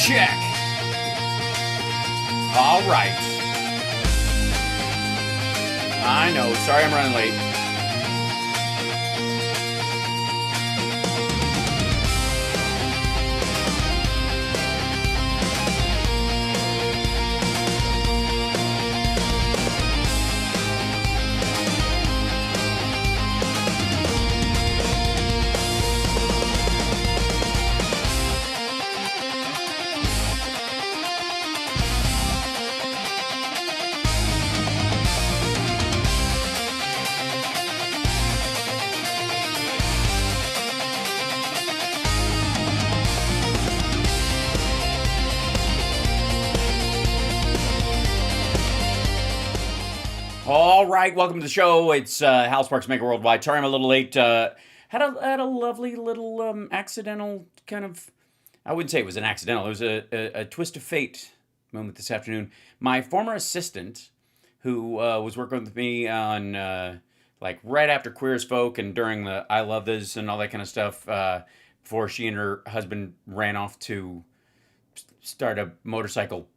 check. All right. I know. Sorry I'm running late. All right, welcome to the show. It's Hal Sparks, Megaworldwide. Sorry I'm a little late. Had a lovely little accidental kind of, I wouldn't say it was an accidental, it was a twist of fate moment this afternoon. My former assistant, who was working with me on, like, right after Queer as Folk and during the I Love This and all that kind of stuff, before she and her husband ran off to start a motorcycle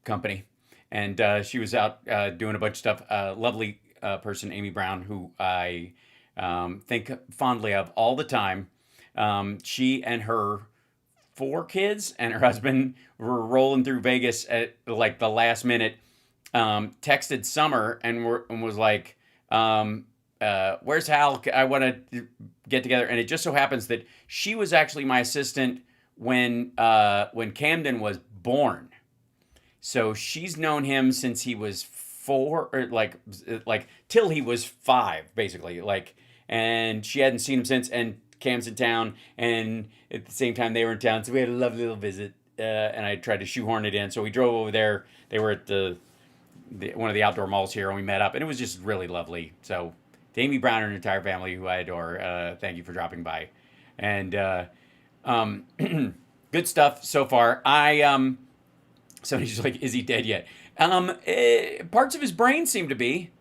company. And she was out doing a bunch of stuff. Lovely person, Amy Brown, who I think fondly of all the time. She and her 4 kids and her husband were rolling through Vegas at like the last minute. Texted Summer and was like, "Where's Hal? I want to get together." And it just so happens that she was actually my assistant when Camden was born. So she's known him since he was 4, or like till he was 5, basically. Like, and she hadn't seen him since. And Cam's in town, and at the same time they were in town, so we had a lovely little visit. And I tried to shoehorn it in, so we drove over there. They were at one of the outdoor malls here, and we met up, and it was just really lovely. So, to Amy Brown and her entire family, who I adore, thank you for dropping by. And good stuff so far. Somebody's like, is he dead yet? Parts of his brain seem to be.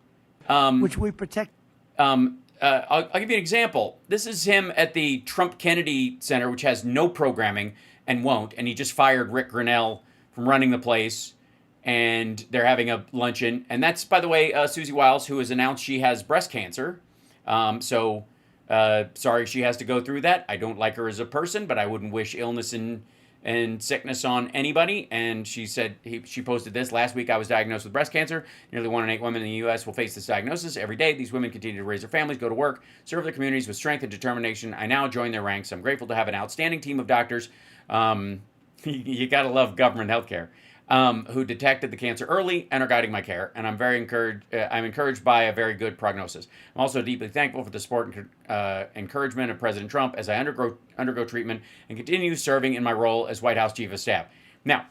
Which we protect. I'll give you an example. This is him at the Trump Kennedy Center, which has no programming and won't. And he just fired Rick Grenell from running the place. And they're having a luncheon. And that's, by the way, Susie Wiles, who has announced she has breast cancer. Sorry she has to go through that. I don't like her as a person, but I wouldn't wish illness and sickness on anybody. And she said, she posted this: "Last week I was diagnosed with breast cancer. Nearly 1 in 8 women in the U.S. will face this diagnosis every day. These women continue to raise their families, go to work, serve their communities with strength and determination. I now join their ranks. I'm grateful to have an outstanding team of doctors." You gotta love government healthcare. Who detected the cancer early and are guiding my care, and I'm very encouraged. I'm encouraged by a very good prognosis. I'm also deeply thankful for the support and encouragement of President Trump as I undergo treatment and continue serving in my role as White House Chief of Staff. Now,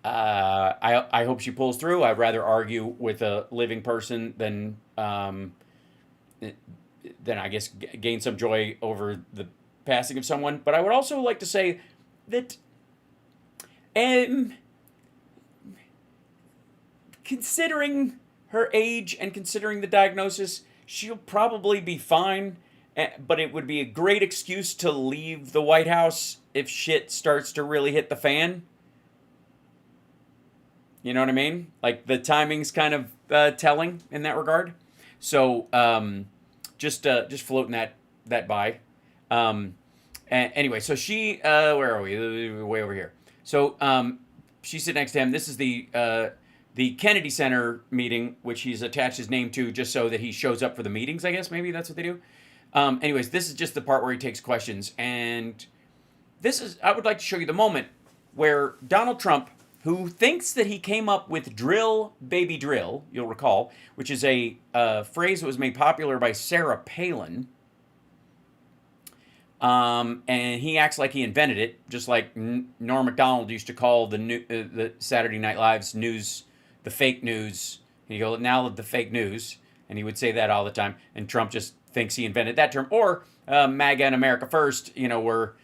I hope she pulls through. I'd rather argue with a living person than I guess gain some joy over the passing of someone. But I would also like to say that. Considering her age and considering the diagnosis, she'll probably be fine, but it would be a great excuse to leave the White House if shit starts to really hit the fan. You know what I mean? Like, the timing's kind of telling in that regard. So, just floating that by. Anyway, so she, where are we? Way over here. So she's sitting next to him. This is the Kennedy Center meeting, which he's attached his name to just so that he shows up for the meetings, I guess. Maybe that's what they do. Anyways, this is just the part where he takes questions. And I would like to show you the moment where Donald Trump, who thinks that he came up with drill, baby drill, you'll recall, which is a phrase that was made popular by Sarah Palin. And he acts like he invented it, just like Norm Macdonald used to call the Saturday Night Live's news the fake news. He'd go, "Now the fake news," and he would say that all the time. And Trump just thinks he invented that term. Or MAGA and America First, were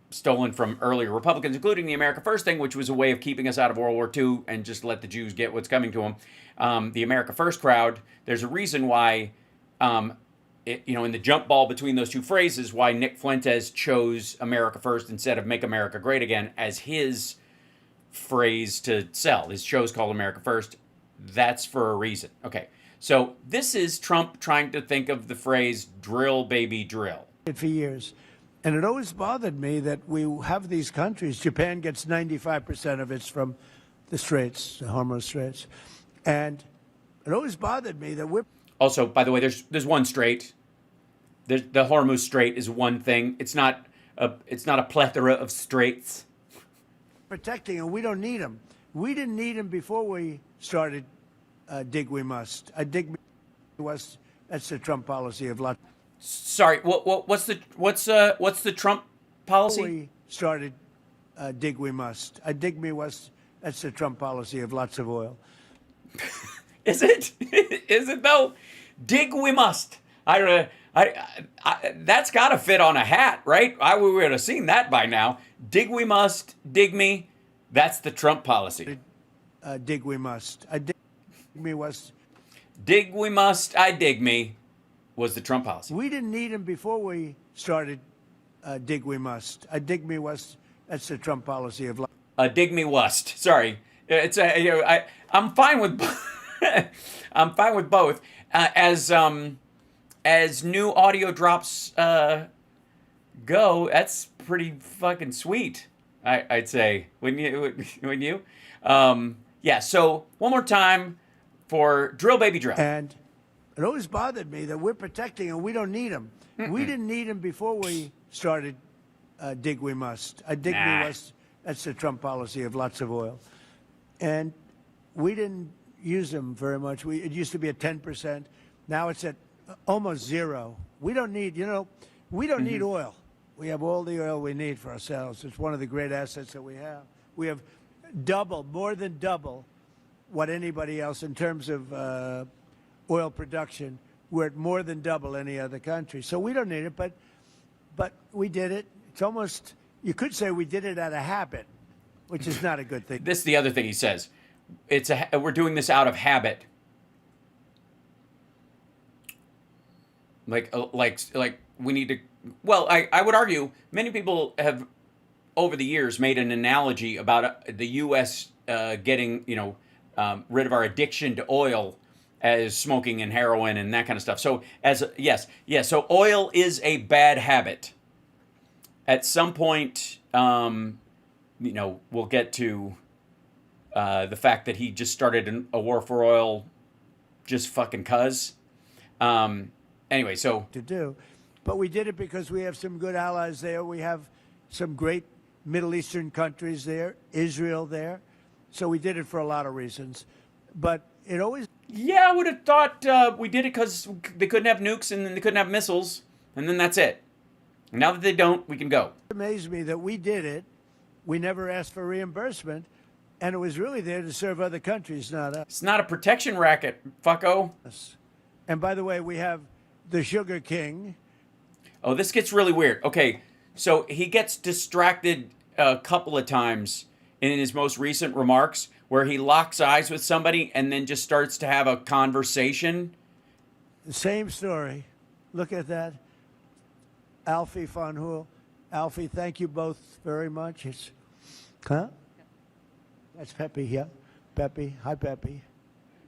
stolen from earlier Republicans, including the America First thing, which was a way of keeping us out of World War II and just let the Jews get what's coming to them. The America First crowd, there's a reason why in the jump ball between those two phrases, why Nick Fuentes chose America First instead of Make America Great Again as his phrase to sell. His show's called America First. That's for a reason. Okay, so this is Trump trying to think of the phrase drill, baby, drill. For years. And it always bothered me that we have these countries. Japan gets 95% of it's from the Straits, the Hormuz Straits. And it always bothered me that we're... Also, by the way, there's one strait. The Hormuz Strait is one thing. It's not a plethora of straits. protecting, and we don't need them. We didn't need them before we started dig we must. Dig we must. That's the Trump policy of lots. Sorry, what's the Trump policy? Before we started dig we must. Dig me must. That's the Trump policy of lots of oil. Is it? Is it though? Dig we must. That's got to fit on a hat, right? We would have seen that by now. Dig we must. Dig me. That's the Trump policy. Dig we must. Dig me was. Dig we must. I dig me. Was the Trump policy. We didn't need him before we started. Dig we must. Dig me was. That's the Trump policy of. Dig me wust. Sorry, it's I'm fine with. I'm fine with both. As new audio drops go, that's pretty fucking sweet. I'd say, wouldn't you? Yeah. So one more time for drill, baby, drill. And it always bothered me that we're protecting and we don't need them. We didn't need them before we started. Dig we must. Dig me must. That's the Trump policy of lots of oil, and we didn't use them very much. It used to be at 10%. Now it's at almost zero. We don't need, we don't need oil. We have all the oil we need for ourselves. It's one of the great assets that we have. We have more than double what anybody else in terms of oil production. We're at more than double any other country. So we don't need it, but we did it. It's almost, you could say we did it out of habit, which is not a good thing. This is the other thing he says. We're doing this out of habit. Like we need to. Well, I would argue many people have over the years made an analogy about the U.S. Getting rid of our addiction to oil as smoking and heroin and that kind of stuff. So so oil is a bad habit. At some point, we'll get to the fact that he just started a war for oil, just fucking cuz. Anyway, so to do, but we did it because we have some good allies there. We have some great Middle Eastern countries there, Israel there. So we did it for a lot of reasons, but it always. Yeah, I would have thought we did it because they couldn't have nukes and they couldn't have missiles, and then that's it. And now that they don't, we can go. It amazed me that we did it. We never asked for reimbursement, and it was really there to serve other countries, not us. It's not a protection racket, fucko. And by the way, we have the Sugar King. Oh, this gets really weird. Okay, so he gets distracted a couple of times in his most recent remarks where he locks eyes with somebody and then just starts to have a conversation. The same story. Look at that. Alfie von Hool. Alfie, thank you both very much. Huh? That's Peppy, yeah. Peppy. Hi, Peppy.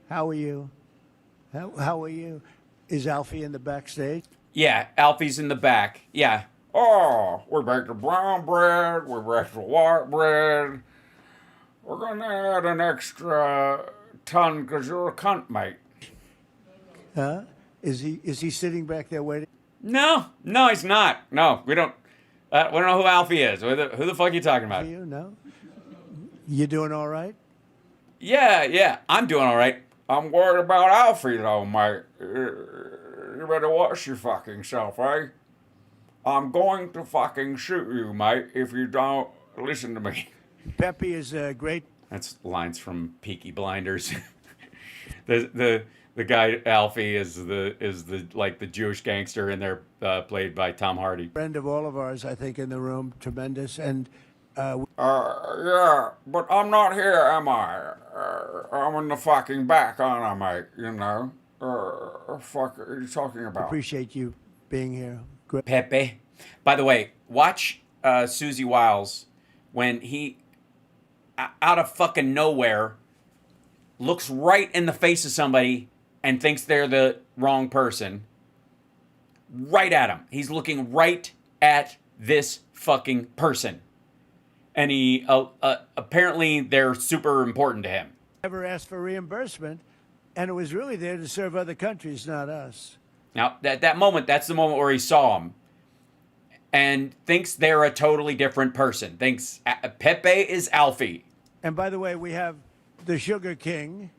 How are you? How are you? Is Alfie in the backstage? Yeah, Alfie's in the back. Yeah. Oh, we're back to brown bread. We're back to white bread. We're going to add an extra ton because you're a cunt, mate. Huh? Is he sitting back there waiting? No, he's not. No, we don't know who Alfie is. Who the fuck are you talking about? You know? You doing all right? Yeah, I'm doing all right. I'm worried about Alfie, though, mate. You better watch your fucking self, eh? I'm going to fucking shoot you, mate, if you don't listen to me. Peppy is a great... That's lines from Peaky Blinders. The guy Alfie is the Jewish gangster, and they're played by Tom Hardy. Friend of all of ours, I think, in the room, tremendous, and yeah, but I'm not here, am I? I'm in the fucking back, aren't I, mate? fuck are you talking about? Appreciate you being here. Great. Pepe. By the way, watch Susie Wiles when he, out of fucking nowhere, looks right in the face of somebody and thinks they're the wrong person. Right at him. He's looking right at this fucking person. And he, apparently they're super important to him. Never asked for reimbursement, and it was really there to serve other countries, not us. Now, that moment, that's the moment where he saw him. And thinks they're a totally different person. Thinks Pepe is Alfie. And by the way, we have the Sugar King.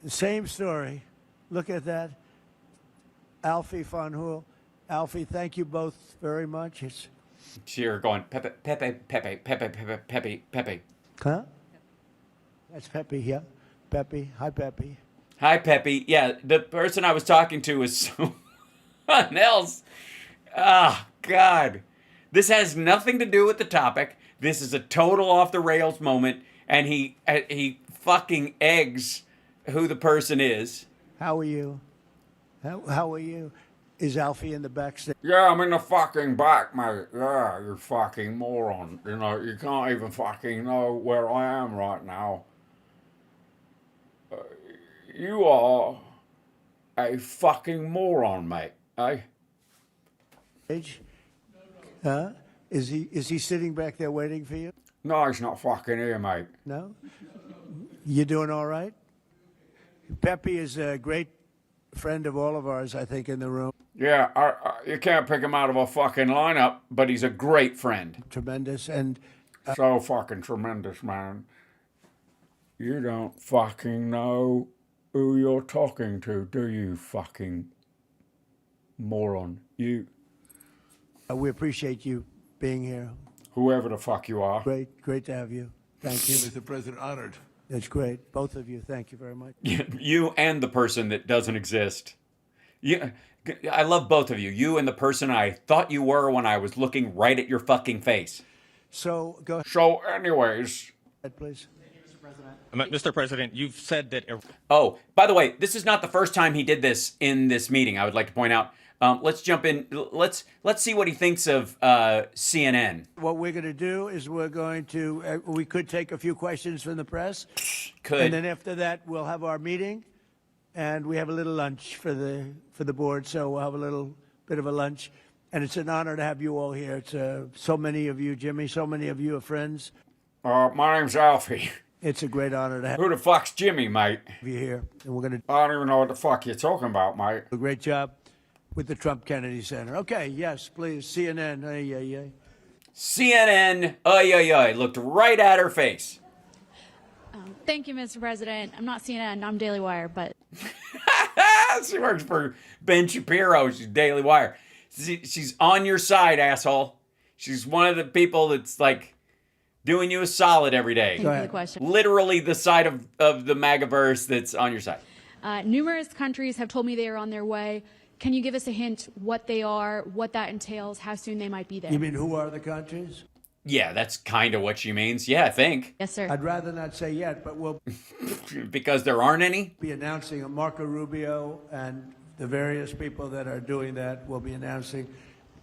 The same story. Look at that. Alfie von Hool. Alfie, thank you both very much. It's You're going, Pepe, Pepe, Pepe, Pepe, Pepe, Pepe, Pepe. Huh? That's Pepe, yeah. Pepe. Hi, Pepe. Hi, Pepe. Yeah, the person I was talking to is someone else. Ah, God. This has nothing to do with the topic. This is a total off the rails moment, and he fucking eggs who the person is. How are you? How are you? Is Alfie in the backstage? Yeah, I'm in the fucking back, mate. Yeah, you fucking moron. You know, you can't even fucking know where I am right now. You are a fucking moron, mate. Eh? Huh? Is he sitting back there waiting for you? No, he's not fucking here, mate. No? You doing all right? Pepe is a great friend of all of ours, I think, in the room. Yeah, you can't pick him out of a fucking lineup. But he's a great friend. Tremendous. And So fucking tremendous, man. You don't fucking know who you're talking to, do you, fucking moron? You, we appreciate you being here. whoever the fuck you are. Great to have you. Thank you. Mr. President, honored. That's great. Both of you. Thank you very much. You and the person that doesn't exist. I love both of you. You and the person I thought you were when I was looking right at your fucking face. So go So, anyways, ahead, please. Mr. President, you've said that. Oh, by the way, this is not the first time he did this in this meeting. I would like to point out. Let's jump in. Let's see what he thinks of CNN. What we're going to do is we're going to, we could take a few questions from the press. Could. And then after that, we'll have our meeting. And we have a little lunch for the board. So we'll have a little bit of a lunch. And it's an honor to have you all here. It's so many of you, Jimmy, so many of you are friends. my name's Alfie. It's a great honor to have Who the fuck's Jimmy, mate? you here. And we're going to I don't even know what the fuck you're talking about, mate. do a great job with the Trump Kennedy Center. Okay, yes, please. CNN. CNN, looked right at her face. Thank you, Mr. President. I'm not CNN. I'm Daily Wire, but She works for Ben Shapiro. She's Daily Wire. She's on your side, asshole. She's one of the people that's like doing you a solid every day. thank you for the question. Literally the side of the MAGAverse that's on your side. Numerous countries have told me they are on their way. Can you give us a hint what they are, what that entails, how soon they might be there? You mean who are the countries? Yeah, that's kind of what she means. Yeah, I think. Yes, sir. I'd rather not say yet, but we'll Because there aren't any. be announcing Marco Rubio and the various people that are doing that will be announcing.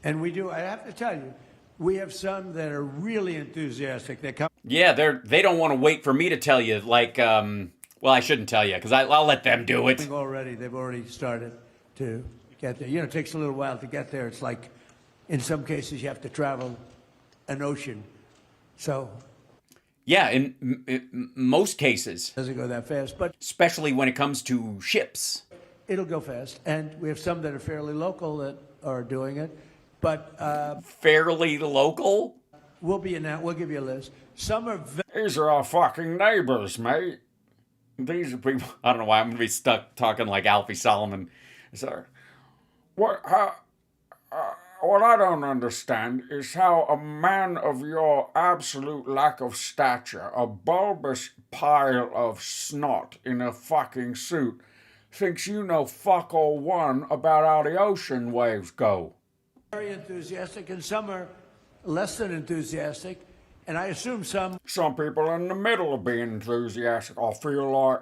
And we do, I have to tell you, we have some that are really enthusiastic. They come Yeah, they don't want to wait for me to tell you. Like, well, I shouldn't tell you because I'll let them do it. already. They've already started to get there. You know, it takes a little while to get there. It's like, in some cases, you have to travel an ocean. So Yeah, in most cases, it doesn't go that fast, but especially when it comes to ships. it'll go fast. And we have some that are fairly local that are doing it. But Fairly local. we'll give you a list. Some are These are our fucking neighbors, mate. These are people. I don't know why I'm gonna be stuck talking like Alfie Solomon. Sorry. What I don't understand is how a man of your absolute lack of stature, a bulbous pile of snot in a fucking suit, thinks you know fuck all one about how the ocean waves go. very enthusiastic, and some are less than enthusiastic. And I assume some Some people in the middle of being enthusiastic. I feel like,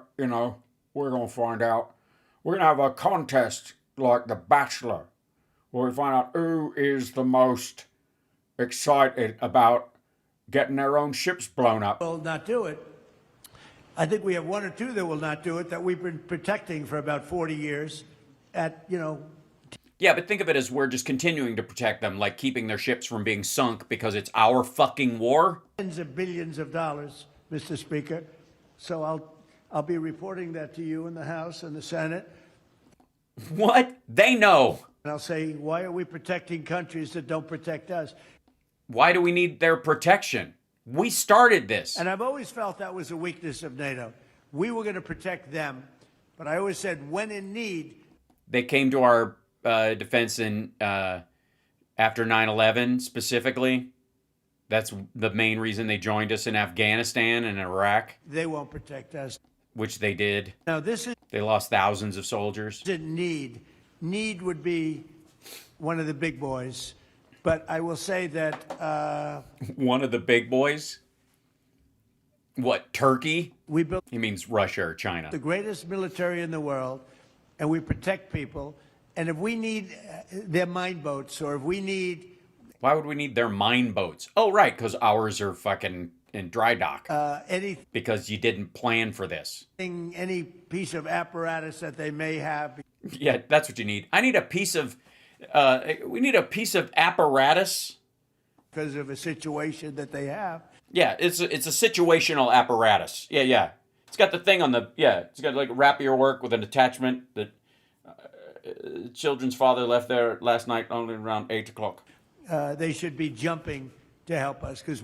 we're going to find out. We're going to have a contest like The Bachelor, where we find out who is the most excited about getting their own ships blown up. Will not do it. I think we have one or two that will not do it that we've been protecting for about 40 years at, Yeah, but think of it as we're just continuing to protect them, like keeping their ships from being sunk because it's our fucking war. tens of billions of dollars, Mr. Speaker. So I'll be reporting that to you in the House and the Senate. What? They know. And I'll say, why are we protecting countries that don't protect us? Why do we need their protection? We started this. And I've always felt that was a weakness of NATO. We were going to protect them, but I always said, when in need. They came to our defense in after 9/11 specifically. That's the main reason they joined us in Afghanistan and Iraq, They won't protect us. which they did. Now, this They lost thousands of soldiers. isn't need. Need would be one of the big boys. But I will say that One of the big boys? What, Turkey? we built He means Russia or China. the greatest military in the world, and we protect people. And if we need their mine boats, or if we need Why would we need their mine boats? Oh, right, because ours are fucking in dry dock. anything, Because you didn't plan for this. any piece of apparatus that they may have, Yeah, that's what you need. I need a piece of, we need a piece of apparatus. because of a situation that they have. Yeah, it's a situational apparatus. Yeah. It's got the thing on the, it's got like rapier work with an attachment that children's father left there last night only around 8 o'clock. They should be jumping to help us because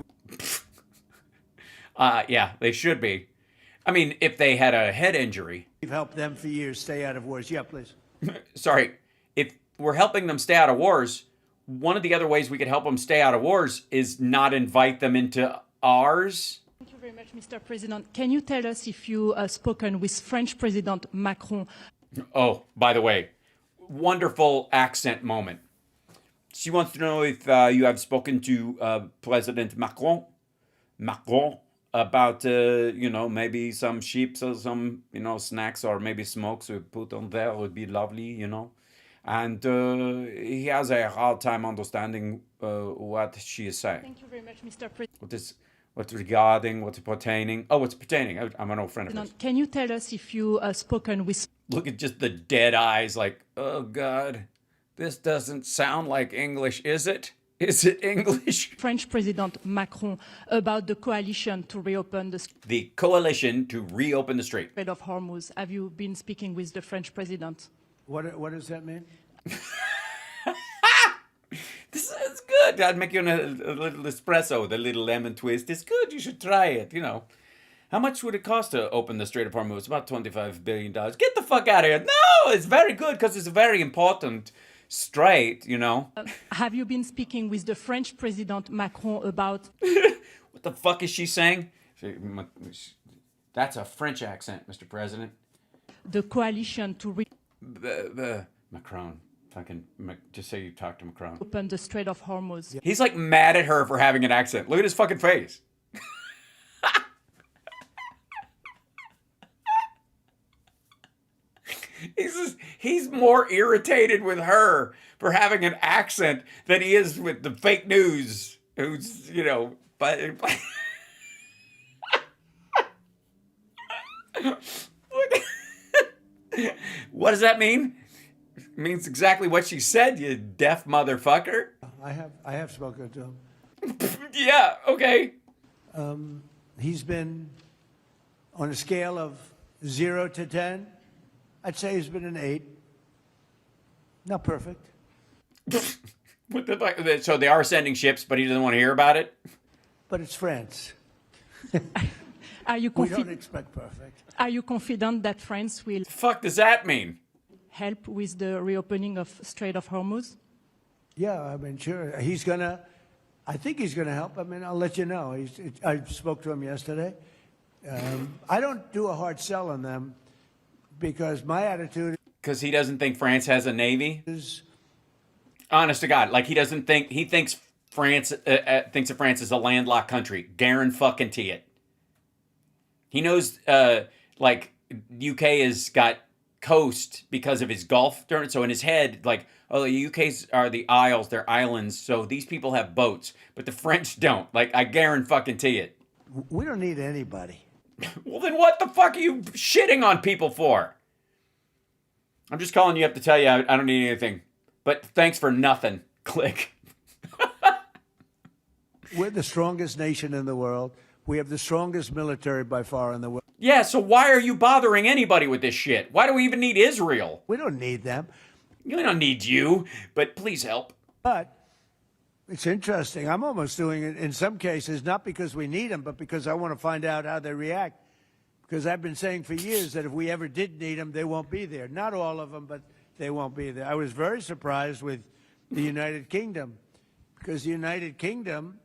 Yeah, they should be. I mean, if they had a head injury, we've helped them for years stay out of wars. Yeah, please. sorry, if we're helping them stay out of wars, one of the other ways we could help them stay out of wars is not invite them into ours. Thank you very much, Mr. President. Can you tell us if you spoken with French President Macron? Oh, by the way, wonderful accent moment. She wants to know if you have spoken to President Macron about, maybe some chips or some, snacks or maybe smokes we put on there would be lovely, And he has a hard time understanding what she is saying. Thank you very much, Mr. President. What's regarding, what's pertaining. Oh, what's pertaining. I'm an old friend of hers. Can you tell us if you spoken with Look at just the dead eyes like, oh, God, this doesn't sound like English, is it? Is it English? French President Macron about the coalition to reopen the The coalition to reopen the strait. Strait of Hormuz? Have you been speaking with the French President? What does that mean? This is good. I'd make you a little espresso with a little lemon twist. It's good. You should try it, How much would it cost to open the Strait of Hormuz? About $25 billion. Get the fuck out of here. No, it's very good because it's a very important strait, Have you been speaking with the French President Macron about What the fuck is she saying? That's a French accent, Mr. President. the coalition to Macron. Just say you talk to Macron. reopen the Strait of Hormuz? He's like mad at her for having an accent. Look at his fucking face. He's more irritated with her for having an accent than he is with the fake news. Who's, but what does that mean? It means exactly what she said, you deaf motherfucker. I have spoken to him. Yeah, okay. He's been on a scale of 0 to 10. I'd say he's been an 8. Not perfect. What the fuck? So they are sending ships, but he doesn't want to hear about it? But it's France. Are you, We don't expect perfect. are you confident that France will The fuck does that mean? help with the reopening of Strait of Hormuz? Yeah, I mean, sure. I think he's going to help. I mean, I'll let you know. I spoke to him yesterday. I don't do a hard sell on them because my attitude Because he doesn't think France has a navy? is Honest to God, like he thinks France thinks of France as a landlocked country. Guarantee it. He knows, like UK has got coast because of his golf tournament. So in his head, like, oh, the UK's are the Isles, they're islands, so these people have boats, but the French don't. Like, I guarantee it. We don't need anybody. Well, then what the fuck are you shitting on people for? I'm just calling you up to tell you I don't need anything. But thanks for nothing. Click. We're the strongest nation in the world. We have the strongest military by far in the world. Yeah, so why are you bothering anybody with this shit? Why do we even need Israel? We don't need them. We don't need you, but please help. But it's interesting. I'm almost doing it in some cases, not because we need them, but because I want to find out how they react. Because I've been saying for years that if we ever did need them, they won't be there. Not all of them, but they won't be there. I was very surprised with the United Kingdom, because the United Kingdom,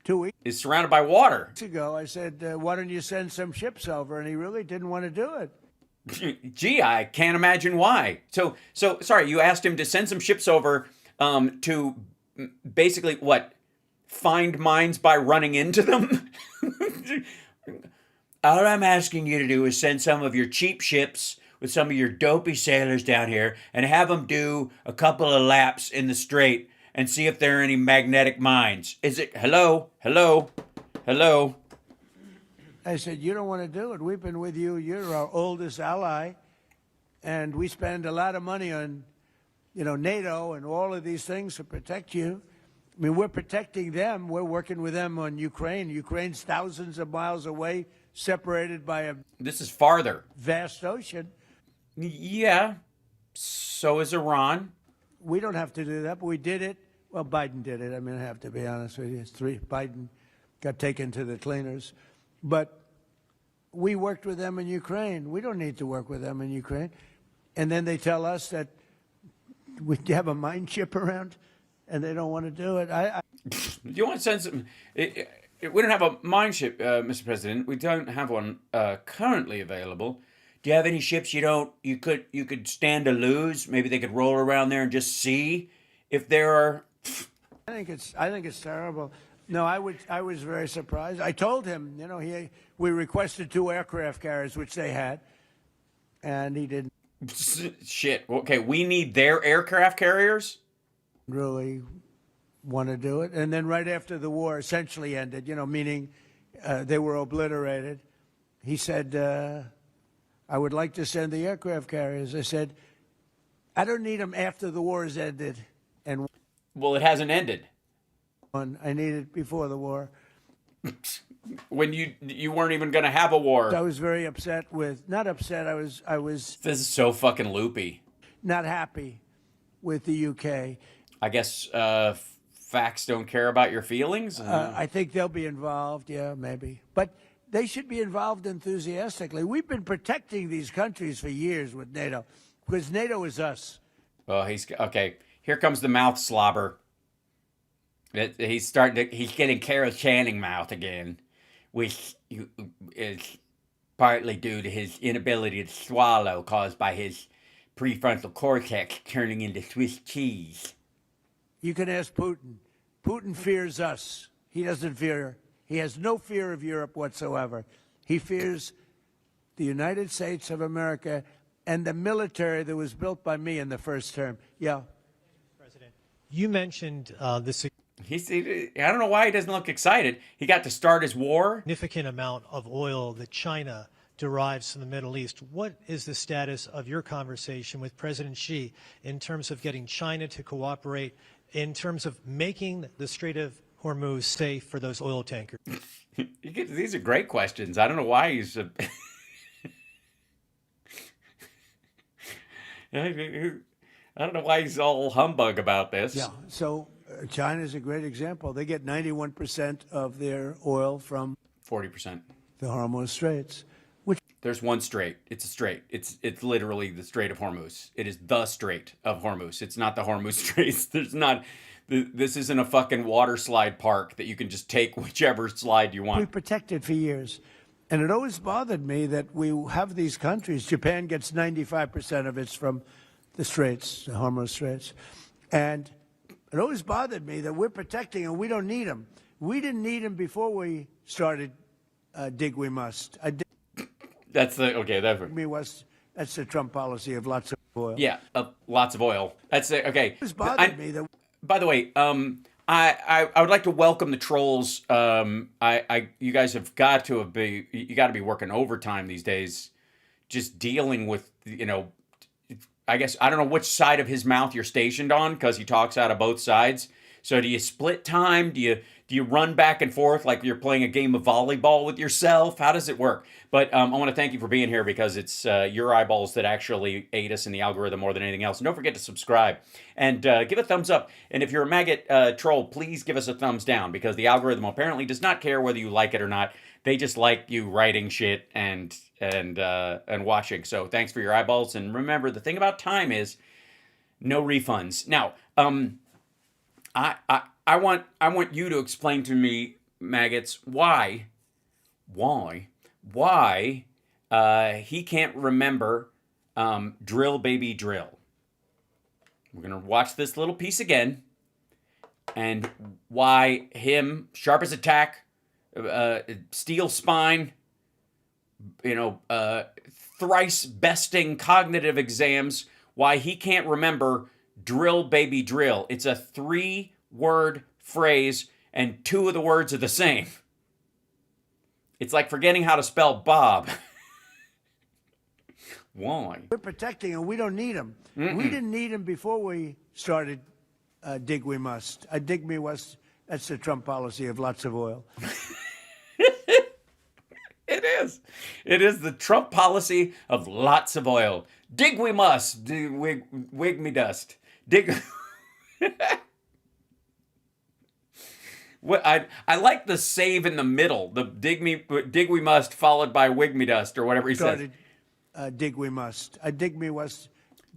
2 weeks Is surrounded by water. ago, I said, why don't you send some ships over? And he really didn't want to do it. Gee, I can't imagine why. So sorry, you asked him to send some ships over to basically what? Find mines by running into them? All I'm asking you to do is send some of your cheap ships with some of your dopey sailors down here and have them do a couple of laps in the strait and see if there are any magnetic mines. Is it, hello? I said, you don't want to do it. We've been with you. You're our oldest ally. And we spend a lot of money on, NATO and all of these things to protect you. I mean, we're protecting them. We're working with them on Ukraine. Ukraine's thousands of miles away, separated by a This is farther. vast ocean. Yeah, so is Iran. We don't have to do that, but we did it. Well, Biden did it. I mean, I have to be honest with you. Biden got taken to the cleaners. But we worked with them in Ukraine. We don't need to work with them in Ukraine. And then they tell us that we have a mine ship around, and they don't want to do it. You want to send some... we don't have a mine ship, Mr. President. We don't have one currently available. Do you have any ships you could stand to lose? Maybe they could roll around there and just see if there are... I think it's terrible. No, I was very surprised. I told him, we requested 2 aircraft carriers, which they had, and he didn't Shit. Okay, we need their aircraft carriers? really want to do it. And then right after the war essentially ended, meaning they were obliterated, he said, I would like to send the aircraft carriers. I said, I don't need them after the war has ended. And Well, it hasn't ended. I need it before the war. When you weren't even going to have a war. I was very upset with, not upset, I was This is so fucking loopy. not happy with the UK. I guess facts don't care about your feelings? I think they'll be involved, yeah, maybe. But they should be involved enthusiastically. We've been protecting these countries for years with NATO, because NATO is us. Oh, okay. Here comes the mouth slobber. He's getting Carol Channing mouth again, which is partly due to his inability to swallow, caused by his prefrontal cortex turning into Swiss cheese. You can ask Putin. Putin fears us. He has no fear of Europe whatsoever. He fears the United States of America and the military that was built by me in the first term. Yeah. President, you mentioned the I don't know why he doesn't look excited. He got to start his war. significant amount of oil that China derives from the Middle East. What is the status of your conversation with President Xi in terms of getting China to cooperate, in terms of making the Strait of Hormuz safe for those oil tankers? These are great questions. I don't know why he's... I don't know why he's all humbug about this. Yeah. So China is a great example. They get 91% of their oil from 40%. the Hormuz Straits. There's one strait. It's a strait. It's literally the Strait of Hormuz. It is the Strait of Hormuz. It's not the Hormuz Straits. There's not... This isn't a fucking water slide park that you can just take whichever slide you want. We protected for years. And it always bothered me that we have these countries. Japan gets 95% of its from the Straits, the Hormuz Straits. And it always bothered me that we're protecting and we don't need them. We didn't need them before we started Dig We Must. That's the... Okay, that... We must That's the Trump policy of lots of oil. Yeah, lots of oil. That's it. Okay. It's bothered me that. By the way, I would like to welcome the trolls. You guys have got to be working overtime these days, just dealing with, I guess, I don't know which side of his mouth you're stationed on, because he talks out of both sides. So do you split time? Do you run back and forth like you're playing a game of volleyball with yourself? How does it work? But I want to thank you for being here, because it's your eyeballs that actually aid us in the algorithm more than anything else. And don't forget to subscribe and give a thumbs up. And if you're a maggot troll, please give us a thumbs down, because the algorithm apparently does not care whether you like it or not. They just like you writing shit and watching. So thanks for your eyeballs. And remember, the thing about time is no refunds. Now, I want you to explain to me, maggots, why he can't remember Drill Baby Drill. We're gonna watch this little piece again, and why him, sharp as a tack, steel spine, thrice besting cognitive exams, why he can't remember Drill Baby Drill. It's a 3-word phrase, and 2 of the words are the same. It's like forgetting how to spell Bob. Why? We're protecting and we don't need them. We didn't need them before we started Dig We Must. Dig Me Must, that's the Trump policy of lots of oil. It is. It is the Trump policy of lots of oil. Dig we must. Wig me dust. Dig. What I like the save in the middle. The dig we must followed by wig me dust or whatever he says. Dig We Must. Dig Me Must.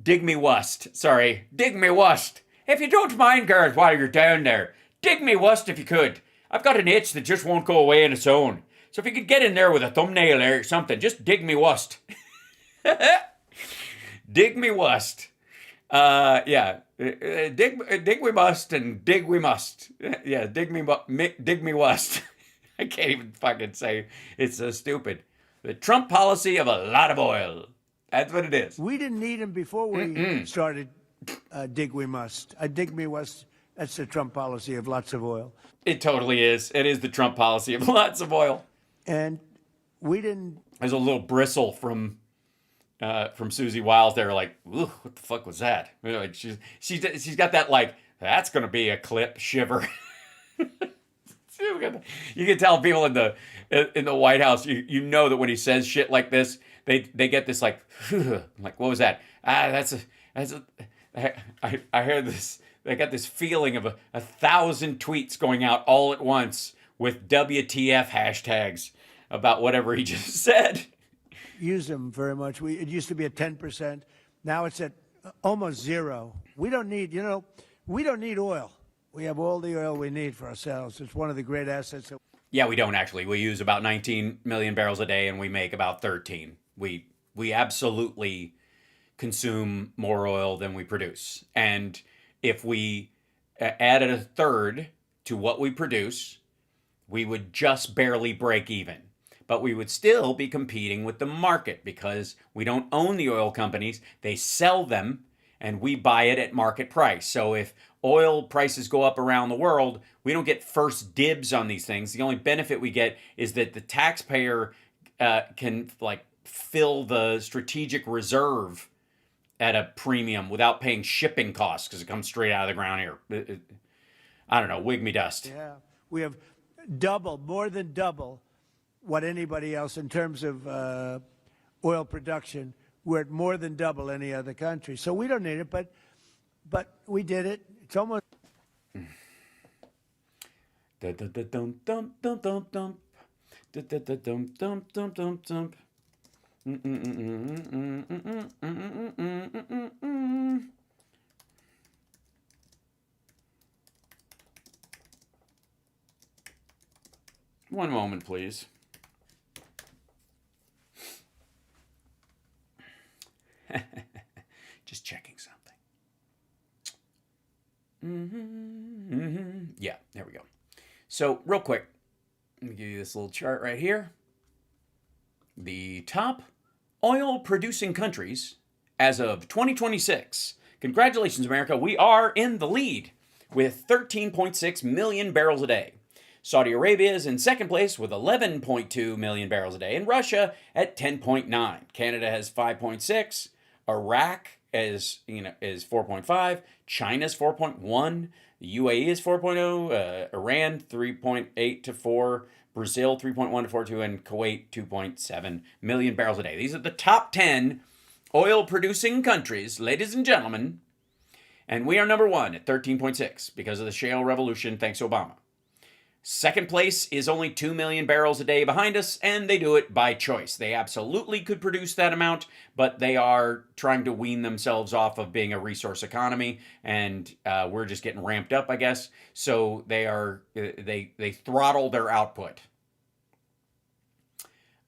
Dig me wust. Sorry. Dig me wust. If you don't mind, Gareth, while you're down there, dig me wust if you could. I've got an itch that just won't go away on its own. So if you could get in there with a thumbnail or something, just dig me wust. Dig me wust. Yeah. Dig we must and dig we must. Yeah, dig me wust. I can't even fucking say. It's so stupid. The Trump policy of a lot of oil. That's what it is. We didn't need them before we started Dig We Must. Dig Me Must, that's the Trump policy of lots of oil. It totally is. It is the Trump policy of lots of oil. And we didn't. There's a little bristle from Susie Wiles there, like, ooh, what the fuck was that? She's got that, like, that's gonna be a clip shiver. You can tell people in the White House, you know that when he says shit like this, they get this like what was that? I heard this. They got this feeling of 1,000 tweets going out all at once with WTF hashtags about whatever he just said. Use them very much. It used to be at 10%. Now it's at almost 0. We don't need oil. We have all the oil we need for ourselves. It's one of the great assets. Yeah, we don't actually. We use about 19 million barrels a day, and we make about 13. We absolutely consume more oil than we produce. And if we added a third to what we produce, we would just barely break even. But we would still be competing with the market because we don't own the oil companies. They sell them, and we buy it at market price. So if oil prices go up around the world, we don't get first dibs on these things. The only benefit we get is that the taxpayer can fill the strategic reserve at a premium without paying shipping costs because it comes straight out of the ground here. I don't know, wig me dust. Yeah, we have more than double what anybody else in terms of oil production. We're at more than double any other country. So we don't need it, but we did it. It's almost. One moment, please. Just checking something. Yeah, there we go. So, real quick, let me give you this little chart right here. The top oil-producing countries as of 2026. Congratulations, America. We are in the lead with 13.6 million barrels a day. Saudi Arabia is in second place with 11.2 million barrels a day, and Russia at 10.9. Canada has 5.6. Iraq is 4.5. China's 4.1. The UAE is 4.0. Iran 3.8 to 4. Brazil 3.1 to 4.2, and Kuwait 2.7 million barrels a day. These are the top 10 oil-producing countries, ladies and gentlemen, and we are number one at 13.6 because of the shale revolution, thanks to Obama. Second place is only 2 million barrels a day behind us, and they do it by choice. They absolutely could produce that amount, but they are trying to wean themselves off of being a resource economy, and we're just getting ramped up, I guess. So they throttle their output.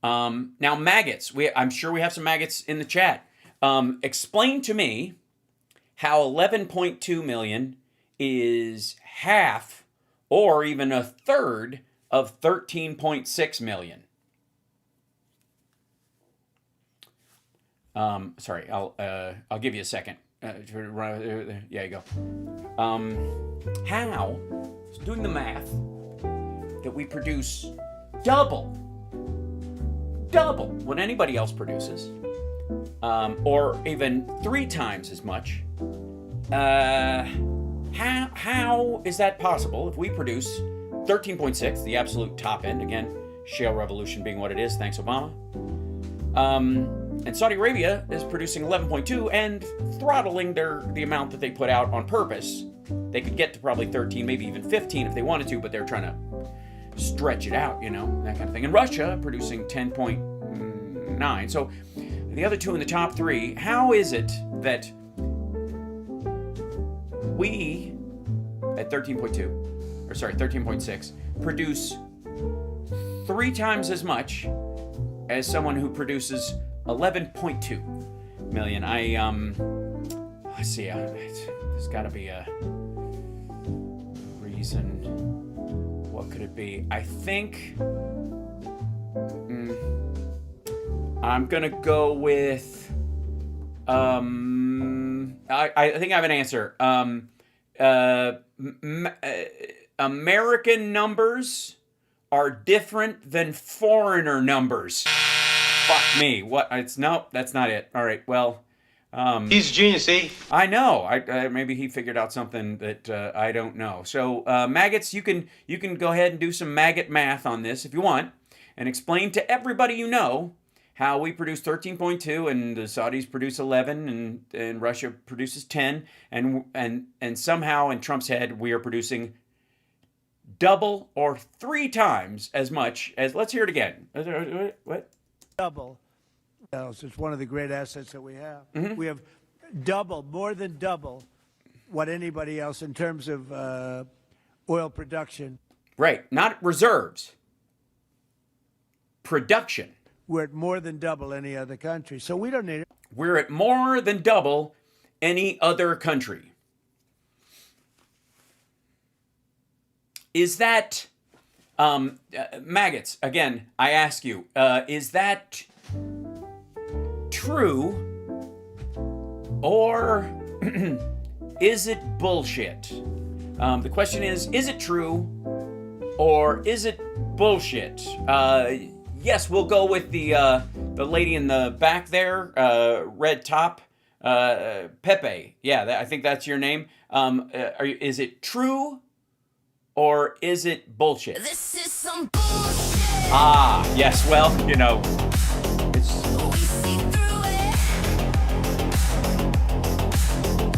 Now, maggots. I'm sure we have some maggots in the chat. Explain to me how 11.2 million is half or even a third of 13.6 million. Sorry, I'll give you a second. There you go. How, doing the math, that we produce double what anybody else produces, or even 3 times as much. How is that possible if we produce 13.6, the absolute top end, again, shale revolution being what it is, thanks Obama, and Saudi Arabia is producing 11.2 and throttling the amount that they put out on purpose. They could get to probably 13, maybe even 15 if they wanted to, but they're trying to stretch it out, that kind of thing. And Russia producing 10.9. So the other two in the top 3, how is it that we at 13.6 produce 3 times as much as someone who produces 11.2 million? Let's see, there's got to be a reason. What could it be? I think I'm gonna go with I think I have an answer. American numbers are different than foreigner numbers. Fuck me. What? Nope, that's not it. All right. Well, he's a genius, eh? I know. Maybe he figured out something that I don't know. So, maggots, you can go ahead and do some maggot math on this if you want, and explain to everybody you know how we produce 13.2 and the Saudis produce 11 and Russia produces 10, and somehow in Trump's head we are producing double or 3 times as much as. Let's hear it again. What? Double. It's one of the great assets that we have. Mm-hmm. We have more than double what anybody else in terms of oil production. Right, not reserves. Production. We're at more than double any other country, so we don't need it. We're at more than double any other country. Is that, maggots, again, I ask you, is that true or is it bullshit? The question is it true or is it bullshit? Yes, we'll go with the lady in the back there, red top, Pepe. Yeah, I think that's your name. Is it true or is it bullshit? This is some bullshit. Ah, yes. Well, it's. We see through it.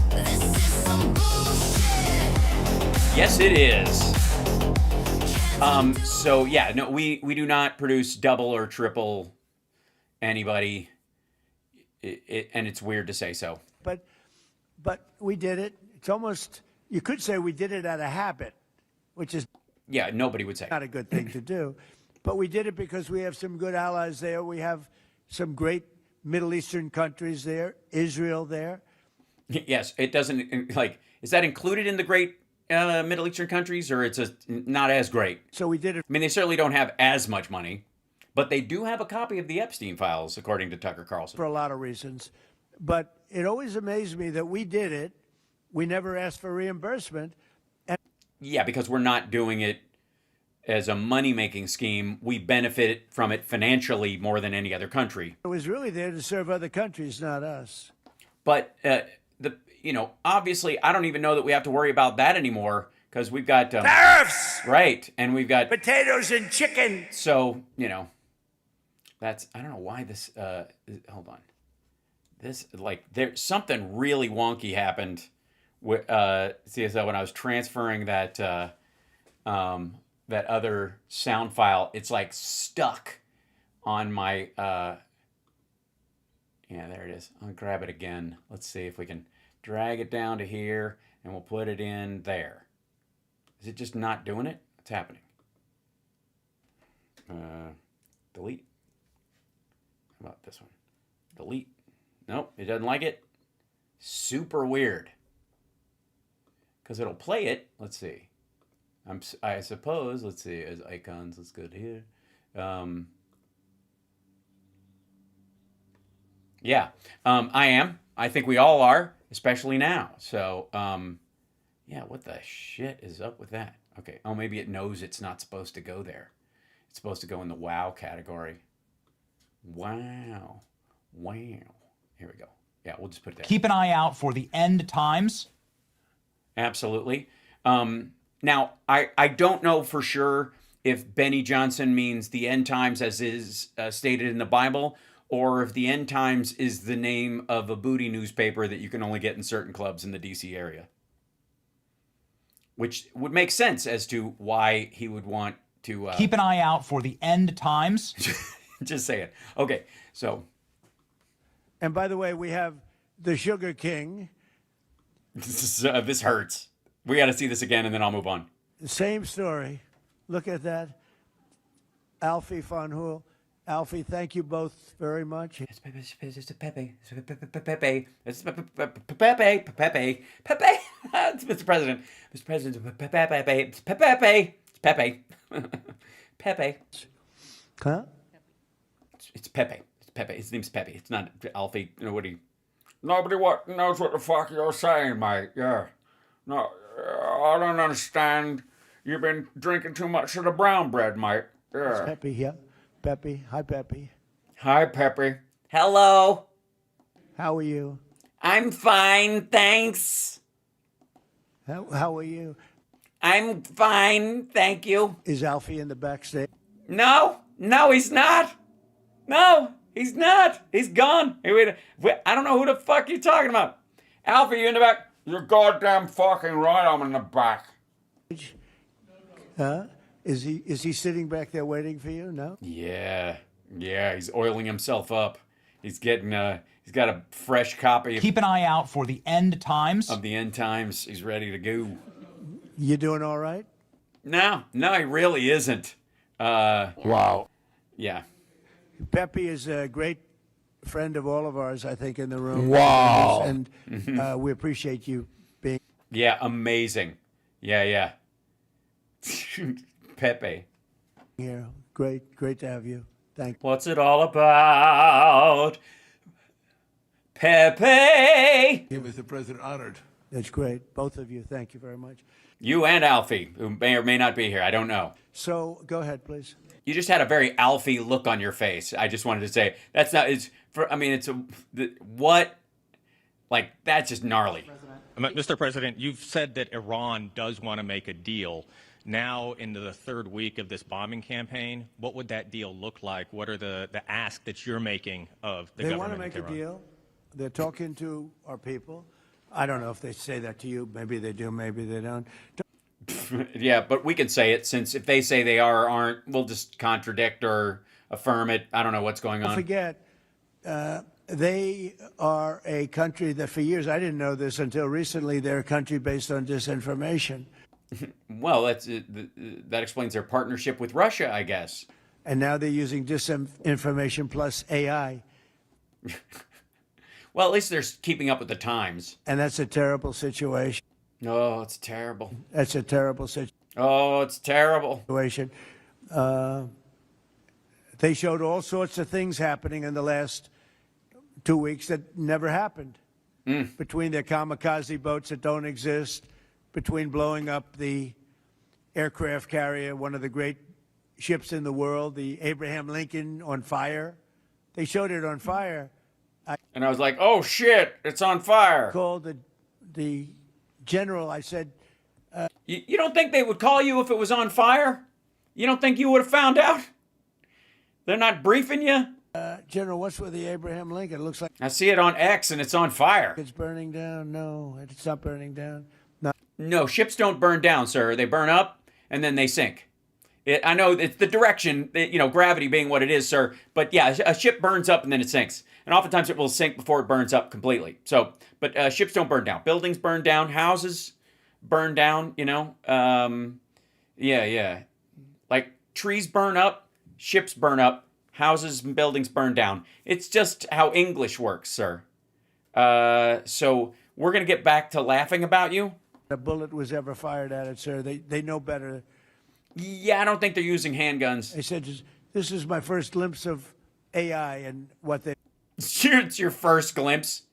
This is some bullshit. Yes, it is. So yeah, no, we do not produce double or triple anybody, and it's weird to say so. But we did it. It's almost, you could say we did it out of habit, which is Yeah, nobody would say. not a good thing to do. But we did it because we have some good allies there. We have some great Middle Eastern countries there, Israel there. Yes, it doesn't, is that included in the great Middle Eastern countries, or it's not as great? So we did it. I mean, they certainly don't have as much money, But they do have a copy of the Epstein files, according to Tucker Carlson. for a lot of reasons. But it always amazed me that we did it. We never asked for reimbursement. Yeah, because we're not doing it as a money-making scheme. We benefit from it financially more than any other country. It was really there to serve other countries, not us. But obviously, I don't even know that we have to worry about that anymore because we've got Tariffs! right, and we've got Potatoes and chicken. so that's I don't know why this. Hold on, this there's something really wonky happened with CSL when I was transferring that that other sound file. It's like stuck on my. Yeah, there it is. I'll grab it again. Let's see if we can drag it down to here, and we'll put it in there. Is it just not doing it? What's happening? Delete. How about this one? Delete. Nope, it doesn't like it. Super weird. Because it'll play it. Let's see. I suppose. Let's see. As icons, let's go to here. Yeah, I am. I think we all are, especially now. So, yeah, what the shit is up with that? Okay. Oh, maybe it knows it's not supposed to go there. It's supposed to go in the wow category. Wow. Wow. Here we go. Yeah, we'll just put it there. Keep an eye out for the end times. Absolutely. Now, I don't know for sure if Benny Johnson means the end times as is stated in the Bible, or if the end times is the name of a booty newspaper that you can only get in certain clubs in the D.C. area. Which would make sense as to why he would want to... Keep an eye out for the end times. Just say it. Okay, so... And by the way, we have the Sugar King. This hurts. We got to see this again, and then I'll move on. Same story. Look at that. Alfie von Hool. Alfie, thank you both very much. It's Pepe. It's Pepe. It's Pepe. Pepe. It's Mr. President. Mr. President. Pepe. It's Pepe. It's Pepe. Pepe. Huh? It's Pepe. It's Pepe. His name's Pepe. It's not Alfie. Nobody Knows what the fuck you're saying, mate. Yeah. No, I don't understand. You've been drinking too much of the brown bread, mate. It's Yeah. Pepe here. Pepe. Hi, Pepe. Hi, Pepe. Hello. How are you? I'm fine, thanks. How are you? I'm fine, thank you. Is Alfie in the backstage? No, he's not. No, he's not. He's gone. Hey, wait, I don't know who the fuck you're talking about. Alfie, you in the back? You're goddamn fucking right, I'm in the back. Huh? Is he sitting back there waiting for you? No? Yeah, he's oiling himself up. He's getting, he's got a fresh copy Keep an eye out for the end times. of the end times. He's ready to go. You doing all right? No, he really isn't. Wow. Yeah. Pepe is a great friend of all of ours, I think, in the room. Wow. And we appreciate you being Yeah, amazing. Yeah. Pepe. here. Great to have you. Thank you. What's it all about? Pepe! Mr. President, honored. That's great. Both of you. Thank you very much. You and Alfie, who may or may not be here. I don't know. So go ahead, please. You just had a very Alfie look on your face. I just wanted to say that's not. What? Like that's just gnarly. Mr. President, you've said that Iran does want to make a deal. Now, into the third week of this bombing campaign, what would that deal look like? What are the ask that you're making of the They government? want to make of a Tehran? deal. They're talking to our people. I don't know if they say that to you. Maybe they do. Maybe they don't. Yeah, but we can say it since if they say they are or aren't, we'll just contradict or affirm it. I don't know what's going Don't on. forget, they are a country that for years, I didn't know this until recently, they're a country based on disinformation. Well, that explains their partnership with Russia, I guess. And now they're using disinformation plus AI. Well, at least they're keeping up with the times. And that's a terrible situation. Oh, it's terrible. That's a terrible Oh, it's terrible. situation. They showed all sorts of things happening in the last 2 weeks that never happened. Between their kamikaze boats that don't exist, between blowing up the aircraft carrier, one of the great ships in the world, the Abraham Lincoln, on fire. They showed it on fire. And I was like, oh shit, it's on fire. Called the general. I said, You don't think they would call you if it was on fire? You don't think you would have found out? They're not briefing you? General, what's with the Abraham Lincoln? It looks like I see it on X and it's on fire. it's burning down. No, it's not burning down. No, ships don't burn down, sir. They burn up and then they sink. I know it's the direction, gravity being what it is, sir. But yeah, a ship burns up and then it sinks. And oftentimes it will sink before it burns up completely. So, but ships don't burn down. Buildings burn down. Houses burn down, Yeah. Like trees burn up, ships burn up, houses and buildings burn down. It's just how English works, sir. So we're going to get back to laughing about you. A bullet was ever fired at it, sir. They know better. Yeah, I don't think they're using handguns. They said, this is my first glimpse of AI and what they It's your first glimpse.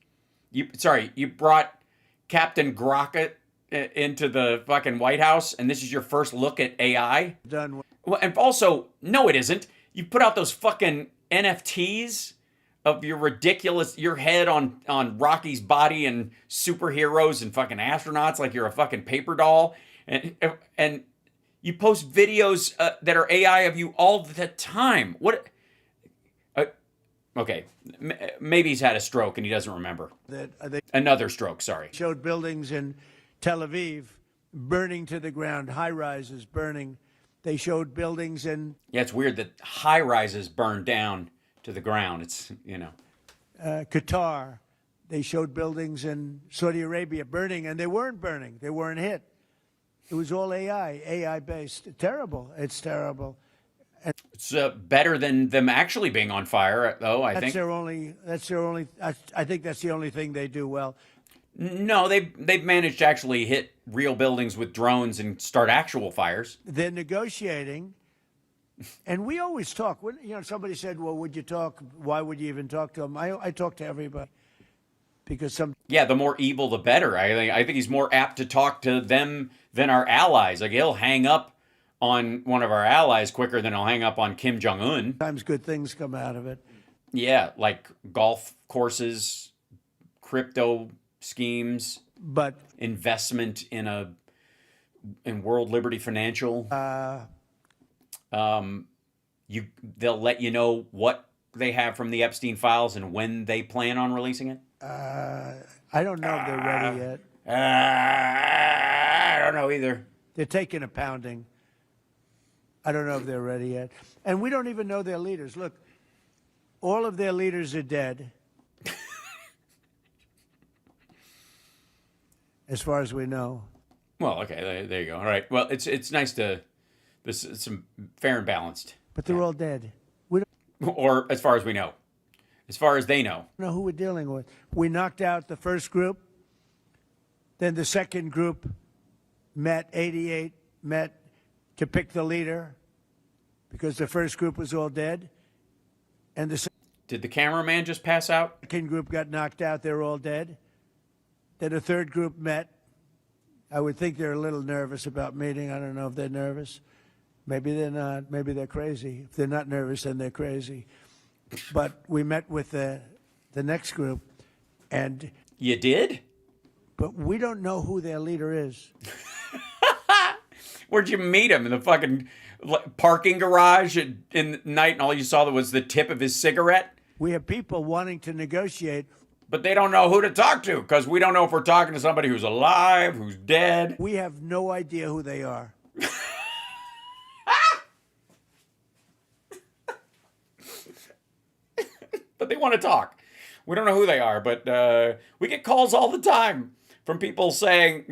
You brought Captain Grocket into the fucking White House, and this is your first look at AI? done. Well, and also, no, it isn't. You put out those fucking NFTs of your head on Rocky's body and superheroes and fucking astronauts like you're a fucking paper doll. And you post videos that are AI of you all the time. What? Okay, maybe he's had a stroke and he doesn't remember. They Another stroke, sorry. showed buildings in Tel Aviv burning to the ground, high rises burning. They showed buildings in Yeah, it's weird that high rises burn down to the ground. It's, Qatar. They showed buildings in Saudi Arabia burning, and they weren't burning. They weren't hit. It was all AI based. Terrible. It's terrible. It's better than them actually being on fire, though, I think. That's their only. I think that's the only thing they do well. No, they've managed to actually hit real buildings with drones and start actual fires. They're negotiating, and we always talk. When somebody said, "Well, would you talk? Why would you even talk to them?" I talk to everybody because Yeah, the more evil, the better. I think he's more apt to talk to them than our allies. Like he'll hang up on one of our allies quicker than he'll hang up on Kim Jong-un. sometimes good things come out of it. Yeah, like golf courses, crypto schemes, But investment in World Liberty Financial. They'll let you know what they have from the Epstein files and when they plan on releasing it. I don't know if they're ready yet. I don't know either. They're taking a pounding. I don't know if they're ready yet. And we don't even know their leaders. Look, all of their leaders are dead. As far as we know. Well, okay, there you go. All right. Well, it's nice to this is some fair and balanced. But they're all dead. We don't Or as far as we know. As far as they know. know who we're dealing with. We knocked out the first group. Then the second group met, 88 met to pick the leader because the first group was all dead. And the Did the cameraman just pass out? second group got knocked out. They're all dead. Then the third group met. I would think they're a little nervous about meeting. I don't know if they're nervous. Maybe they're not. Maybe they're crazy. If they're not nervous, then they're crazy. But we met with the next group, and You did? but we don't know who their leader is. Where'd you meet him? In the fucking parking garage in the night, and all you saw was the tip of his cigarette? We have people wanting to negotiate. But they don't know who to talk to because we don't know if we're talking to somebody who's alive, who's dead. We have no idea who they are. But they want to talk. We don't know who they are, but we get calls all the time from people saying,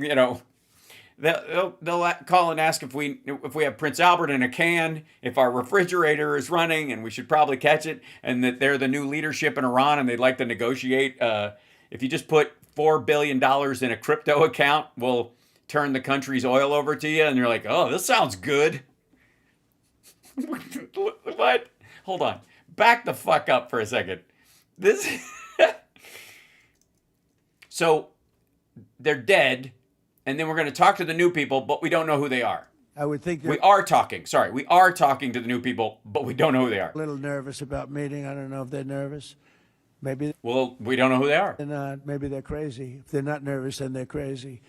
they'll call and ask if we have Prince Albert in a can, if our refrigerator is running, and we should probably catch it, and that they're the new leadership in Iran, and they'd like to negotiate. If you just put $4 billion in a crypto account, we'll turn the country's oil over to you. And you're like, oh, this sounds good. What? hold on. Back the fuck up for a second. This. So they're dead, and then we're going to talk to the new people, but we don't know who they are. I would think We are talking. Sorry, we are talking to the new people, but we don't know who they are. a little nervous about meeting. I don't know if they're nervous. Maybe Well, we don't know who they are. they're not. Maybe they're crazy. If they're not nervous, then they're crazy.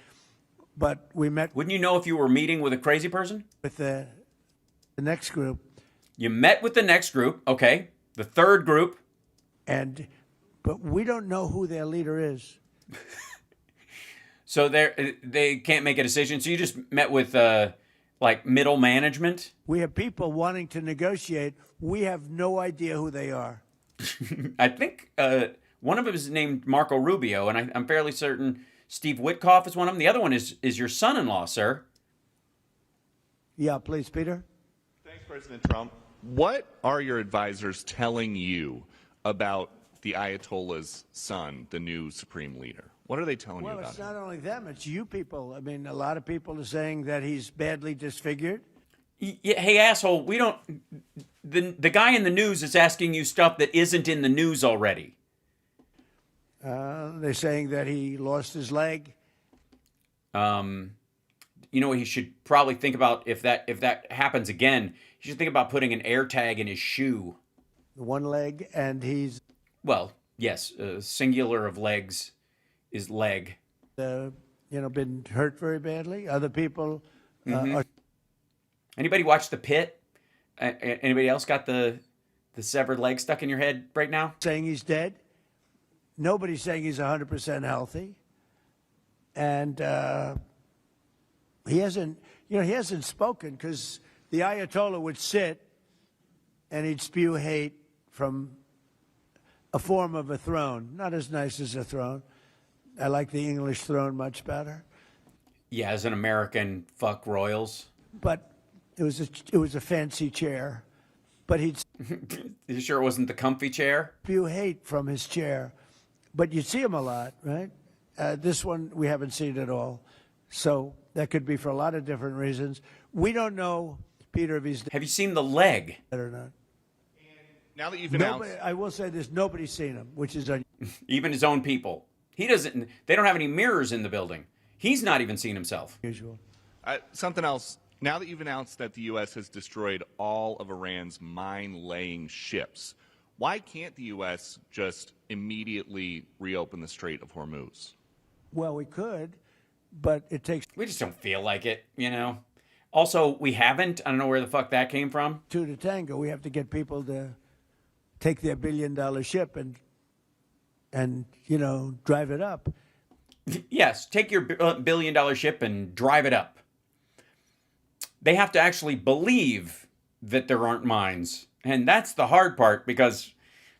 But we met Wouldn't you know if you were meeting with a crazy person? with the next group, You met with the next group, okay. The third group. but we don't know who their leader is. So they can't make a decision. So you just met with like middle management. We have people wanting to negotiate. We have no idea who they are. I think one of them is named Marco Rubio, and I'm fairly certain Steve Witkoff is one of them. The other one is your son-in-law, sir. Yeah, please, Peter. Thanks, President Trump. What are your advisors telling you about the Ayatollah's son, the new supreme leader? What are they telling you Well, about it's him? not only them, it's you people. I mean, a lot of people are saying that he's badly disfigured. Yeah, hey, asshole, we don't... The guy in the news is asking you stuff that isn't in the news already. They're saying that he lost his leg. You know what he should probably think about if that happens again? He should think about putting an air tag in his shoe. One leg, and he's Well, yes, singular of legs is leg. been hurt very badly. Other people are Anybody watch The Pit? Anybody else got the severed leg stuck in your head right now? saying he's dead. Nobody's saying he's 100% healthy, and he hasn't spoken because the Ayatollah would sit and he'd spew hate from a form of a throne, not as nice as a throne. I like the English throne much better, Yeah, as an American, fuck royals. but it was a fancy chair, but he'd You sure it wasn't the comfy chair? spew hate from his chair. But you see him a lot, right? This one we haven't seen at all, so that could be for a lot of different reasons. We don't know, Peter, if he's Have you seen the leg? dead or not. Now that you've announced... Nobody, I will say this: nobody's seen him, which is unusual. Even his own people. He doesn't. They don't have any mirrors in the building. He's not even seen himself. something else. Now that you've announced that the U.S. has destroyed all of Iran's mine-laying ships, why can't the U.S. just immediately reopen the Strait of Hormuz? Well, we could, but it takes We just don't feel like it, you know. Also, we haven't. I don't know where the fuck that came from. two to tango. We have to get people to take their billion-dollar ship and drive it up. Yes, take your billion-dollar ship and drive it up. They have to actually believe that there aren't mines. And that's the hard part because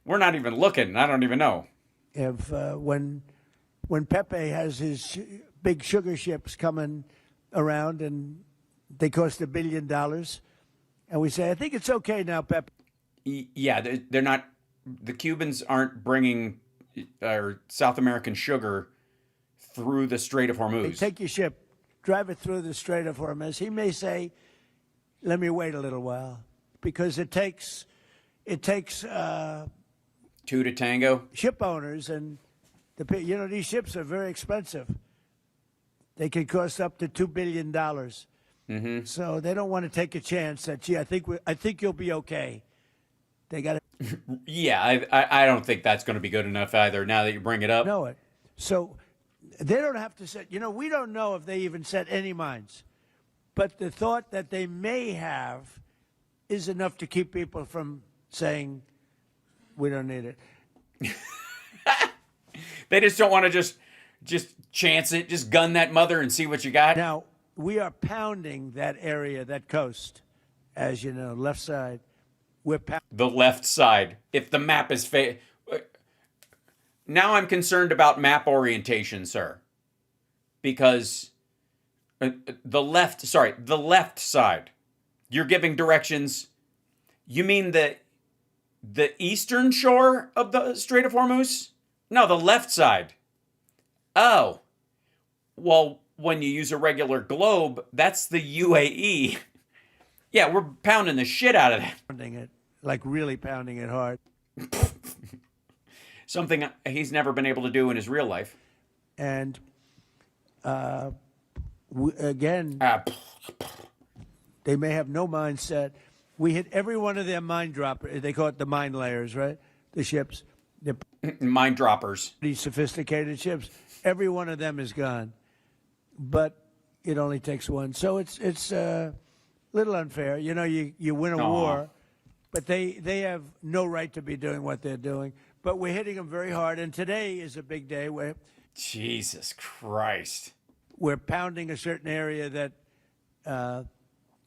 we're not even looking. I don't even know. If when Pepe has his big sugar ships coming around and they cost $1 billion, and we say, I think it's okay now, Pepe. Yeah, they're not. The Cubans aren't bringing South American sugar through the Strait of Hey, Hormuz. take your ship, drive it through the Strait of Hormuz. He may say, let me wait a little while, because it takes Two to tango. ship owners, and these ships are very expensive. They can cost up to $2 billion. Mm-hmm. So they don't want to take a chance that, gee, I think you'll be okay. They got to Yeah, I don't think that's going to be good enough either. Now that you bring it up. know it. So they don't have to set. We don't know if they even set any mines, but the thought that they may have is enough to keep people from saying we don't need it. They just don't want to just chance it, just gun that mother and see what you got. Now we are pounding that area, that coast, as you know, left side. We're pounding. The left side. If the map is now I'm concerned about map orientation, sir. Because the left side. You're giving directions. You mean the eastern shore of the Strait of Hormuz? No, the left side. Oh. Well, when you use a regular globe, that's the UAE. Yeah, we're pounding the shit out of that. Pounding it. like really pounding it hard. Something he's never been able to do in his real life. And again, they may have no mindset. We hit every one of their mine droppers. They call it the mine layers, right? The ships. They're Mine droppers. pretty sophisticated ships. Every one of them is gone. But it only takes one. So it's a little unfair. You know, you win a war, but they have no right to be doing what they're doing. But we're hitting them very hard. And today is a big day where Jesus Christ. we're pounding a certain area that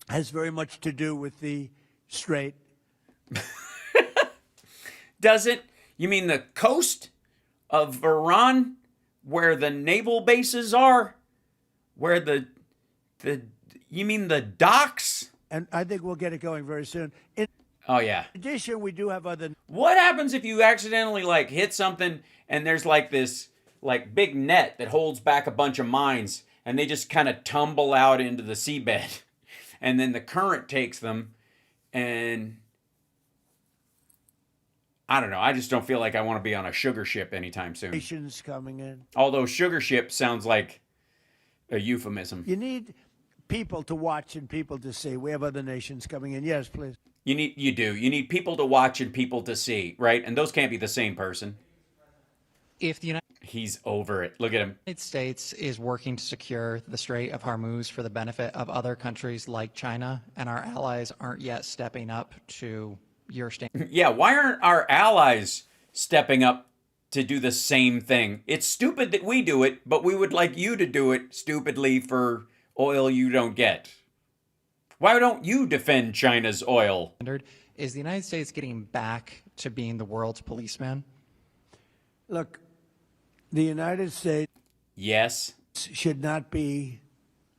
has very much to do with the strait. Does it? You mean the coast of Iran, where the naval bases are? Where you mean the docks? And I think we'll get it going very soon. In Oh, yeah. addition, we do have other What happens if you accidentally, like, hit something and there's, like, this, like, big net that holds back a bunch of mines and they just kind of tumble out into the seabed and then the current takes them and I don't know. I just don't feel like I want to be on a sugar ship anytime soon. nations coming in. Although sugar ship sounds like a euphemism. You need people to watch and people to see. We have other nations coming in. Yes, please. You need people to watch and people to see, right? And those can't be the same person. If the He's over it. Look at him. United States is working to secure the Strait of Hormuz for the benefit of other countries like China, and our allies aren't yet stepping up to your standard. Yeah, why aren't our allies stepping up to do the same thing? It's stupid that we do it, but we would like you to do it stupidly for oil you don't get. Why don't you defend China's oil? Is the United States getting back to being the world's policeman? Look, the United States Yes. should not be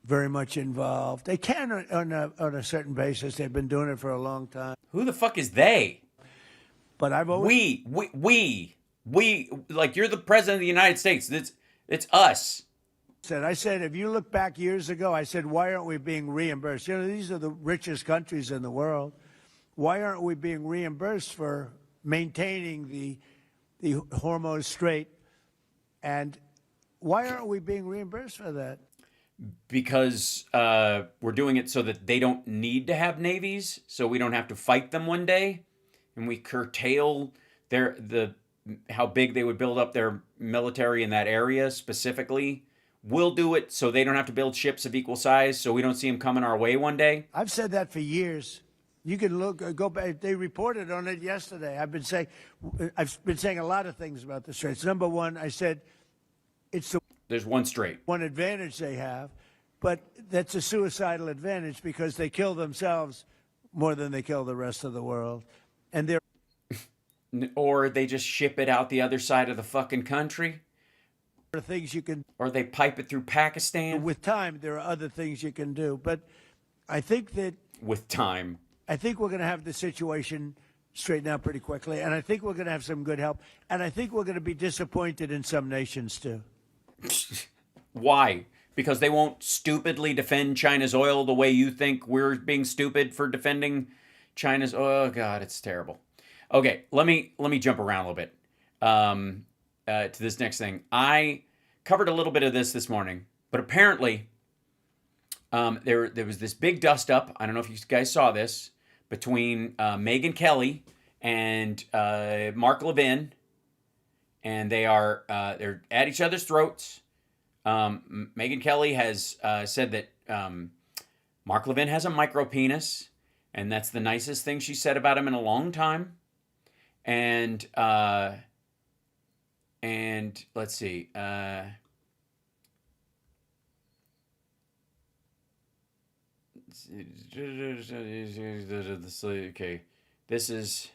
very much involved. They can on a certain basis. They've been doing it for a long time. Who the fuck is they? But I've always We, like you're the president of the United States. It's us. I said, if you look back years ago, I said, why aren't we being reimbursed? You know, these are the richest countries in the world. Why aren't we being reimbursed for maintaining the Hormuz Strait? And why aren't we being reimbursed for that? Because we're doing it so that they don't need to have navies, so we don't have to fight them one day, and we curtail how big they would build up their military in that area specifically. We'll do it so they don't have to build ships of equal size, so we don't see them coming our way one day. I've said that for years. You can go back. They reported on it yesterday. I've been saying a lot of things about the straits. Number one, I said There's one strait. one advantage they have, but that's a suicidal advantage because they kill themselves more than they kill the rest of the world. And they're Or they just ship it out the other side of the fucking country. things you can, Or they pipe it through Pakistan. with time, there are other things you can do. But I think With time. we're going to have the situation straightened out pretty quickly. And I think we're going to have some good help. And I think we're going to be disappointed in some nations, too. Why? Because they won't stupidly defend China's oil the way you think we're being stupid for defending China's oil. Oh, God, it's terrible. Okay, let me jump around a little bit to this next thing. I covered a little bit of this morning, but apparently there was this big dust up. I don't know if you guys saw this between Megyn Kelly and Mark Levin, and they're at each other's throats. Megyn Kelly has said that Mark Levin has a micro penis, and that's the nicest thing she said about him in a long time. And let's see. Okay, this is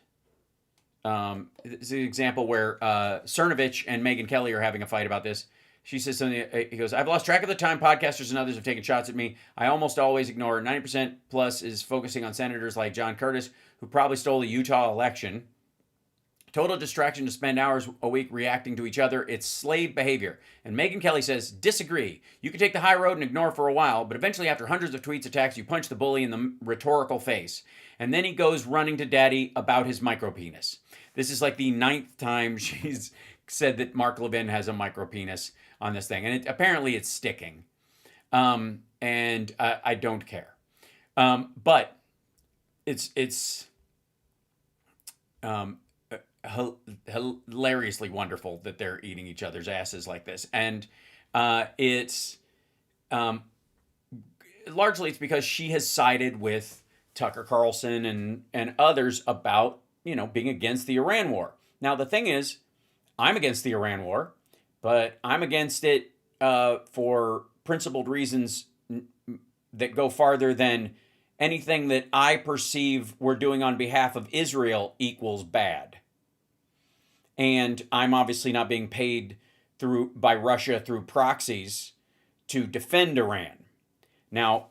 an example where Cernovich and Megyn Kelly are having a fight about this. She says something, he goes, I've lost track of the time podcasters and others have taken shots at me. I almost always ignore 90% plus is focusing on senators like John Curtis, who probably stole the Utah election. Total distraction to spend hours a week reacting to each other. It's slave behavior. And Megyn Kelly says, disagree. You can take the high road and ignore for a while, but eventually after hundreds of tweets attacks, you punch the bully in the rhetorical face. And then he goes running to daddy about his micropenis. This is like the 9th time she's said that Mark Levin has a micropenis on this thing. And apparently it's sticking. And I don't care. But it's hilariously wonderful that they're eating each other's asses like this. And it's largely it's because she has sided with Tucker Carlson and others about, being against the Iran war. Now, the thing is, I'm against the Iran war, but I'm against it for principled reasons that go farther than anything that I perceive we're doing on behalf of Israel equals bad. And I'm obviously not being paid by Russia through proxies to defend Iran. Now,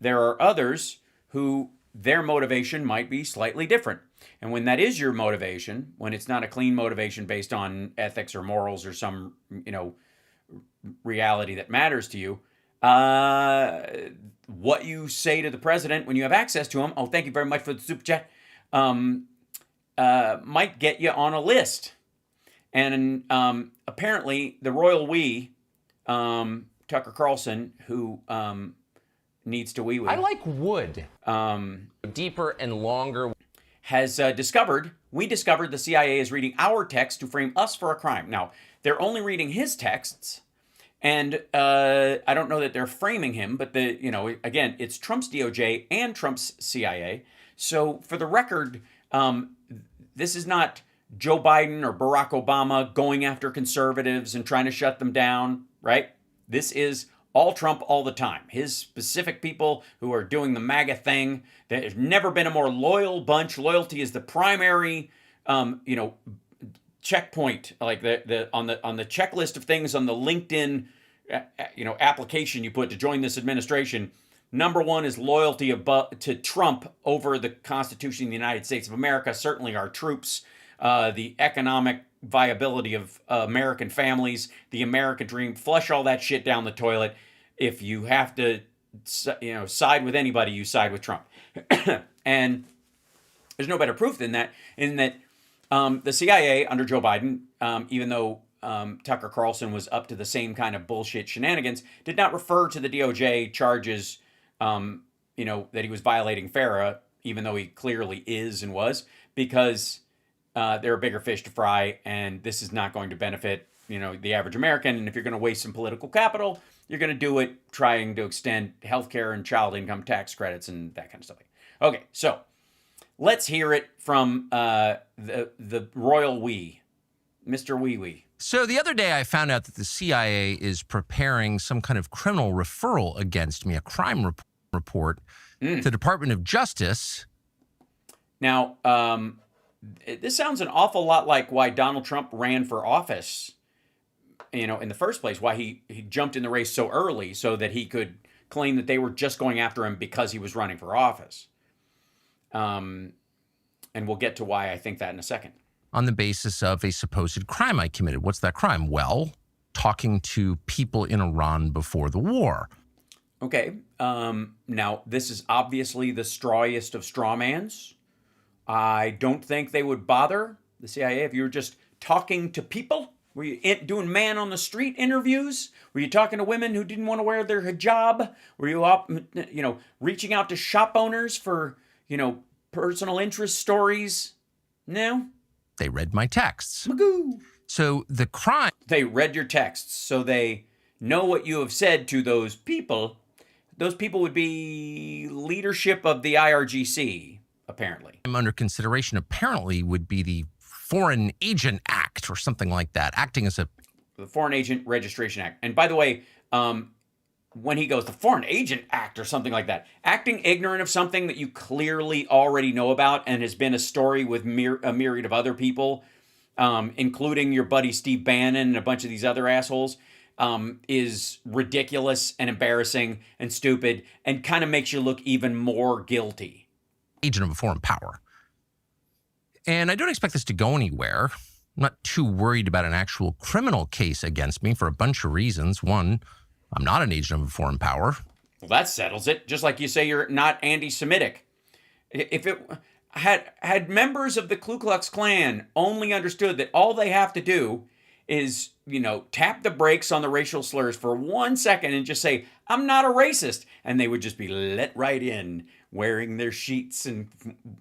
there are others who their motivation might be slightly different. And when that is your motivation, when it's not a clean motivation based on ethics or morals or some, reality that matters to you, what you say to the president when you have access to him, oh, thank you very much for the super chat, might get you on a list. And apparently the royal we, Tucker Carlson, who needs to wee-wee. I like wood. Deeper and longer. Has we discovered the CIA is reading our text to frame us for a crime. Now, they're only reading his texts, and I don't know that they're framing him, but again, it's Trump's DOJ and Trump's CIA. So for the record, this is not Joe Biden or Barack Obama going after conservatives and trying to shut them down, right? This is all Trump all the time. His specific people who are doing the MAGA thing. There's never been a more loyal bunch. Loyalty is the primary, checkpoint. Like on the checklist of things on the LinkedIn, application you put to join this administration. Number one is loyalty to Trump over the Constitution of the United States of America. Certainly our troops, the economic viability of American families, the American dream. Flush all that shit down the toilet. If you have to, side with anybody, you side with Trump. And there's no better proof than that, in that the CIA under Joe Biden, even though Tucker Carlson was up to the same kind of bullshit shenanigans, did not refer to the DOJ charges, that he was violating FARA, even though he clearly is and was, because there are bigger fish to fry, and this is not going to benefit, the average American. And if you're going to waste some political capital, you're going to do it trying to extend healthcare and child income tax credits and that kind of stuff. Okay, so let's hear it from the royal we, Mr. Wee Wee. So the other day I found out that the CIA is preparing some kind of criminal referral against me, a crime report to the Department of Justice. Now, this sounds an awful lot like why Donald Trump ran for office, in the first place, why he jumped in the race so early so that he could claim that they were just going after him because he was running for office. And we'll get to why I think that in a second. On the basis of a supposed crime I committed. What's that crime? Well, talking to people in Iran before the war. Okay. Now, this is obviously the strawest of strawmans. I don't think they would bother, the CIA, if you were just talking to people. Were you doing man-on-the-street interviews? Were you talking to women who didn't want to wear their hijab? Were you, reaching out to shop owners for, personal interest stories? No? They read my texts. Magoo. So the crime... They read your texts, so they know what you have said to those people. Those people would be leadership of the IRGC, apparently. I'm under consideration apparently would be the Foreign Agent Act or something like that, acting as the Foreign Agent Registration Act. And by the way, when he goes, the Foreign Agent Act or something like that, acting ignorant of something that you clearly already know about and has been a story with a myriad of other people, including your buddy Steve Bannon and a bunch of these other assholes, is ridiculous and embarrassing and stupid and kind of makes you look even more guilty. Agent of a foreign power. And I don't expect this to go anywhere. I'm not too worried about an actual criminal case against me for a bunch of reasons. One, I'm not an agent of a foreign power. Well, that settles it. Just like you say you're not anti-Semitic. If it had members of the Ku Klux Klan only understood that all they have to do is, tap the brakes on the racial slurs for 1 second and just say, I'm not a racist. And they would just be let right in, wearing their sheets and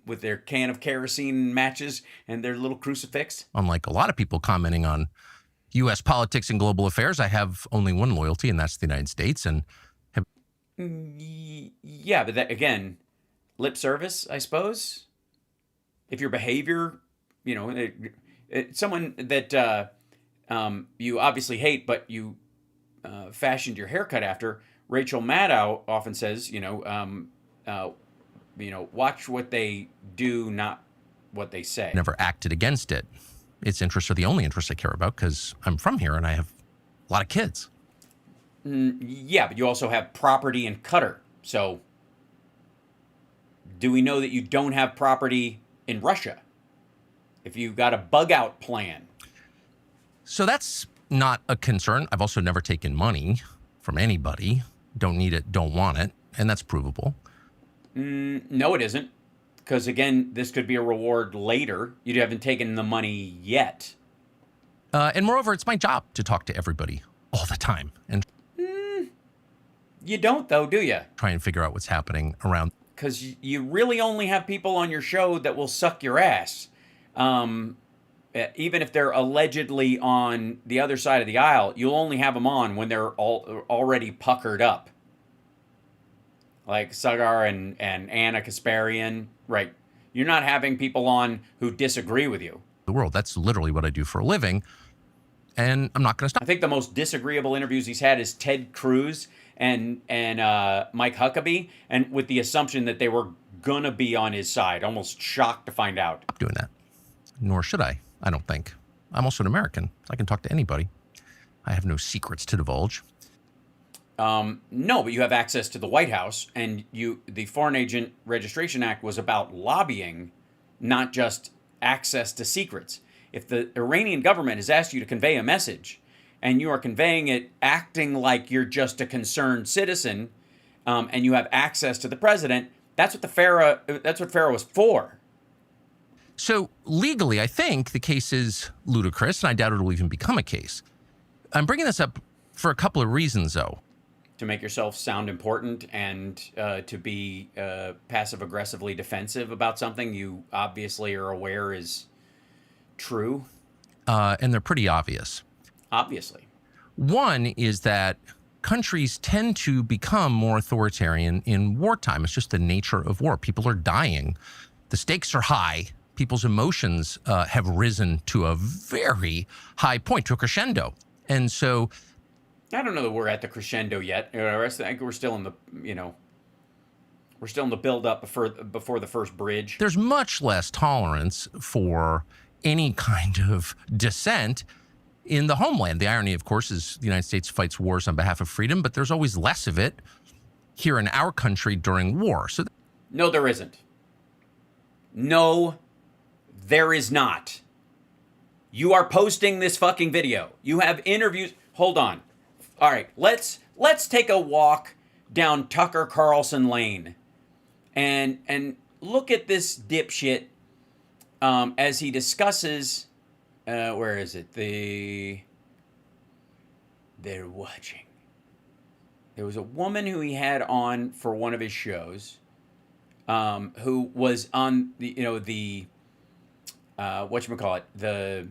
with their can of kerosene matches and their little crucifix. Unlike a lot of people commenting on U.S. politics and global affairs, I have only one loyalty, and that's the United States. And yeah, but that, again, lip service, I suppose. If your behavior, someone that you obviously hate, but you fashioned your haircut after, Rachel Maddow often says, watch what they do, not what they say. Never acted against it. Its interests are the only interests I care about because I'm from here and I have a lot of kids. Yeah, but you also have property in Qatar. So do we know that you don't have property in Russia? If you've got a bug out plan. So that's not a concern. I've also never taken money from anybody. Don't need it, don't want it. And that's provable. No, it isn't. Because again, this could be a reward later. You haven't taken the money yet. And moreover, it's my job to talk to everybody all the time. And you don't, though, do you? Try and figure out what's happening around. Because you really only have people on your show that will suck your ass. Even if they're allegedly on the other side of the aisle, you'll only have them on when they're already puckered up. Like Sagar and Anna Kasparian, right? You're not having people on who disagree with you. The world. That's literally what I do for a living. And I'm not going to stop. I think the most disagreeable interviews he's had is Ted Cruz and Mike Huckabee, and with the assumption that they were going to be on his side. Almost shocked to find out. Stop doing that. Nor should I don't think. I'm also an American. I can talk to anybody. I have no secrets to divulge. No, but you have access to the White House, and the Foreign Agent Registration Act was about lobbying, not just access to secrets. If the Iranian government has asked you to convey a message, and you are conveying it acting like you're just a concerned citizen, and you have access to the president, that's what FARA was for. So legally, I think the case is ludicrous, and I doubt it will even become a case. I'm bringing this up for a couple of reasons, though. To make yourself sound important and to be passive-aggressively defensive about something you obviously are aware is true. And they're pretty obvious. Obviously. One is that countries tend to become more authoritarian in wartime. It's just the nature of war. People are dying. The stakes are high. People's emotions have risen to a very high point, to a crescendo. And so I don't know that we're at the crescendo yet. I think we're still in the, we're still in the build-up before the first bridge. There's much less tolerance for any kind of dissent in the homeland. The irony, of course, is the United States fights wars on behalf of freedom, but there's always less of it here in our country during war. So no, there isn't. No, there is not. You are posting this fucking video. You have interviews. Hold on. All right, let's take a walk down Tucker Carlson Lane and look at this dipshit as he discusses where is it? They're watching. There was a woman who he had on for one of his shows who was on the whatchamacallit,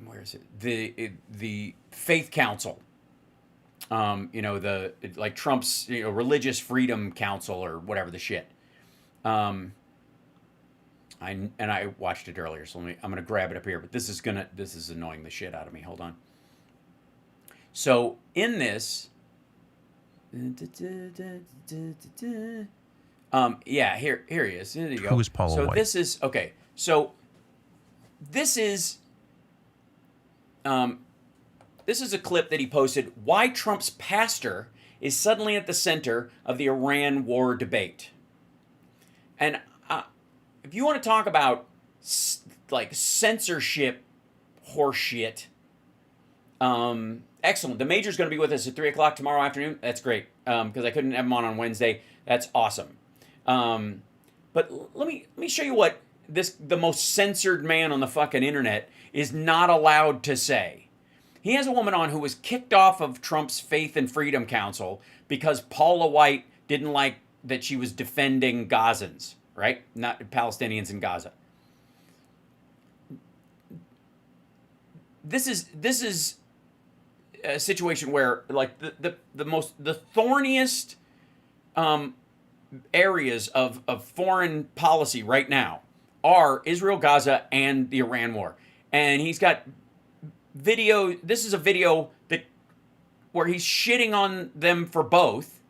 where is it? The Faith Council. Like Trump's Religious Freedom Council or whatever the shit. I watched it earlier, so I'm gonna grab it up here. But this is annoying the shit out of me. Hold on. So in this, yeah, here he is. Here you go. Who is Paula White? So this is okay. So this is a clip that he posted. Why Trump's pastor is suddenly at the center of the Iran war debate. And if you want to talk about like censorship horseshit, excellent. The Major's going to be with us at 3:00 tomorrow afternoon. That's great, because I couldn't have him on Wednesday. That's awesome. But let me show you what the most censored man on the fucking internet is not allowed to say. He has a woman on who was kicked off of Trump's Faith and Freedom Council because Paula White didn't like that she was defending Gazans, right? Not Palestinians in Gaza. This is a situation where like the thorniest areas of foreign policy right now are Israel, Gaza, and the Iran war. And he's got video. This is a video where he's shitting on them for both,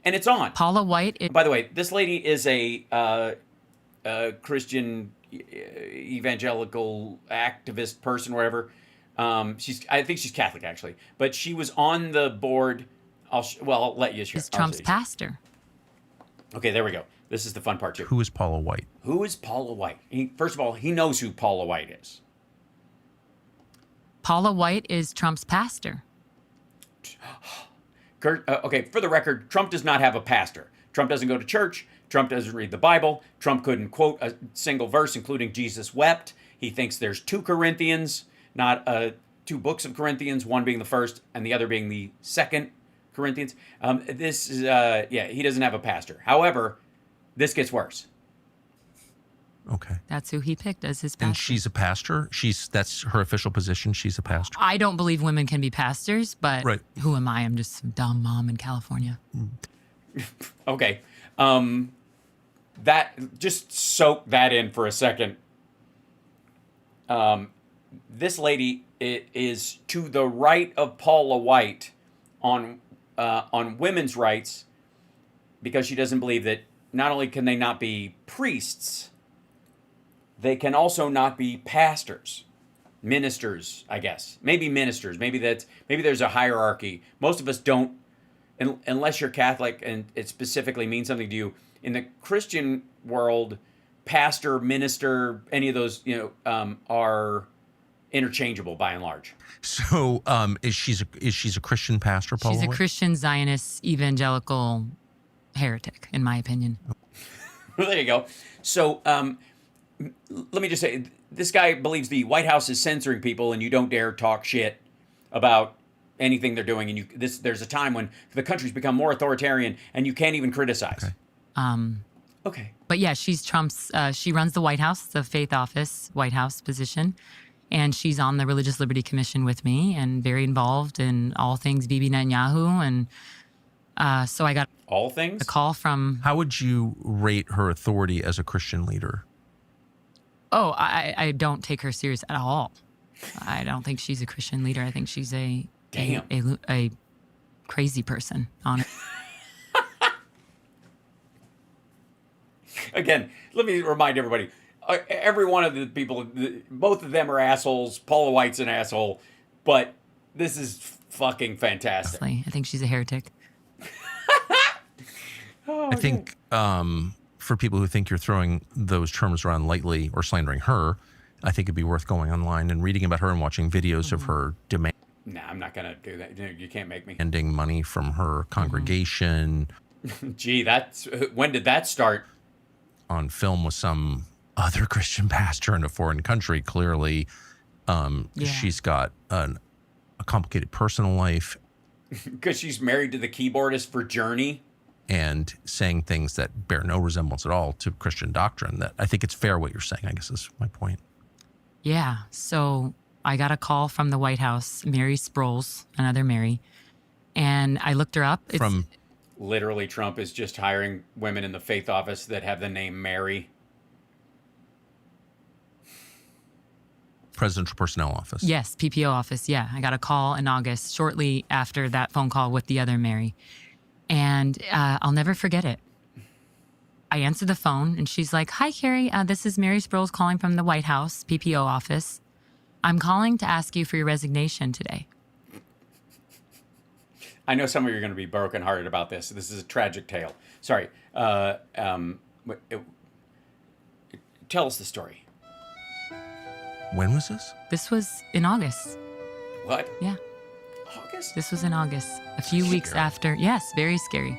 and it's on. Paula White. By the way, this lady is a Christian evangelical activist person, whatever. I think she's Catholic actually, but she was on the board. I'll let you share. Is Trump's pastor. Okay, there we go. This is the fun part too. Who is Paula White? Who is Paula White? First of all, he knows who Paula White is. Paula White is Trump's pastor. Okay, for the record, Trump does not have a pastor. Trump doesn't go to church. Trump doesn't read the Bible. Trump couldn't quote a single verse, including Jesus wept. He thinks there's 2 Corinthians, not 2 books of Corinthians, one being the first and the other being the second Corinthians. This is, he doesn't have a pastor. However, this gets worse. Okay. That's who he picked as his pastor. And she's a pastor? That's her official position? She's a pastor? I don't believe women can be pastors, but who am I? I'm just some dumb mom in California. Okay. Just soak that in for a second. This lady is to the right of Paula White on women's rights, because she doesn't believe that not only can they not be priests, they can also not be pastors, ministers, I guess. Maybe ministers. Maybe there's a hierarchy. Most of us don't, unless you're Catholic and it specifically means something to you. In the Christian world, pastor, minister, any of those, are interchangeable by and large. So, is she a Christian pastor, Paula? She's a Christian Zionist evangelical heretic, in my opinion. Well, there you go. So, let me just say, this guy believes the White House is censoring people, and you don't dare talk shit about anything they're doing. And there's a time when the country's become more authoritarian, and you can't even criticize. Okay. But yeah, she's Trump's. She runs the White House, the faith office, White House position, and she's on the Religious Liberty Commission with me, and very involved in all things Bibi Netanyahu. And so I got all things. A call from. How would you rate her authority as a Christian leader? Oh, I don't take her serious at all. I don't think she's a Christian leader. I think she's a crazy person on it. Again, let me remind everybody, every one of the people, both of them are assholes. Paula White's an asshole, but this is fucking fantastic. I think she's a heretic. I think for people who think you're throwing those terms around lightly or slandering her, I think it'd be worth going online and reading about her and watching videos of her demand. Nah, I'm not going to do that. You can't make me. Demanding money from her congregation. Gee, when did that start? On film with some other Christian pastor in a foreign country, clearly. She's got a complicated personal life. Because she's married to the keyboardist for Journey. And saying things that bear no resemblance at all to Christian doctrine. That I think it's fair what you're saying, I guess is my point. Yeah, so I got a call from the White House, Mary Sproles, another Mary, and I looked her up. Literally, Trump is just hiring women in the faith office that have the name Mary. Presidential Personnel Office. Yes, PPO office, yeah. I got a call in August, shortly after that phone call with the other Mary. And I'll never forget it. I answered the phone, and she's like, "Hi, Carrie. This is Mary Sproles calling from the White House, PPO office. I'm calling to ask you for your resignation today." I know some of you are going to be brokenhearted about this. This is a tragic tale. Sorry. To tell us the story. When was this? This was in August. What? Yeah. August? This was in August. A few weeks Scary. after. Yes, very scary.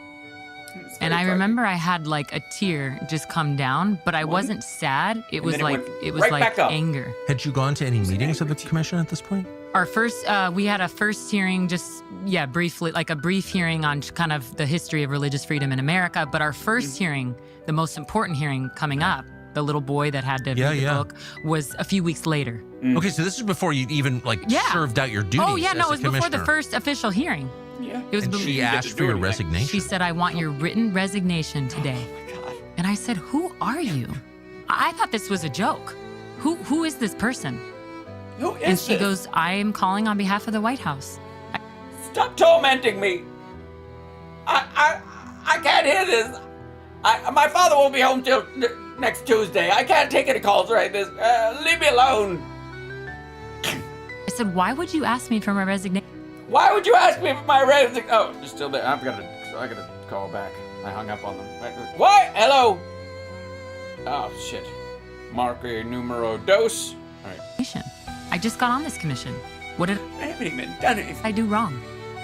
It's And very I frightening. remember I had like a tear just come down, but I wasn't sad. It And was then it like went it was right like back up. anger. Had you gone to any meetings of the commission at this point? Our first, we had a first hearing, just briefly, like a brief hearing on kind of the history of religious freedom in America. But our first hearing, the most important hearing coming up, the little boy that had to read the book, was a few weeks later. Okay, so this is before you even served out your duties. Oh yeah, as no, a it was before the commissioner. first official hearing. Yeah. It was And she you asked for your resignation. She said, "I want your written resignation today." Oh my God. And I said, "Who are you?" I thought this was a joke. Who is this person? Who is And she this? goes, "I am calling on behalf of the White House." Stop tormenting me. I can't hear this. My father won't be home till next Tuesday. I can't take any calls right this. Leave me alone. I said, "Why would you ask me for my resignation?" Why would you ask me for my resignation? Oh, you're still there. I gotta call back. I hung up on them. What? Hello? Oh, shit. Marque numero dos. All right. I just got on this commission. What did I haven't even done anything. I do wrong?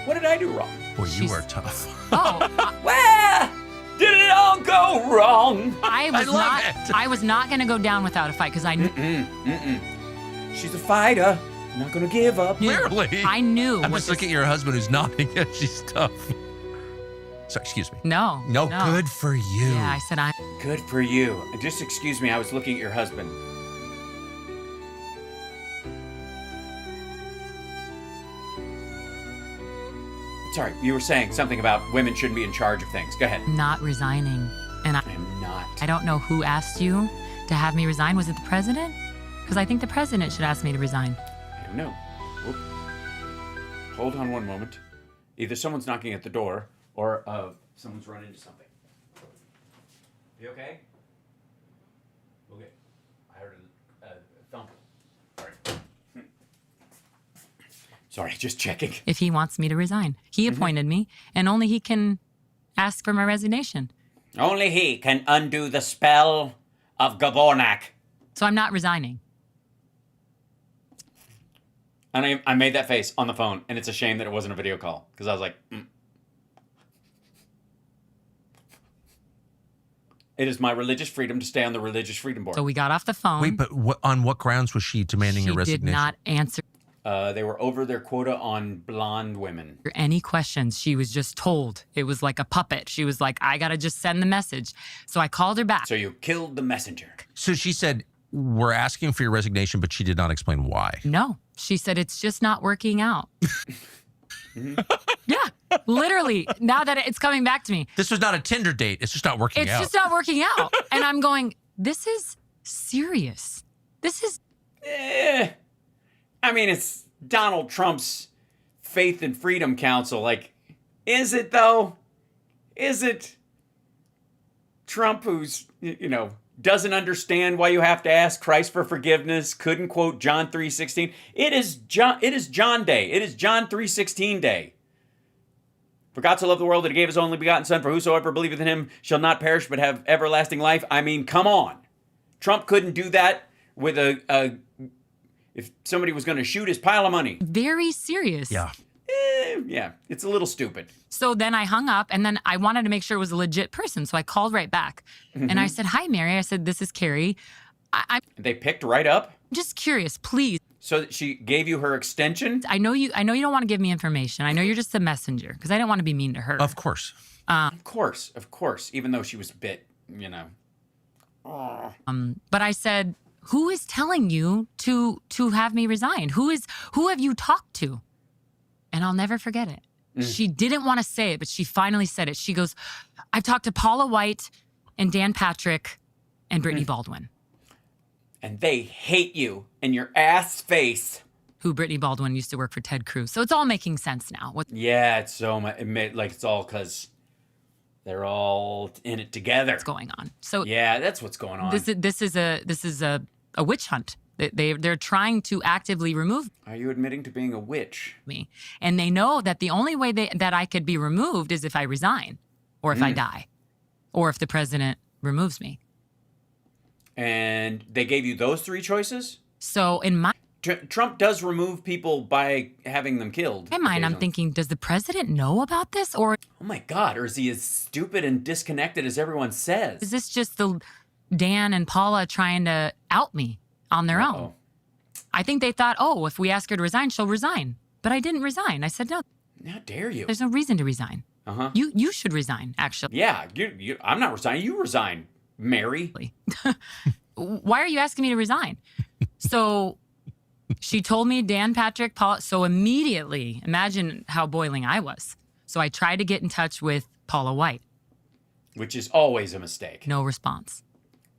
What did I do wrong? Boy, you are tough. Oh, Where did it all go wrong? I was not going to go down without a fight because I knew. She's a fighter. Not gonna give up. Clearly. I knew. I'm just looking at your husband who's nodding. She's tough. Sorry, excuse me. No. No, good for you. Yeah, I said I. Good for you. Just excuse me, I was looking at your husband. Sorry, you were saying something about women shouldn't be in charge of things. Go ahead. Not resigning, and I am not. I don't know who asked you to have me resign. Was it the president? Because I think the president should ask me to resign. I don't know. Whoop. Hold on one moment. Either someone's knocking at the door or someone's run into something. You okay? Okay. I heard a thump. Sorry. Sorry, just checking. If he wants me to resign, he appointed me, and only he can ask for my resignation. Only he can undo the spell of Gabornak. So I'm not resigning. And I made that face on the phone, and it's a shame that it wasn't a video call, because I was like, It is my religious freedom to stay on the religious freedom board. So we got off the phone. Wait, but on what grounds was she demanding your She resignation? did not answer They were over their quota on blonde women. any questions. She was just told. It was like a puppet. She was like, I got to just send the message. So I called her back. So you killed the messenger. So she said, we're asking for your resignation, but she did not explain why. No. She said, it's just not working out. Yeah, literally. Now that it's coming back to me. This was not a Tinder date. It's just not working out. It's just not working out. And I'm going, this is serious. This is. I mean, it's Donald Trump's Faith and Freedom Council. Like, is it though? Is it Trump who's, doesn't understand why you have to ask Christ for forgiveness, couldn't quote John 3:16? It is John Day. It is John 3:16 Day. For God so loved the world that he gave his only begotten Son, for whosoever believeth in him shall not perish but have everlasting life. I mean, come on. Trump couldn't do that with if somebody was going to shoot his pile of money. Very serious. Yeah. Yeah, it's a little stupid. So then I hung up, and then I wanted to make sure it was a legit person. So I called right back. And I said, hi, Mary. I said, this is Carrie. I'm They picked right up. just curious, please. So she gave you her extension? I know you don't want to give me information. I know you're just the messenger, because I didn't want to be mean to her. Of course. Of course. Even though she was a bit, But I said, who is telling you to have me resign? Who have you talked to? And I'll never forget it. She didn't want to say it, but she finally said it. She goes, I've talked to Paula White and Dan Patrick and Brittany Baldwin. And they hate you in your ass face. Who Brittany Baldwin used to work for Ted Cruz. So it's all making sense now. Yeah, it's so much. It's all because they're all in it together. What's going on? So yeah, that's what's going on. This is a witch hunt. They're trying to actively remove Are you admitting to being a witch? me, and they know that the only way that I could be removed is if I resign, or if I die, or if the president removes me. And they gave you those three choices? So in my Trump does remove people by having them killed. mind, I'm occasionally. thinking, does the president know about this, or Oh my God, or is he as stupid and disconnected as everyone says? is this just the Dan and Paula trying to out me on their own? I think they thought, oh, if we ask her to resign, she'll resign. But I didn't resign. I said, no, How dare you? there's no reason to resign. Uh-huh. You should resign, actually. Yeah, I'm not resigning. You resign, Mary. Why are you asking me to resign? So she told me Dan, Patrick, Paula. So immediately, imagine how boiling I was. So I tried to get in touch with Paula White. Which is always a mistake. No response.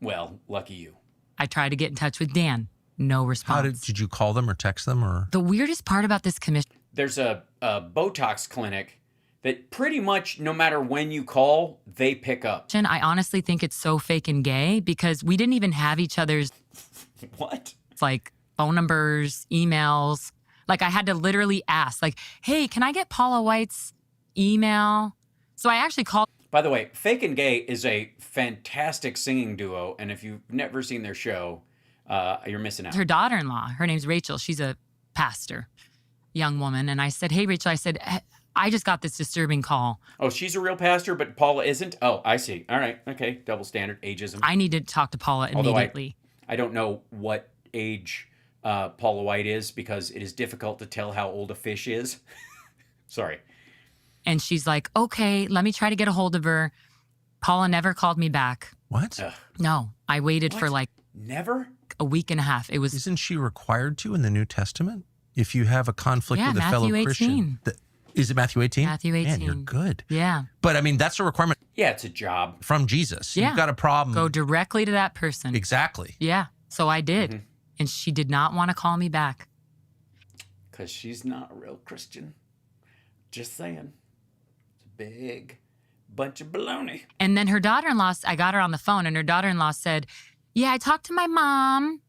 Well, lucky you. I tried to get in touch with Dan. No response. Did you call them or text them or? The weirdest part about this commission. There's a Botox clinic that pretty much no matter when you call, they pick up. I honestly think it's so fake and gay because we didn't even have each other's What? like phone numbers, emails. Like I had to literally ask, like, hey, can I get Paula White's email? So I actually called. By the way, Fake and Gay is a fantastic singing duo, and if you've never seen their show, you're missing out. Her daughter-in-law, her name's Rachel. She's a pastor, young woman. And I said, hey, Rachel, I said, I just got this disturbing call. Oh, she's a real pastor, but Paula isn't? Oh, I see. All right. Okay. Double standard. Ageism. I need to talk to Paula immediately. I don't know what age Paula White is because it is difficult to tell how old a fish is. Sorry. And she's like, okay, let me try to get a hold of her. Paula never called me back. What? No, I waited for like never a week and a half. It was. Isn't she required to in the New Testament? If you have a conflict Yeah, with a Matthew fellow 18. Christian. Is it Matthew 18? Matthew 18. Man, you're good. Yeah. But I mean, that's a requirement. Yeah, it's a job. From Jesus. Yeah. You've got a problem. Go directly to that person. Exactly. Yeah. So I did. And she did not want to call me back. Because she's not a real Christian. Just saying. It's a big bunch of baloney. And then her daughter-in-law, I got her on the phone, and her daughter-in-law said, yeah, I talked to my mom,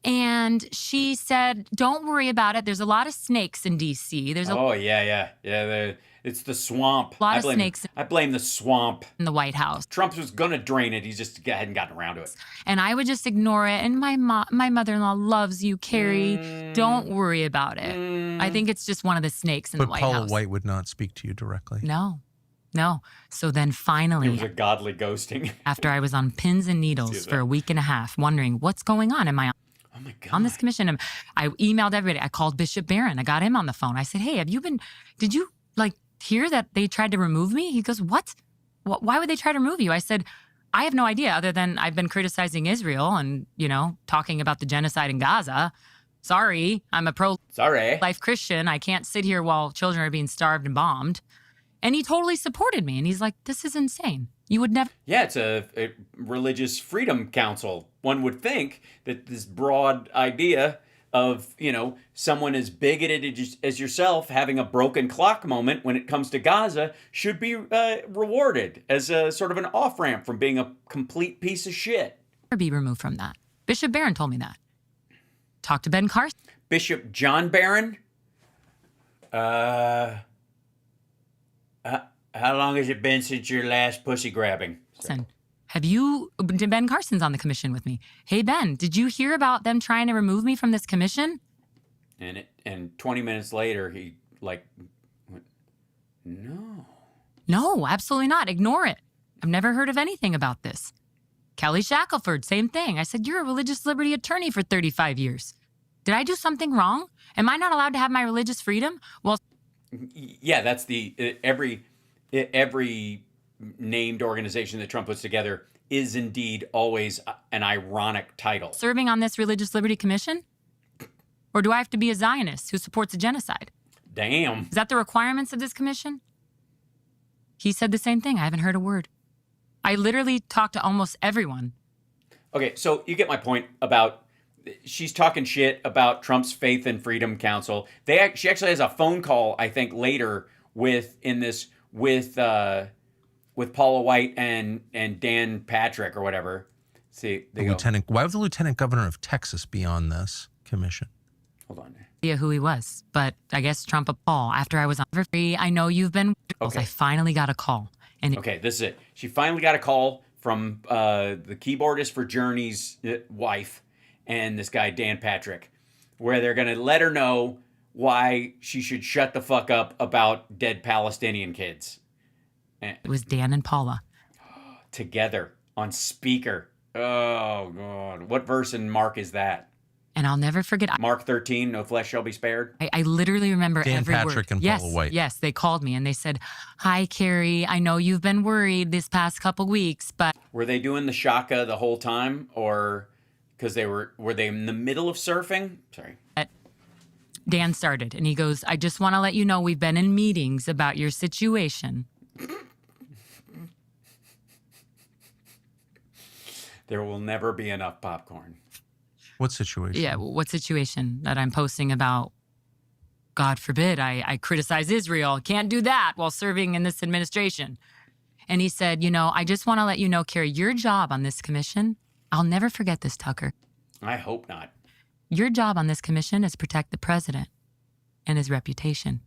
and she said, don't worry about it. There's a lot of snakes in D.C. There's a Yeah. It's the swamp. lot of snakes I blame the swamp. in the White House. Trump was going to drain it. He just hadn't gotten around to it. And I would just ignore it. And my mother-in-law loves you, Carrie. Don't worry about it. I think it's just one of the snakes in But the White Paula House. White would not speak to you directly. No. So then It finally, was a godly ghosting. after I was on pins and needles for a week and a half, wondering what's going on, am I Oh my God. on this commission? And I emailed everybody. I called Bishop Barron. I got him on the phone. I said, hey, did you like hear that they tried to remove me? He goes, what? Why would they try to remove you? I said, I have no idea other than I've been criticizing Israel and, talking about the genocide in Gaza. Sorry, I'm a pro-life Christian. I can't sit here while children are being starved and bombed. And he totally supported me. And he's like, this is insane. You would never. Yeah, it's a religious freedom council. One would think that this broad idea of, someone as bigoted as yourself having a broken clock moment when it comes to Gaza should be rewarded as a sort of an off-ramp from being a complete piece of shit. Be removed from that. Bishop Barron told me that. Talk to Ben Carson. Bishop John Barron? How long has it been since your last pussy grabbing? Ben Carson's on the commission with me. Hey, Ben, did you hear about them trying to remove me from this commission? And 20 minutes later, he went, no. No, absolutely not. Ignore it. I've never heard of anything about this. Kelly Shackelford, same thing. I said, you're a religious liberty attorney for 35 years. Did I do something wrong? Am I not allowed to have my religious freedom? Well, yeah, that's the every named organization that Trump puts together is indeed always an ironic title. Serving on this religious liberty commission? Or do I have to be a Zionist who supports a genocide? Damn. Is that the requirements of this commission? He said the same thing. I haven't heard a word. I literally talked to almost everyone. Okay, so you get my point about she's talking shit about Trump's Faith and Freedom Council. She actually has a phone call, I think, later with Paula White and Dan Patrick or whatever. See, why would the lieutenant governor of Texas be on this commission? Hold on. Idea who he was, but I guess Trump a call after I was on for free. I know you've been. Okay. I finally got a call. Okay, this is it. She finally got a call from the keyboardist for Journey's wife and this guy Dan Patrick, where they're going to let her know why she should shut the fuck up about dead Palestinian kids. It was Dan and Paula. Together on speaker. Oh, God. What verse in Mark is that? And I'll never forget. Mark 13, no flesh shall be spared. I literally remember Dan every Patrick word. and Yes, Paula White. yes, they called me and they said, "Hi, Carrie. I know you've been worried this past couple weeks, but..." Were they doing the shaka the whole time, or because were they in the middle of surfing? Sorry. Dan started and he goes, "I just want to let you know we've been in meetings about your situation." There will never be enough popcorn. What situation? Yeah, what situation that I'm posting about? God forbid I criticize Israel. Can't do that while serving in this administration. And he said, "I just want to let you know, Carrie, your job on this commission," I'll never forget this, Tucker. I hope not. "Your job on this commission is protect the president and his reputation."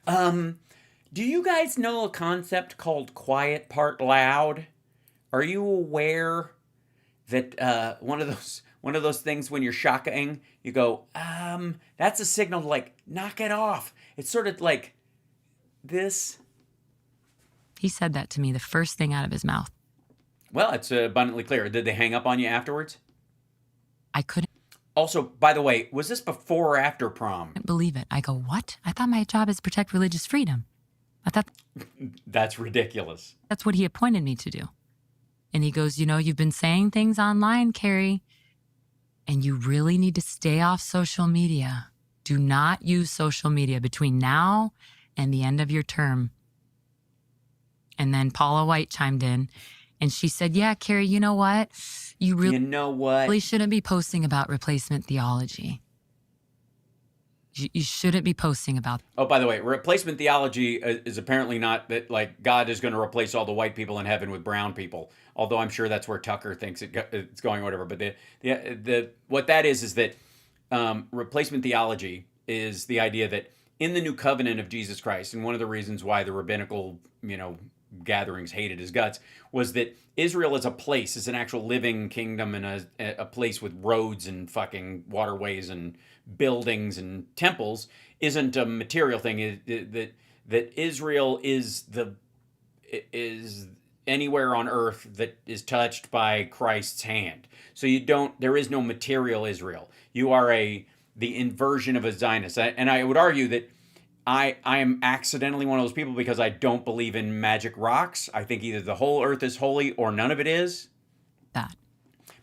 Do you guys know a concept called quiet part loud? Are you aware that one of those things when you're shocking, you go, that's a signal to like knock it off. It's sort of like this. He said that to me, the first thing out of his mouth. Well, it's abundantly clear. Did they hang up on you afterwards? I couldn't Also, by the way, was this before or after prom? believe it. I go, "What? I thought my job is to protect religious freedom. I thought That's ridiculous. that's what he appointed me to do." And he goes, "You've been saying things online, Carrie, and you really need to stay off social media. Do not use social media between now and the end of your term." And then Paula White chimed in and she said, "Yeah, Carrie, you know what? You really shouldn't be posting about replacement theology. You shouldn't be posting about..." Oh, by the way, replacement theology is apparently not that like God is going to replace all the white people in heaven with brown people. Although I'm sure that's where Tucker thinks it's going, or whatever. But the what that is that replacement theology is the idea that in the new covenant of Jesus Christ, and one of the reasons why the rabbinical gatherings hated his guts was that Israel as a place, is an actual living kingdom and a place with roads and fucking waterways and buildings and temples, isn't a material thing. That Israel is anywhere on earth that is touched by Christ's hand. So there is no material Israel. You are the inversion of a Zionist. And I would argue that I am accidentally one of those people because I don't believe in magic rocks. I think either the whole earth is holy or none of it is. That.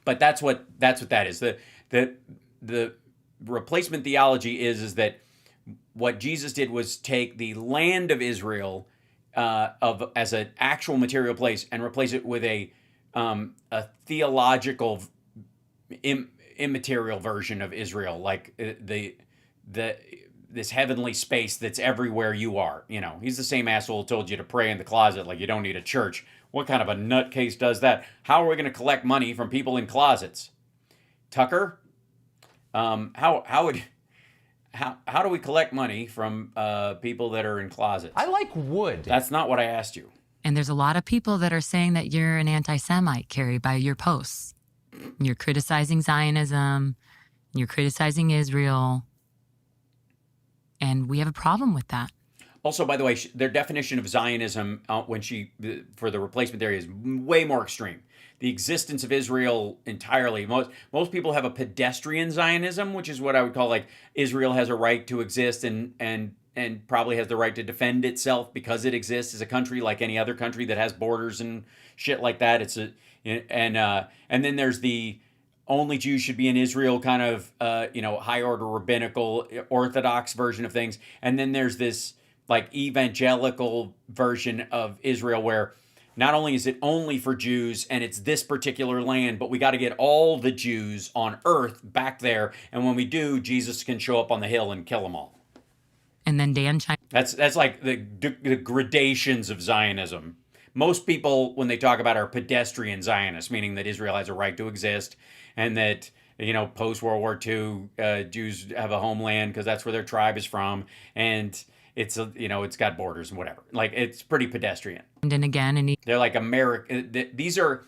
But that's what that is. The replacement theology is that what Jesus did was take the land of Israel as an actual material place and replace it with a theological immaterial version of Israel, like this heavenly space that's everywhere you are. He's the same asshole who told you to pray in the closet like you don't need a church. What kind of a nutcase does that? How are we going to collect money from people in closets? Tucker, how do we collect money from people that are in closets? I like wood. That's not what I asked you. And there's a lot of people that are saying that you're an anti-Semite, Carrie, by your posts. You're criticizing Zionism. You're criticizing Israel. And we have a problem with that. Also, by the way, their definition of Zionism for the replacement theory is way more extreme. The existence of Israel entirely. Most people have a pedestrian Zionism, which is what I would call like Israel has a right to exist and probably has the right to defend itself because it exists as a country like any other country that has borders and shit like that. And then there's the only Jews should be in Israel kind of high order rabbinical orthodox version of things. And then there's this like evangelical version of Israel where not only is it only for Jews and it's this particular land, but we got to get all the Jews on earth back there. And when we do, Jesus can show up on the hill and kill them all. And then Dan chimed. That's like the gradations of Zionism. Most people, when they talk about, are pedestrian Zionists, meaning that Israel has a right to exist and that, post World War II, Jews have a homeland because that's where their tribe is from. And it's it's got borders and whatever. Like, it's pretty pedestrian. And again, and They're like America. These are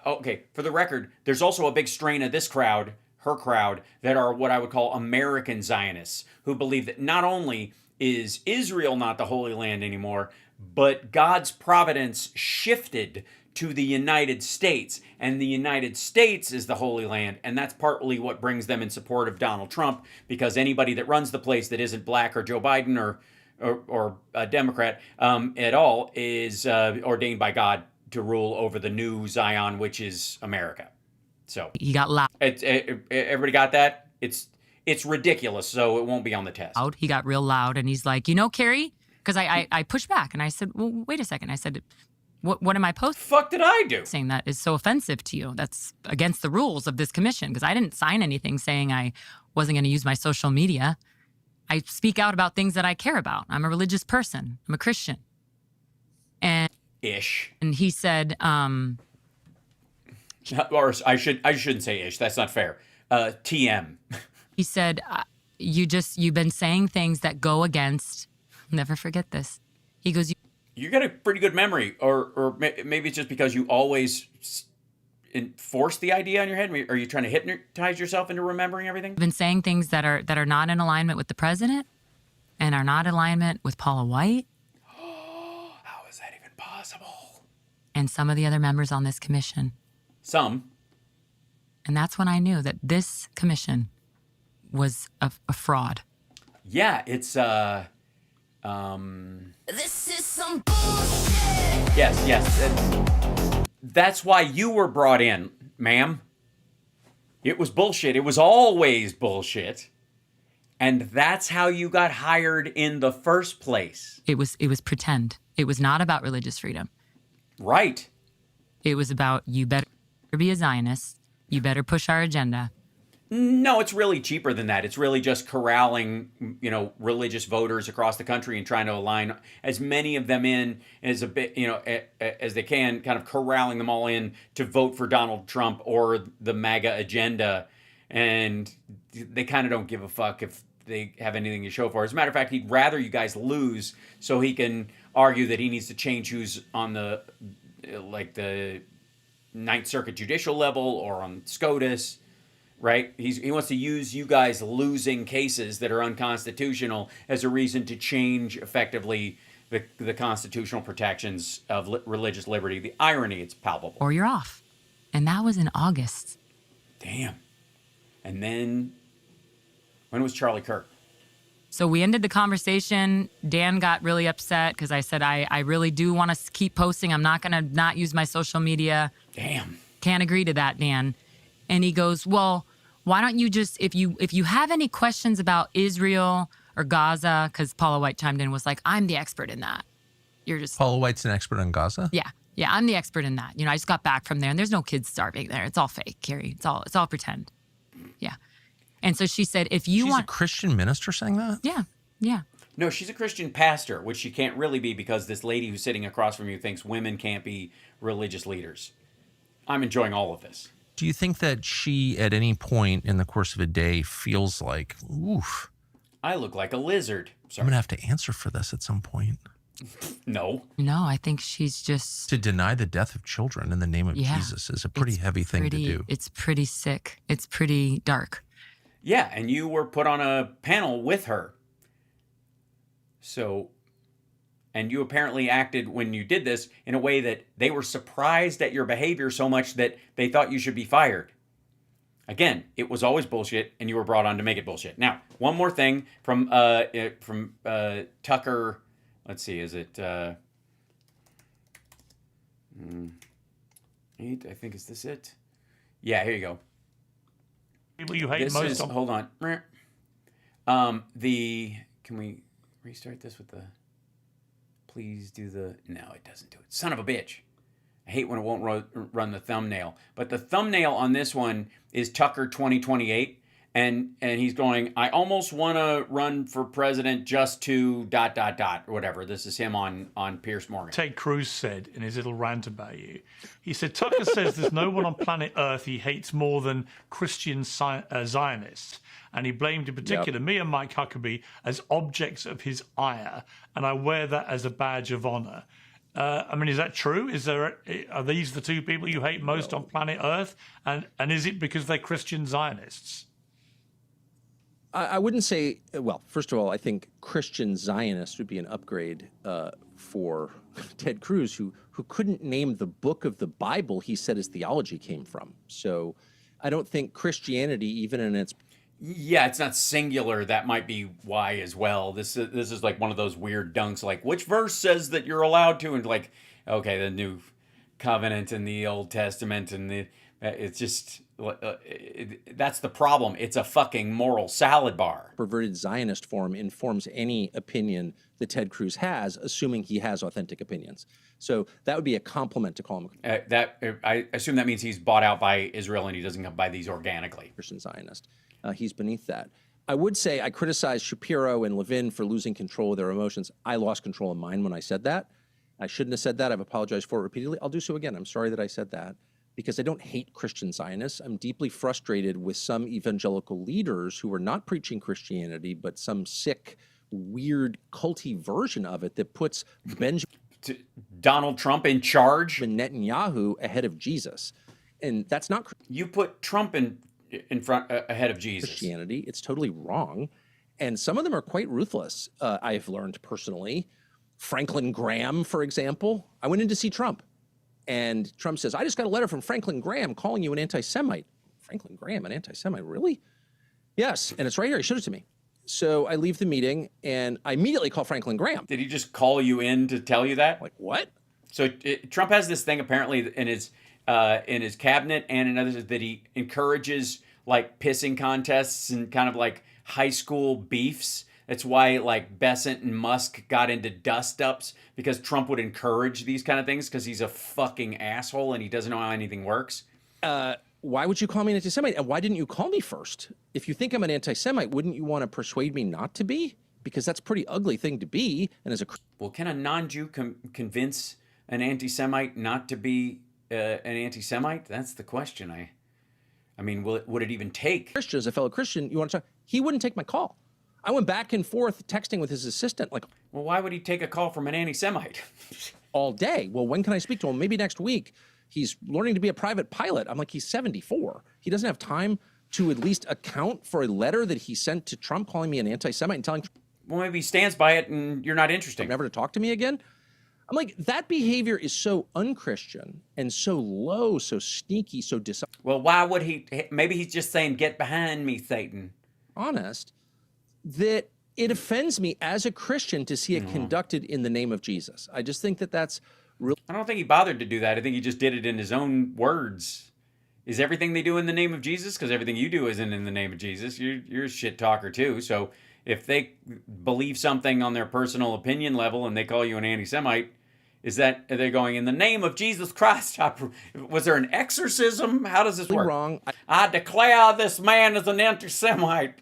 okay. For the record, there's also a big strain of this crowd, her crowd, that are what I would call American Zionists, who believe that not only is Israel not the Holy Land anymore, but God's providence shifted to the United States, and the United States is the Holy Land, and that's partly what brings them in support of Donald Trump, because anybody that runs the place that isn't black or Joe Biden or a Democrat at all is ordained by God to rule over the new Zion, which is America. So he got loud. Everybody got that? It's ridiculous, so it won't be on the test. He got real loud, and he's like, Carrie, because I pushed back, and I said, well, wait a second. I said, what am I posting? Fuck did I do? Saying that is so offensive to you. That's against the rules of this commission, because I didn't sign anything saying I wasn't going to use my social media. I speak out about things that I care about. I'm a religious person. I'm a Christian. And he said, or I shouldn't say ish. That's not fair. TM. He said, you've been saying things that go against, never forget this. He goes, you got a pretty good memory, or maybe it's just because you always enforce the idea in your head. Are you trying to hypnotize yourself into remembering everything? I've been saying things that are not in alignment with the president and are not in alignment with Paula White. How is that even possible? And some of the other members on this commission. Some. And that's when I knew that this commission was a fraud. Yeah, it's This is some bullshit. Yes. That's why you were brought in, ma'am. It was bullshit. It was always bullshit. And that's how you got hired in the first place. It was pretend. It was not about religious freedom. Right. It was about, you better be a Zionist. You better push our agenda. No, it's really cheaper than that. It's really just corralling, religious voters across the country and trying to align as many of them in as as they can, kind of corralling them all in to vote for Donald Trump or the MAGA agenda. And they kind of don't give a fuck if they have anything to show for it. As a matter of fact, he'd rather you guys lose so he can argue that he needs to change who's on the Ninth Circuit judicial level or on SCOTUS. Right? He wants to use you guys losing cases that are unconstitutional as a reason to change effectively the constitutional protections of religious liberty. The irony, it's palpable. Or you're off. And that was in August. Damn. And then, when was Charlie Kirk? So we ended the conversation. Dan got really upset because I said, I really do want to keep posting. I'm not going to not use my social media. Damn. Can't agree to that, Dan. And he goes, well, why don't you just, if you have any questions about Israel or Gaza, because Paula White chimed in, was like, I'm the expert in that. You're just... Paula White's an expert on Gaza? Yeah, I'm the expert in that. I just got back from there, and there's no kids starving there. It's all fake, Carrie. It's all pretend. Yeah. And so she said, if you want... She's a Christian minister saying that? Yeah. No, she's a Christian pastor, which she can't really be because this lady who's sitting across from you thinks women can't be religious leaders. I'm enjoying all of this. Do you think that she, at any point in the course of a day, feels like, oof, I look like a lizard? Sorry. I'm going to have to answer for this at some point? No, I think she's just... To deny the death of children in the name of Jesus is a pretty heavy thing to do. It's pretty sick. It's pretty dark. Yeah, and you were put on a panel with her. So... And you apparently acted, when you did this, in a way that they were surprised at your behavior so much that they thought you should be fired. Again, it was always bullshit, and you were brought on to make it bullshit. Now, one more thing from Tucker. Let's see, is it 8? I think, is this it? Yeah, here you go. People you hate most. Hold on. Can we restart this with the... Please do the... No, it doesn't do it. Son of a bitch. I hate when it won't run the thumbnail. But the thumbnail on this one is Tucker 2028. and he's going, I almost want to run for president just to ... or whatever. This is him on Piers Morgan. Ted Cruz said in his little rant about you. He said, Tucker says there's no one on planet Earth he hates more than Christian Zionists. And he blamed in particular me and Mike Huckabee as objects of his ire. And I wear that as a badge of honor. I mean, is that true? Are these the two people you hate most on planet Earth? And is it because they're Christian Zionists? I wouldn't say, well, first of all, I think Christian Zionist would be an upgrade for Ted Cruz, who couldn't name the book of the Bible he said his theology came from. So I don't think Christianity, even in its... Yeah, it's not singular. That might be why as well. This is like one of those weird dunks, like, which verse says that you're allowed to? And like, okay, the New Covenant and the Old Testament, and it's just... that's the problem. It's a fucking moral salad bar. Perverted Zionist form informs any opinion that Ted Cruz has, assuming he has authentic opinions. So that would be a compliment to call him I assume that means he's bought out by Israel and he doesn't buy these organically. Christian Zionist. He's beneath that. I would say I criticize Shapiro and Levin for losing control of their emotions. I lost control of mine when I said that. I shouldn't have said that. I've apologized for it repeatedly. I'll do so again. I'm sorry that I said that, because I don't hate Christian Zionists. I'm deeply frustrated with some evangelical leaders who are not preaching Christianity, but some sick, weird, culty version of it that puts Donald Trump in charge and Netanyahu ahead of Jesus. And that's not... You put Trump in front ahead of Jesus. Christianity. It's totally wrong. And some of them are quite ruthless, I've learned personally. Franklin Graham, for example. I went in to see Trump. And Trump says, I just got a letter from Franklin Graham calling you an anti-Semite. Franklin Graham, an anti-Semite? Really? Yes. And it's right here. He showed it to me. So I leave the meeting and I immediately call Franklin Graham. Did he just call you in to tell you that? Like, what? So Trump has this thing apparently in his cabinet and in others that he encourages like pissing contests and kind of like high school beefs. That's why like Besant and Musk got into dust-ups, because Trump would encourage these kind of things because he's a fucking asshole and he doesn't know how anything works. Why would you call me an anti-Semite? And why didn't you call me first? If you think I'm an anti-Semite, wouldn't you want to persuade me not to be? Because that's a pretty ugly thing to be. And as a... Well, can a non-Jew convince an anti-Semite not to be an anti-Semite? That's the question. I mean, would it even take? Christian, as a fellow Christian, you want to talk? He wouldn't take my call. I went back and forth texting with his assistant. Like, well, why would he take a call from an anti-Semite? All day. Well, when can I speak to him? Maybe next week. He's learning to be a private pilot. I'm like, he's 74. He doesn't have time to at least account for a letter that he sent to Trump calling me an anti-Semite and telling... Well, maybe he stands by it and you're not interesting. Never to talk to me again? I'm like, that behavior is so unchristian and so low, so sneaky, so Well, why would he? Maybe he's just saying, get behind me, Satan. Honest, that it offends me as a Christian to see it conducted in the name of Jesus. I just think that that's really... I don't think he bothered to do that. I think he just did it in his own words. Is everything they do in the name of Jesus? Because everything you do isn't in the name of Jesus. You're a shit talker too. So if they believe something on their personal opinion level and they call you an anti-Semite, is that they're going, in the name of Jesus Christ? Was there an exorcism? How does this work? Wrong. I declare this man as an anti-Semite.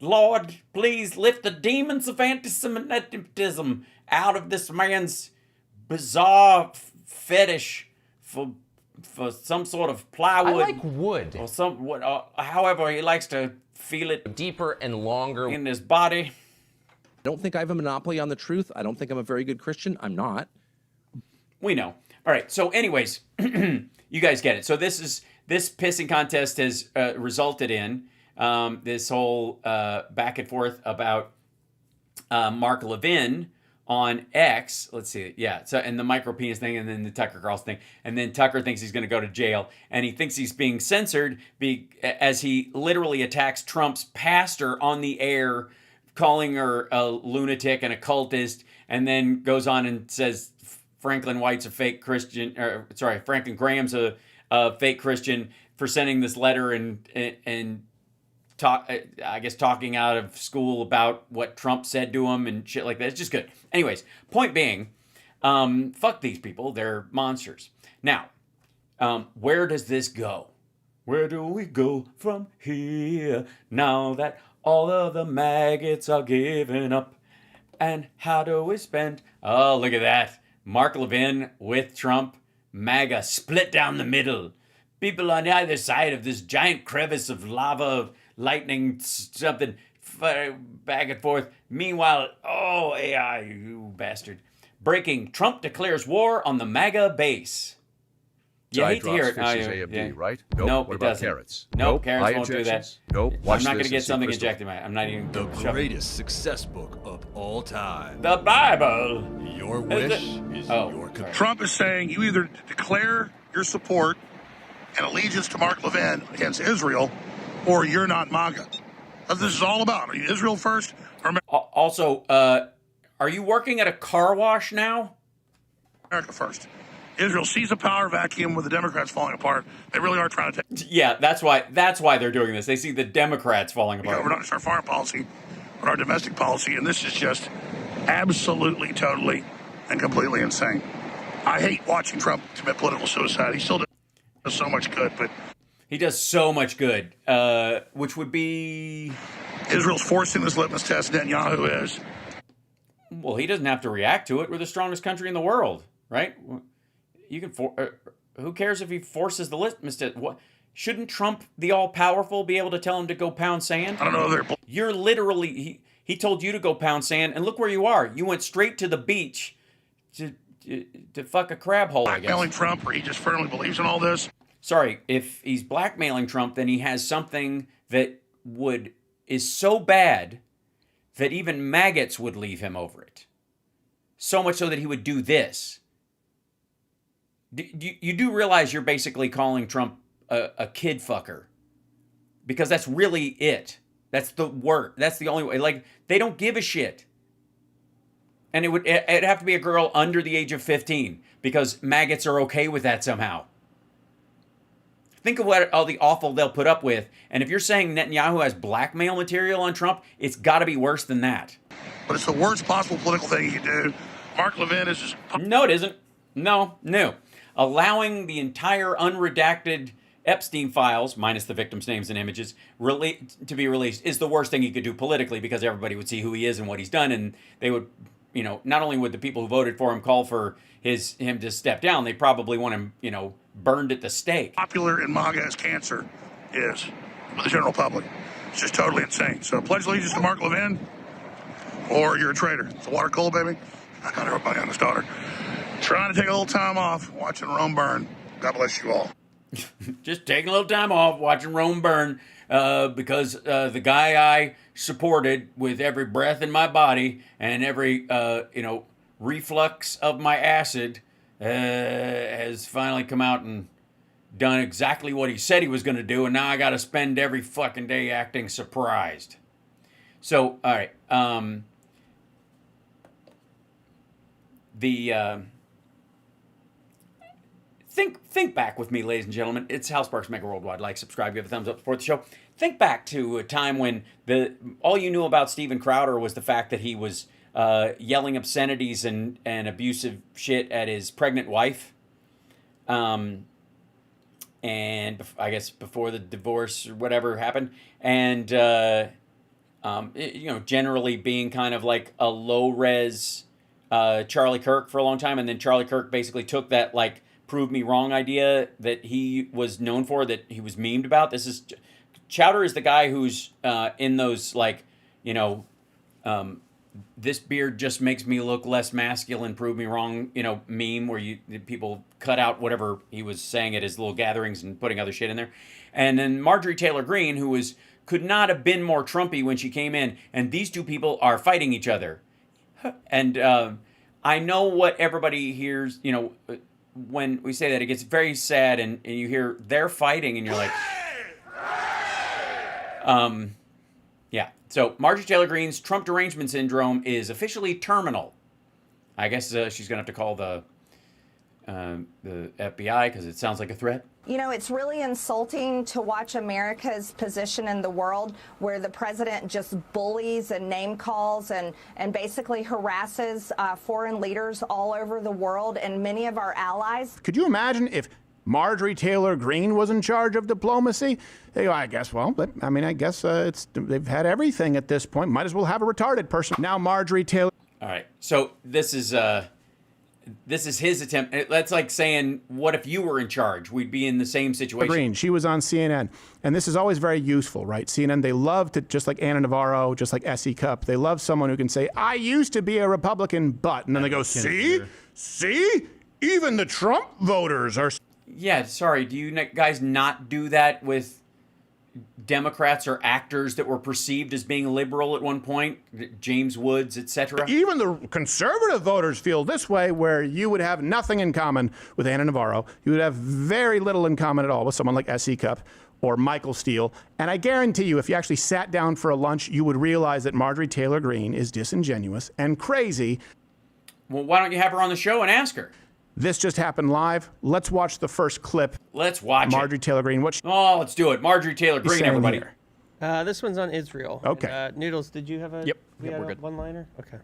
Lord, please lift the demons of anti-Semitism out of this man's bizarre fetish for some sort of plywood. I like wood. Or however he likes to feel it deeper and longer in his body. I don't think I have a monopoly on the truth. I don't think I'm a very good Christian. I'm not. We know. All right. So anyways, you guys get it. So this pissing contest has resulted in this whole back and forth about Mark Levin on X. Let's see. Yeah. So, and the micro penis thing, and then the Tucker Carlson thing. And then Tucker thinks he's going to go to jail, and he thinks he's being censored as he literally attacks Trump's pastor on the air, calling her a lunatic and a cultist, and then goes on and says Franklin Graham's a fake Christian for sending this letter and talking out of school about what Trump said to him and shit like that. It's just good. Anyways, point being, fuck these people. They're monsters. Now, where does this go? Where do we go from here now that all of the maggots are given up? And how do we spend? Oh, look at that. Mark Levin with Trump. MAGA split down the middle. People on either side of this giant crevice of lava, lightning, something, back and forth. Meanwhile, oh, AI, you bastard. Breaking, Trump declares war on the MAGA base. You hate to hear it. Right? Nope, What it about doesn't. carrots? Nope, carrots won't do that. Nope. I'm not going to get something injected in my. I'm not even. The greatest success book of all time. The Bible. Your wish is your command. Trump is saying you either declare your support and allegiance to Mark Levin against Israel, or you're not MAGA. That's what this is all about. Are you Israel first? Also, are you working at a car wash now? America first. Israel sees a power vacuum with the Democrats falling apart. They really are trying to take. Yeah, that's why they're doing this. They see the Democrats falling apart. We're not just our foreign policy, but our domestic policy, and this is just absolutely, totally, and completely insane. I hate watching Trump commit political suicide. He still does so much good, but he does so much good, which would be Israel's forcing this litmus test. Netanyahu is. Well, he doesn't have to react to it. We're the strongest country in the world, right? You can. Who cares if he forces the litmus test? What? Shouldn't Trump, the all-powerful, be able to tell him to go pound sand? I don't know. You're literally. He told you to go pound sand, and look where you are. You went straight to the beach to fuck a crab hole. I guess. Blackmailing Trump, or he just firmly believes in all this. Sorry, if he's blackmailing Trump, then he has something that is so bad that even maggots would leave him over it. So much so that he would do this. You do realize you're basically calling Trump a kid fucker, because that's really it. That's the word. That's the only way. Like, they don't give a shit. And it'd have to be a girl under the age of 15, because maggots are okay with that somehow. Think of what all the awful they'll put up with. And if you're saying Netanyahu has blackmail material on Trump, it's got to be worse than that. But it's the worst possible political thing you can do. Mark Levin is just... No, it isn't. No. Allowing the entire unredacted Epstein files, minus the victims' names and images, to be released is the worst thing he could do politically, because everybody would see who he is and what he's done, and they would, not only would the people who voted for him call for him to step down, they probably want him, burned at the stake. Popular in MAGA as cancer is with the general public. It's just totally insane. So pledge allegiance to Mark Levin, or you're a traitor. It's a water cooler, baby. I got everybody on this daughter. Trying to take a little time off, watching Rome burn. God bless you all. Just taking a little time off, watching Rome burn, because the guy I supported with every breath in my body and every, reflux of my acid has finally come out and done exactly what he said he was going to do, and now I got to spend every fucking day acting surprised. So, all right. Think back with me, ladies and gentlemen. It's Hal Sparks, Megaworldwide. Like, subscribe, give a thumbs up, support the show. Think back to a time when all you knew about Steven Crowder was the fact that he was yelling obscenities and abusive shit at his pregnant wife. And I guess before the divorce or whatever happened. And, generally being kind of like a low-res Charlie Kirk for a long time. And then Charlie Kirk basically took that, like, prove me wrong idea that he was known for, that he was memed about. Chowder is the guy who's in those, like, this beard just makes me look less masculine, prove me wrong, meme where people cut out whatever he was saying at his little gatherings and putting other shit in there. And then Marjorie Taylor Greene, who could not have been more Trumpy when she came in, and these two people are fighting each other. And I know what everybody hears, when we say that, it gets very sad, and you hear they're fighting, and you're like, yeah. So Marjorie Taylor Greene's Trump derangement syndrome is officially terminal. I guess she's gonna have to call the FBI, because it sounds like a threat. It's really insulting to watch America's position in the world, where the president just bullies and name calls and basically harasses foreign leaders all over the world and many of our allies. Could you imagine if Marjorie Taylor Greene was in charge of diplomacy. They go, I guess, well, but I mean, I guess they've had everything at this point. Might as well have a retarded person. Now Marjorie Taylor. All right. So this is his attempt. That's like saying, what if you were in charge? We'd be in the same situation. Greene, she was on CNN. And this is always very useful, right? CNN, they love to, just like Anna Navarro, just like S.E. Cupp, they love someone who can say, I used to be a Republican, but. And then they go, see? Even the Trump voters are. Yeah, sorry. Do you guys not do that with Democrats or actors that were perceived as being liberal at one point? James Woods, etc. Even the conservative voters feel this way, where you would have nothing in common with Anna Navarro. You would have very little in common at all with someone like S.E. Cupp or Michael Steele. And I guarantee you, if you actually sat down for a lunch, you would realize that Marjorie Taylor Greene is disingenuous and crazy. Well, why don't you have her on the show and ask her? This just happened live. Let's watch the first clip. Let's watch Marjorie Taylor Greene. Oh, let's do it. Marjorie Taylor Greene, everybody. This one's on Israel. Okay. Noodles, did you have a we're good. one-liner? Okay.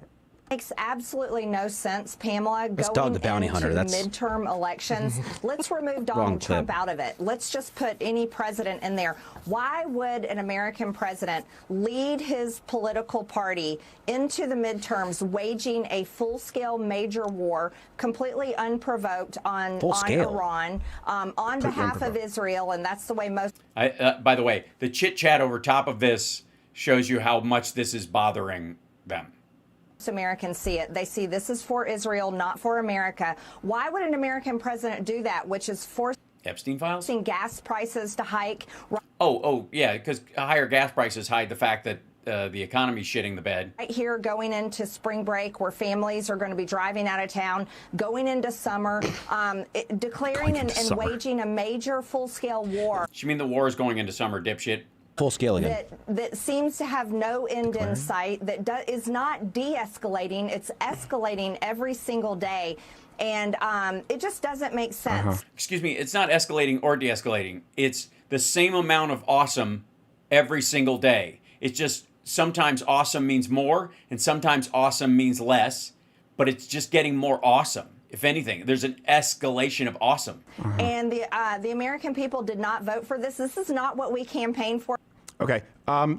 Makes absolutely no sense, Pamela. Let's going dog the bounty into hunter. That's midterm elections. Let's remove Donald Trump out of it. Let's just put any president in there. Why would an American president lead his political party into the midterms, waging a full-scale major war, completely unprovoked on Iran, on behalf of Israel? And that's the way most. By the way, the chit-chat over top of this shows you how much this is bothering them. Americans see it. They see this is for Israel, not for America. Why would an American president do that, which is forcing Epstein files? Gas prices to hike? Oh, yeah, because higher gas prices hide the fact that the economy's shitting the bed. Right here, going into spring break, where families are going to be driving out of town, going into summer, declaring and waging a major full-scale war. You mean the war is going into summer, dipshit? Full scale again. That seems to have no end in sight, that is not de-escalating, it's escalating every single day. And it just doesn't make sense. Excuse me, it's not escalating or de-escalating. It's the same amount of awesome every single day. It's just sometimes awesome means more and sometimes awesome means less, but it's just getting more awesome. If anything, there's an escalation of awesome. And the American people did not vote for this. This is not what we campaigned for. Okay,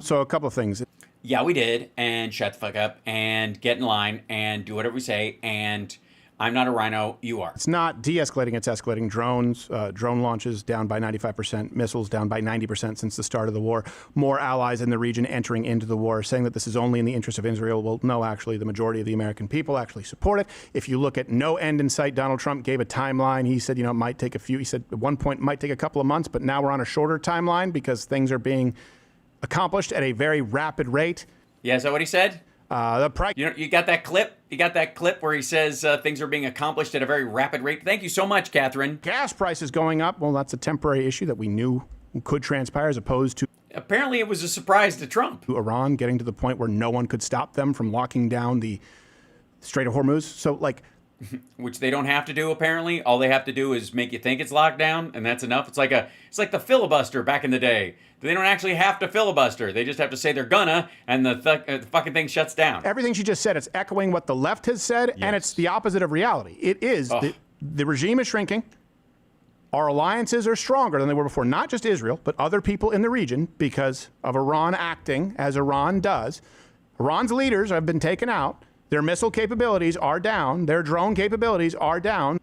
so a couple of things. Yeah, we did. And shut the fuck up and get in line and do whatever we say. And I'm not a rhino. You are. It's not de-escalating. It's escalating. Drones, drone launches down by 95%, missiles down by 90% since the start of the war. More allies in the region entering into the war, saying that this is only in the interest of Israel. Well, no, actually, the majority of the American people actually support it. If you look at no end in sight, Donald Trump gave a timeline. He said, it might take he said at one point it might take a couple of months, but now we're on a shorter timeline because things are being accomplished at a very rapid rate. Yeah, is that what he said? The price. You got that clip? You got that clip where he says things are being accomplished at a very rapid rate? Thank you so much, Catherine. Gas prices going up. Well, that's a temporary issue that we knew could transpire, as opposed to. Apparently, it was a surprise to Trump. Iran getting to the point where no one could stop them from locking down the Strait of Hormuz. So, which they don't have to do, apparently. All they have to do is make you think it's locked down, and that's enough. It's like the filibuster back in the day. They don't actually have to filibuster. They just have to say they're gonna, and the fucking thing shuts down. Everything she just said, it's echoing what the left has said, and it's the opposite of reality. It is. The regime is shrinking. Our alliances are stronger than they were before, not just Israel, but other people in the region because of Iran acting as Iran does. Iran's leaders have been taken out. Their missile capabilities are down. Their drone capabilities are down.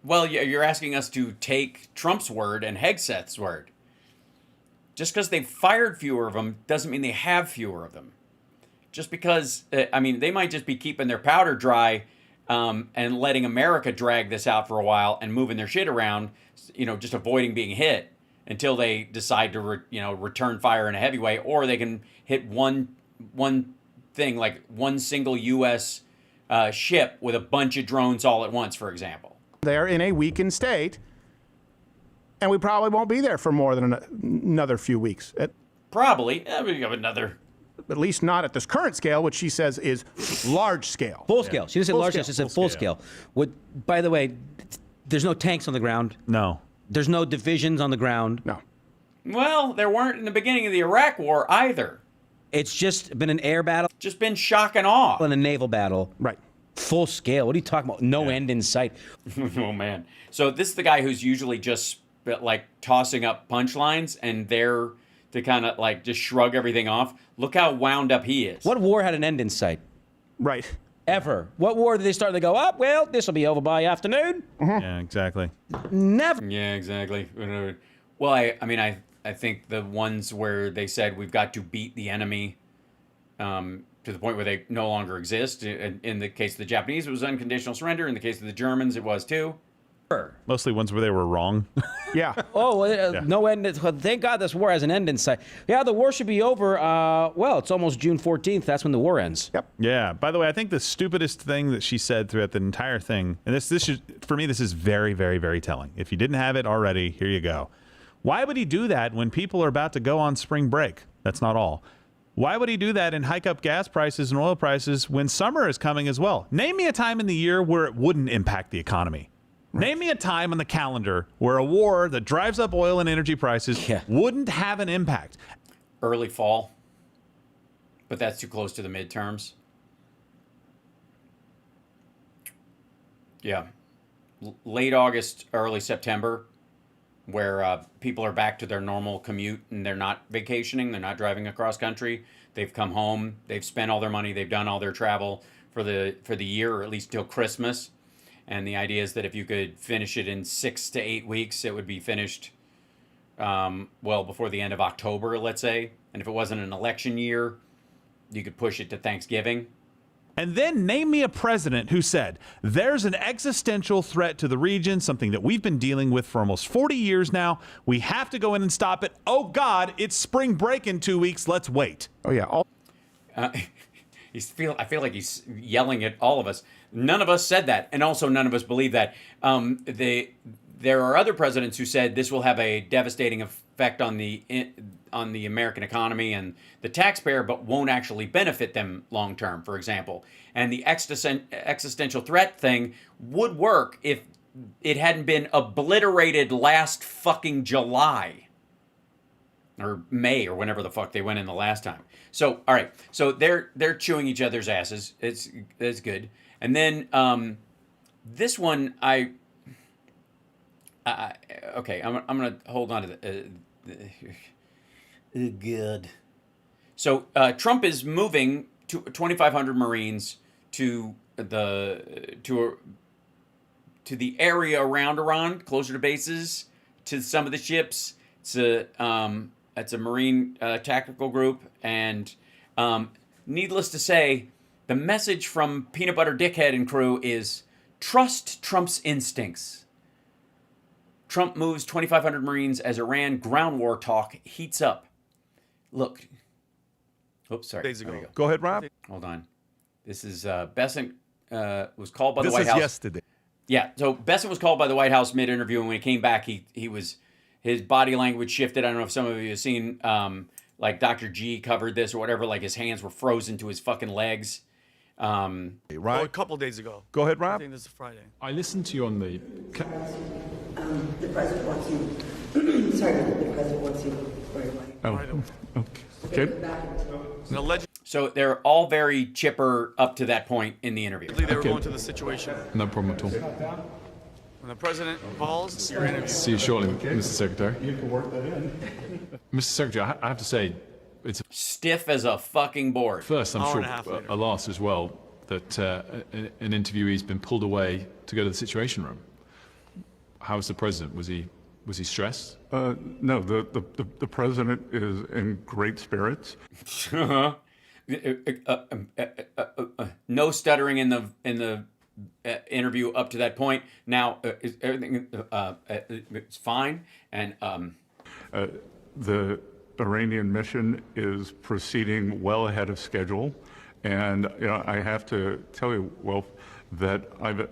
Well, you're asking us to take Trump's word and Hegseth's word. Just because they've fired fewer of them doesn't mean they have fewer of them. Just because, they might just be keeping their powder dry and letting America drag this out for a while and moving their shit around, just avoiding being hit until they decide to, return fire in a heavy way, or they can hit one thing, like one single U.S. Ship with a bunch of drones all at once, for example. They're in a weakened state, and we probably won't be there for more than another few weeks. Probably. We have another. At least not at this current scale, which she says is large scale. Full scale. She didn't say large scale, she said full scale. By the way, there's no tanks on the ground. No. There's no divisions on the ground. No. Well, there weren't in the beginning of the Iraq War either. It's just been an air battle. Just been shock and awe. And a naval battle. Right. Full scale. What are you talking about? No end in sight. Oh man. So this is the guy who's usually just like tossing up punchlines and there to kind of like just shrug everything off. Look how wound up he is. What war had an end in sight? Right. Ever. What war did they start? They go, oh, well, this will be over by afternoon. Yeah, exactly. Never. Yeah, exactly. Well, I mean, I think the ones where they said we've got to beat the enemy to the point where they no longer exist. In the case of the Japanese, it was unconditional surrender. In the case of the Germans, it was too. Mostly ones where they were wrong. Yeah. Oh, no end. Thank God this war has an end in sight. Yeah, the war should be over. Well, it's almost June 14th. That's when the war ends. Yep. Yeah. By the way, I think the stupidest thing that she said throughout the entire thing, and this should, for me, this is very, very, very telling. If you didn't have it already, here you go. Why would he do that when people are about to go on spring break? That's not all. Why would he do that and hike up gas prices and oil prices when summer is coming as well? Name me a time in the year where it wouldn't impact the economy. Name me a time on the calendar where a war that drives up oil and energy prices wouldn't have an impact. Early fall, but that's too close to the midterms. Yeah. Late August, early September, where people are back to their normal commute and they're not vacationing, they're not driving across country. They've come home, they've spent all their money, they've done all their travel for the year, or at least till Christmas. And the idea is that if you could finish it in 6 to 8 weeks, it would be finished well before the end of October, let's say. And if it wasn't an election year, you could push it to Thanksgiving. And then name me a president who said, there's an existential threat to the region, something that we've been dealing with for almost 40 years now. We have to go in and stop it. Oh, God, it's spring break in 2 weeks. Let's wait. Oh, yeah. I feel like he's yelling at all of us. None of us said that, and also none of us believe that. There are other presidents who said this will have a devastating effect on the American economy and the taxpayer, but won't actually benefit them long term, for example. And the existential threat thing would work if it hadn't been obliterated last fucking July. Or May, or whenever the fuck they went in the last time. So, all right. So they're chewing each other's asses. It's good. And then this one, okay, I'm gonna hold on to the good. So Trump is moving to 2,500 Marines to the area around Iran, closer to bases, to some of the ships. It's a Marine tactical group, and needless to say, the message from Peanut Butter Dickhead and crew is trust Trump's instincts. Trump moves 2,500 Marines as Iran ground war talk heats up. Look. Oops, sorry. Days ago. Go ahead, Rob. Hold on. This is Bessent was called by the White This House. is yesterday. Yeah, so Bessent was called by the White House mid-interview, and when he came back, his body language shifted. I don't know if some of you have seen, like Dr. G covered this or whatever, like his hands were frozen to his fucking legs. Right. Oh, a couple days ago. Go ahead, Rob. I think this is Friday. I listened to you on the... The president wants you. Sorry, the president wants you right away. Oh, okay. So they're all very chipper up to that point in the interview. They were going to the situation. No problem at all. When the president calls, you're interviewed. See you shortly, Mr. Secretary. You can work that in. Mr. Secretary, I have to say, it's stiff as a fucking board. First, I'm Hour sure and a half later. a loss as well that an interviewee's been pulled away to go to the Situation Room. How was the president? Was he stressed? No, the president is in great spirits. No stuttering in the interview up to that point. Now everything it's fine, and the Iranian mission is proceeding well ahead of schedule, and I have to tell you, Wolf, that I've a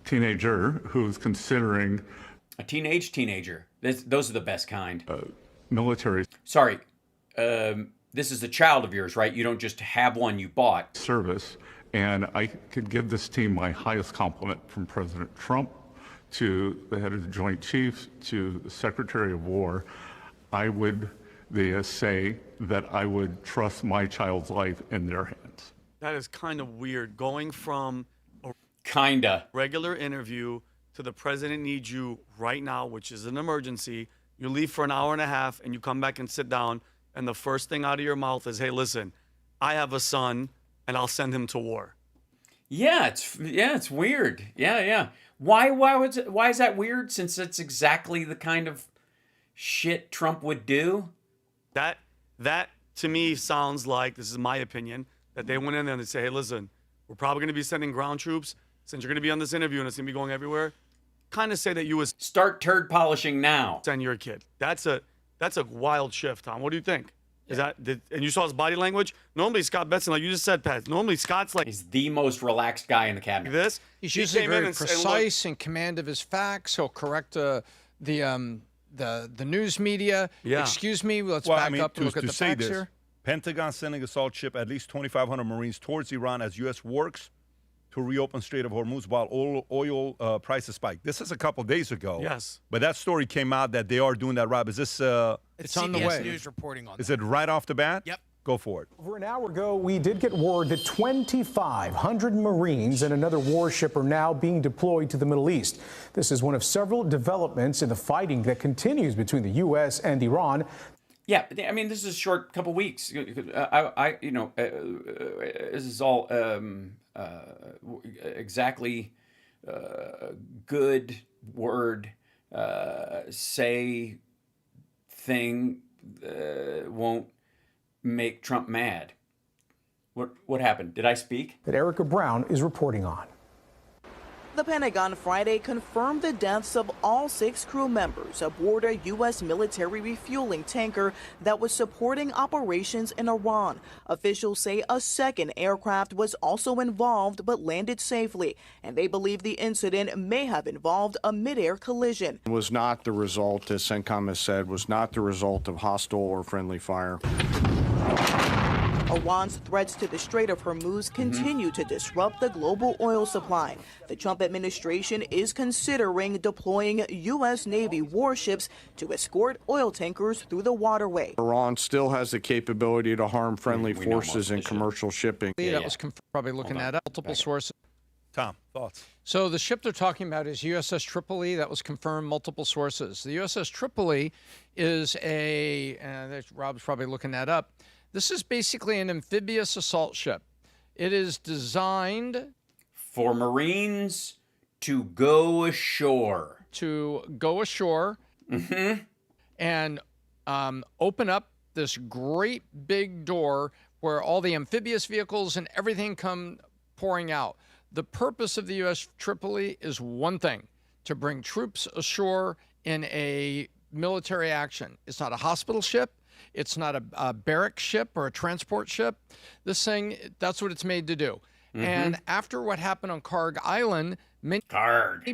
teenager who's considering a teenager. Those are the best kind. Military. Sorry, this is a child of yours, right? You don't just have one you bought. Service, and I could give this team my highest compliment from President Trump to the head of the Joint Chiefs to the Secretary of War. I would say that I would trust my child's life in their hands. That is kind of weird. Going from a Kinda. regular interview to the president needs you right now, which is an emergency. You leave for an hour and a half and you come back and sit down, and the first thing out of your mouth is, hey, listen, I have a son and I'll send him to war. Yeah, it's weird. Yeah. Why is that weird? Since it's exactly the kind of shit Trump would do. That to me sounds like, this is my opinion, that they went in there and they say, hey, listen, we're probably going to be sending ground troops. Since you're going to be on this interview and it's going to be going everywhere, kind of say that you was start turd polishing now. Send your kid. That's a wild shift, Tom. What do you think? Is that and you saw his body language? Normally Scott Betson, like you just said, Pat. Normally Scott's like he's the most relaxed guy in the cabinet. This he's usually very precise in command of his facts. He'll correct the news media. Yeah. Excuse me. Let's back up and look at the say facts this, here. Pentagon sending assault ship, at least 2,500 Marines towards Iran as U.S. works to reopen Strait of Hormuz while oil prices spike. This is a couple days ago. Yes. But that story came out that they are doing that, Rob. Is this... it's on the CBS way. News reporting on Is it right off the bat? Yep. Go for it. Over an hour ago, we did get word that 2,500 Marines and another warship are now being deployed to the Middle East. This is one of several developments in the fighting that continues between the U.S. and Iran. Yeah, I mean, this is a short couple weeks. This is all exactly good word say thing won't make Trump mad. What happened? Did I speak? That Erica Brown is reporting on. The Pentagon Friday confirmed the deaths of all 6 crew members aboard a U.S. military refueling tanker that was supporting operations in Iran. Officials say a second aircraft was also involved but landed safely, and they believe the incident may have involved a mid-air collision. It was not the result, as CENTCOM has said, was not the result of hostile or friendly fire. Iran's threats to the Strait of Hormuz continue to disrupt the global oil supply. The Trump administration is considering deploying U.S. Navy warships to escort oil tankers through the waterway. Iran still has the capability to harm friendly forces in commercial shipping. That was probably looking at multiple sources. Tom, thoughts? So the ship they're talking about is USS Tripoli. That was confirmed multiple sources. The USS Tripoli is Rob's probably looking that up. This is basically an amphibious assault ship. It is designed for Marines to go ashore. And open up this great big door where all the amphibious vehicles and everything come pouring out. The purpose of the U.S. Tripoli is one thing: to bring troops ashore in a military action. It's not a hospital ship. It's not a barrack ship or a transport ship. This thing, that's what it's made to do. And after what happened on Karg Island, many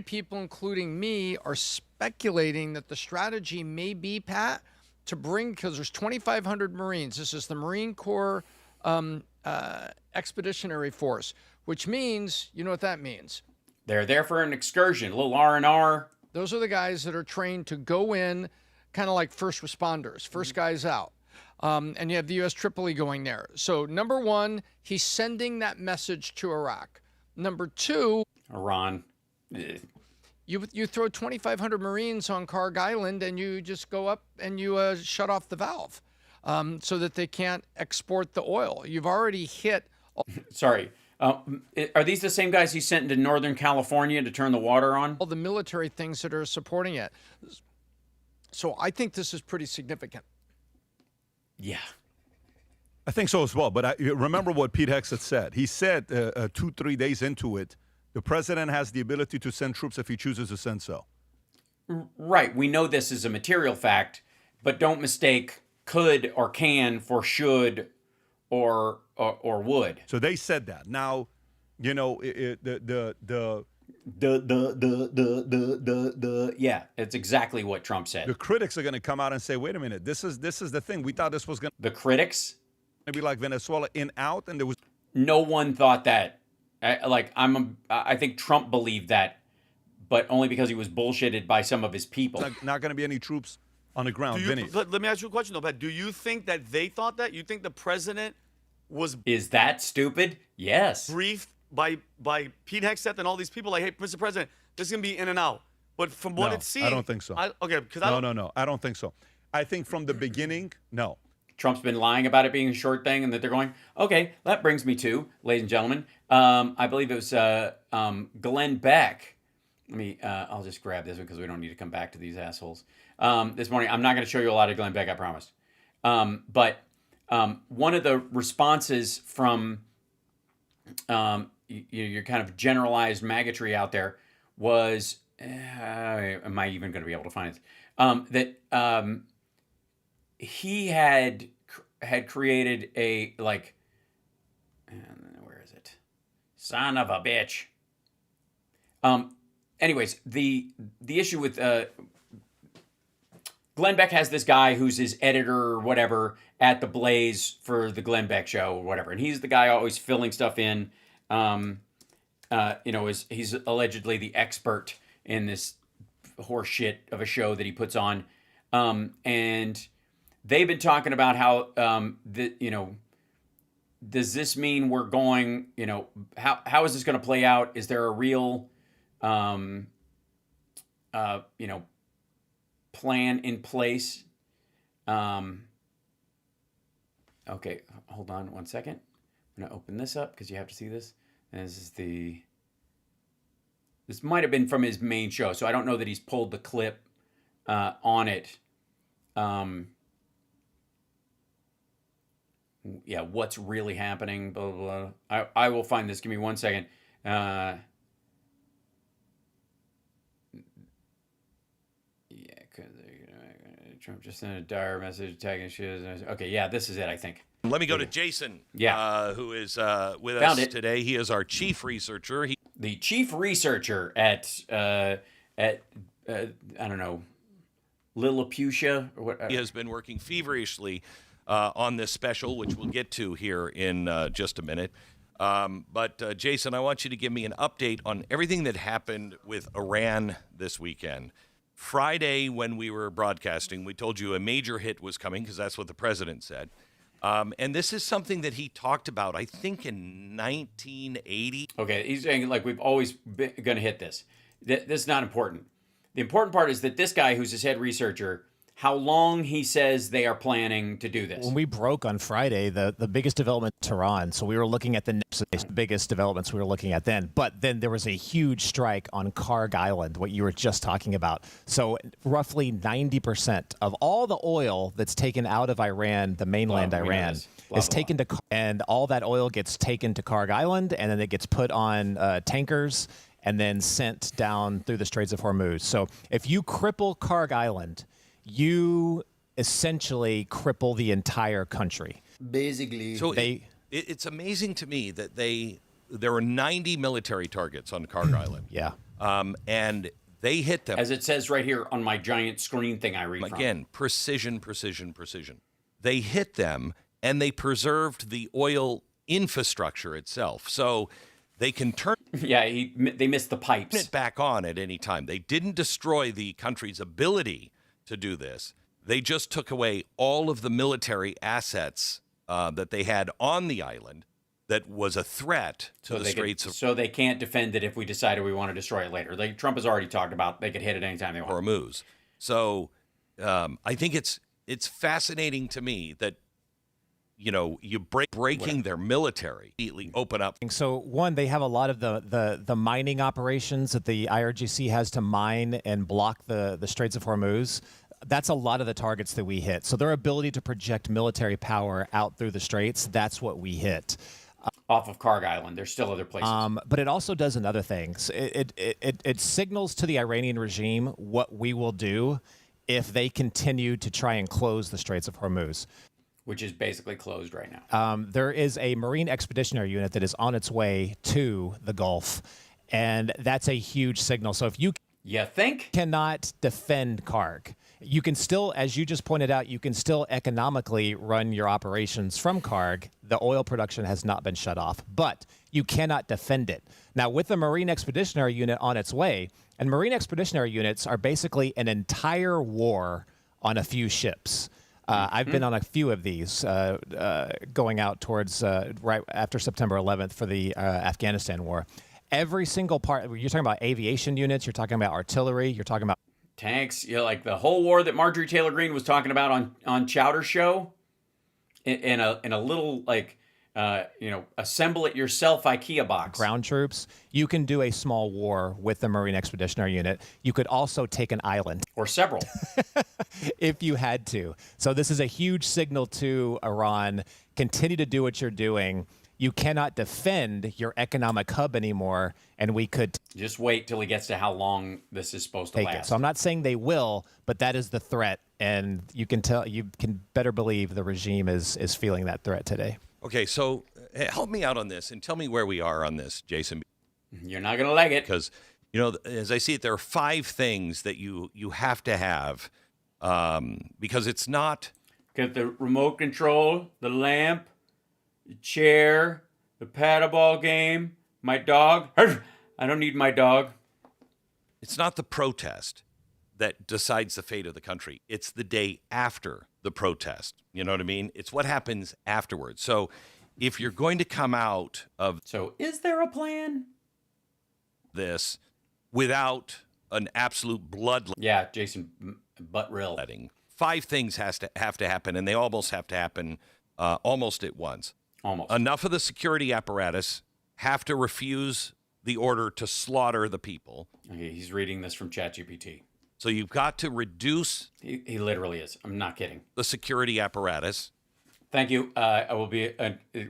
people, including me, are speculating that the strategy may be, Pat, to bring, because there's 2,500 Marines. This is the Marine Corps Expeditionary Force, which means, you know what that means? They're there for an excursion, a little R&R. Those are the guys that are trained to go in, kind of like first responders, first guys out. And you have the U.S. Tripoli going there. So, number one, he's sending that message to Iraq. Number two, Iran. You throw 2,500 Marines on Karg Island and you just go up and you shut off the valve so that they can't export the oil. You've already hit. Sorry. Are these the same guys he sent into Northern California to turn the water on? All the military things that are supporting it. So I think this is pretty significant. Yeah. I think so as well. But I remember what Pete Hegseth said. He said 2-3 days into it, the president has the ability to send troops if he chooses to send so. Right. We know this is a material fact, but don't mistake could or can for should or would. So they said that. Now, you know, yeah, it's exactly what Trump said. The critics are going to come out and say, wait a minute, this is the thing. We thought this was going to... The critics? Maybe like Venezuela in out, and there was... No one thought that. I think Trump believed that, but only because he was bullshitted by some of his people. Not going to be any troops on the ground, Vinny. Let me ask you a question, though, Pat. Do you think that they thought that? You think the president Is that stupid? Yes. briefed by Pete Hegseth and all these people like, hey, Mr. President, this is going to be in and out. But from what it seems... I don't think so. No, I don't think so. I think from the beginning, no. Trump's been lying about it being a short thing and that they're going, okay, that brings me to, ladies and gentlemen, I believe it was Glenn Beck. I'll just grab this one because we don't need to come back to these assholes. This morning, I'm not going to show you a lot of Glenn Beck, I promise. But one of the responses from your kind of generalized maggotry out there was, am I even going to be able to find it? That he had created a, like, where is it? Son of a bitch. Anyways, the issue with Glenn Beck has this guy who's his editor or whatever at the Blaze for the Glenn Beck show or whatever, and he's the guy always filling stuff in. He's allegedly the expert in this horse shit of a show that he puts on, and they've been talking about how does this mean we're going? How is this going to play out? Is there a real plan in place? Okay, hold on one second. I'm going to open this up because you have to see this. And this might have been from his main show, so I don't know that he's pulled the clip on it. What's really happening, blah, blah, blah. I will find this. Give me 1 second. Trump just sent a dire message tagging shit. Okay, this is it, I think. Let me go to Jason, who is with Found us it. today. He is our chief researcher. The chief researcher at I don't know, Lilliputian or what? He has been working feverishly on this special, which we'll get to here in just a minute. But Jason, I want you to give me an update on everything that happened with Iran this weekend. Friday, when we were broadcasting, we told you a major hit was coming because that's what the president said. And this is something that he talked about, I think, in 1980. Okay, he's saying, like, we've always been going to hit this. This is not important. The important part is that this guy, who's his head researcher, how long he says they are planning to do this. When we broke on Friday, the biggest development in Tehran, so we were looking at the biggest developments we were looking at then. But then there was a huge strike on Karg Island, what you were just talking about. So roughly 90% of all the oil that's taken out of Iran, the mainland Iran, is taken to, and all that oil gets taken to Karg Island, and then it gets put on tankers and then sent down through the Straits of Hormuz. So if you cripple Karg Island, you essentially cripple the entire country. Basically. So it's amazing to me that there were 90 military targets on Karg Island. Yeah. And they hit them. As it says right here on my giant screen thing I read from. Again, precision. They hit them, and they preserved the oil infrastructure itself. So they can turn they missed the pipes. It back on at any time. They didn't destroy the country's ability to do this. They just took away all of the military assets that they had on the island that was a threat to the Straits of So they can't defend it if we decided we want to destroy it later. Trump has already talked about they could hit it anytime they want. Hormuz. So I think it's fascinating to me that you breaking their military, immediately open up. So one, they have a lot of the mining operations that the IRGC has to mine and block the Straits of Hormuz. That's a lot of the targets that we hit. So their ability to project military power out through the Straits, that's what we hit. Off of Karg Island. There's still other places. But it also does another thing. It signals to the Iranian regime what we will do if they continue to try and close the Straits of Hormuz. Which is basically closed right now. There is a Marine Expeditionary Unit that is on its way to the Gulf, and that's a huge signal. So if you cannot defend Karg, you can still, as you just pointed out, you can still economically run your operations from Karg. The oil production has not been shut off, but you cannot defend it. Now, with the Marine Expeditionary Unit on its way, and Marine Expeditionary Units are basically an entire war on a few ships. I've been on a few of these going out towards right after September 11th for the Afghanistan war. Every single part, you're talking about aviation units, you're talking about artillery, you're talking about tanks, like the whole war that Marjorie Taylor Greene was talking about on Chowder Show, in a little assemble it yourself IKEA box. Ground troops. You can do a small war with the Marine Expeditionary Unit. You could also take an island. Or several. If you had to. So this is a huge signal to Iran. Continue to do what you're doing. You cannot defend your economic hub anymore, and we could just wait till he gets to how long this is supposed to take last. it. So I'm not saying they will, but that is the threat, and you can better believe the regime is feeling that threat today. Okay, so help me out on this and tell me where we are on this, Jason. You're not going to like it. Because, as I see it, there are 5 things that you have to have because it's not... Get the remote control, the lamp, the chair, the paddleball game, my dog. I don't need my dog. It's not the protest that decides the fate of the country. It's the day after the protest. You know what I mean? It's what happens afterwards. So if you're going to come out of... So is there a plan? This without an absolute blood... Yeah, Jason, butt real. 5 things have to happen, and they almost have to happen almost at once. Almost. Enough of the security apparatus have to refuse the order to slaughter the people. Okay, he's reading this from ChatGPT. So you've got to reduce... He literally is. I'm not kidding. ...the security apparatus. Thank you. I will be...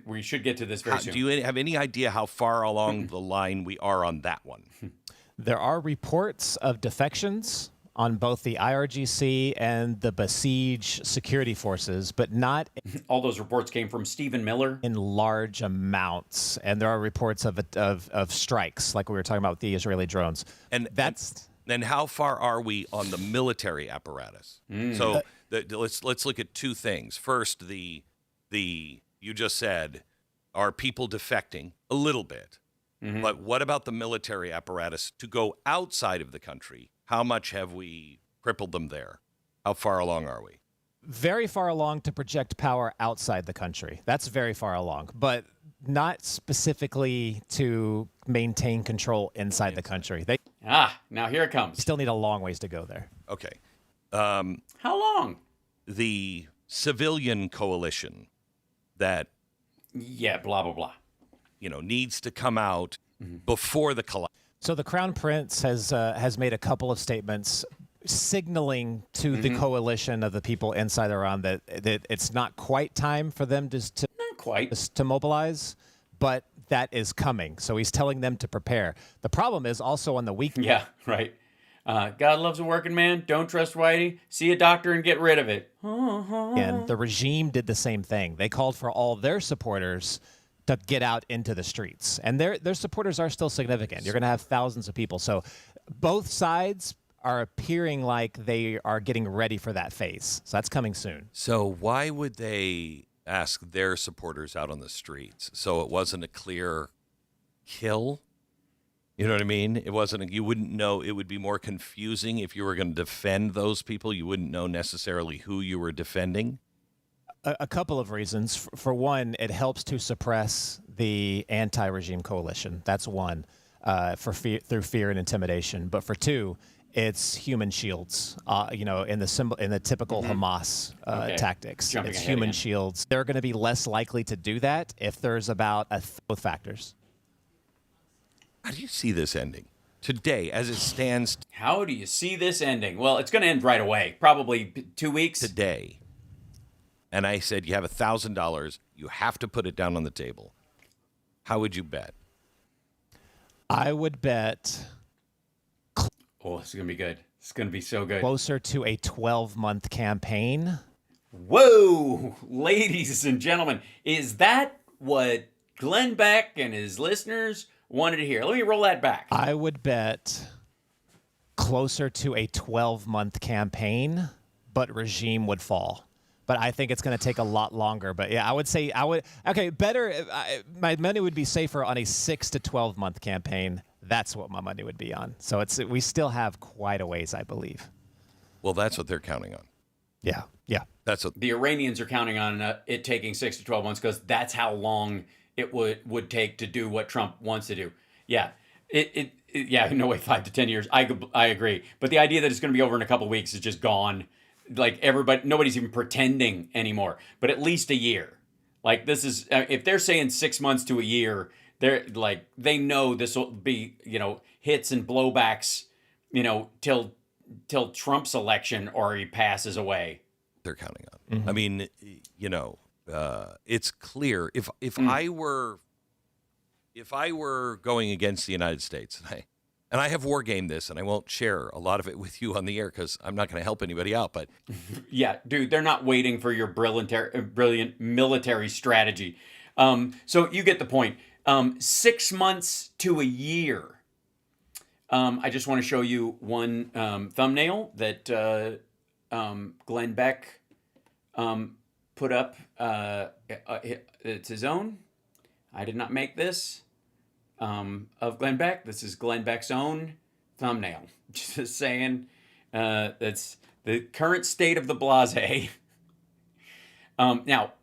we should get to this very soon. Do you have any idea how far along the line we are on that one? There are reports of defections on both the IRGC and the besieged security forces, but not... All those reports came from Stephen Miller? In large amounts. And there are reports of strikes, like we were talking about with the Israeli drones. And that's... Then how far are we on the military apparatus? So let's look at 2 things. First, the you just said, are people defecting? A little bit. Mm-hmm. But what about the military apparatus to go outside of the country? How much have we crippled them there? How far along are we? Very far along to project power outside the country. That's very far along, but not specifically to maintain control inside the country. Now here it comes. Still need a long ways to go there. Okay. How long? The civilian coalition that... Yeah, blah, blah, blah. Needs to come out before the collapse. So the Crown Prince has made a couple of statements signaling to the coalition of the people inside Iran that it's not quite time for them to mobilize, but that is coming. So he's telling them to prepare. The problem is also on the weekend. Yeah, right. God loves a working man. Don't trust Whitey. See a doctor and get rid of it. And the regime did the same thing. They called for all their supporters to get out into the streets. And their supporters are still significant. You're going to have thousands of people. So both sides are appearing like they are getting ready for that phase. So that's coming soon. So why would they ask their supporters out on the streets? So it wasn't a clear kill? You know what I mean? It wasn't. You wouldn't know. It would be more confusing if you were going to defend those people. You wouldn't know necessarily who you were defending. A couple of reasons. For one, it helps to suppress the anti-regime coalition. That's one, through fear and intimidation. But for two, it's human shields. In the typical Hamas tactics, it's human shields. They're going to be less likely to do that if there's about both factors. How do you see this ending today, as it stands? How do you see this ending? Well, it's going to end right away. Probably 2 weeks today. And I said, you have $1,000. You have to put it down on the table. How would you bet? I would bet. Oh, this is going to be good. It's going to be so good. Closer to a 12-month campaign. Whoa, ladies and gentlemen. Is that what Glenn Beck and his listeners wanted to hear? Let me roll that back. I would bet closer to a 12-month campaign, but regime would fall. But I think it's going to take a lot longer. But yeah, I would say better. My money would be safer on a 6 to 12-month campaign. That's what my money would be on. So we still have quite a ways, I believe. Well, that's what they're counting on. Yeah, yeah. The Iranians are counting on it taking 6 to 12 months because that's how long it would take to do what Trump wants to do. Yeah, no way, 5 to 10 years. I agree, but the idea that it's going to be over in a couple of weeks is just gone. Like nobody's even pretending anymore. But at least a year. Like this is if they're saying 6 months to a year, they're like they know this will be hits and blowbacks till Trump's election or he passes away. They're counting on. I mean, it's clear. If I were going against the United States, and I have war gamed this, and I won't share a lot of it with you on the air because I'm not going to help anybody out. But yeah, dude, they're not waiting for your brilliant military strategy. So you get the point. 6 months to a year. I just want to show you one thumbnail that Glenn Beck put up. It's his own. I did not make this. Of Glenn Beck. This is Glenn Beck's own thumbnail. Just saying. That's the current state of the blase. Now,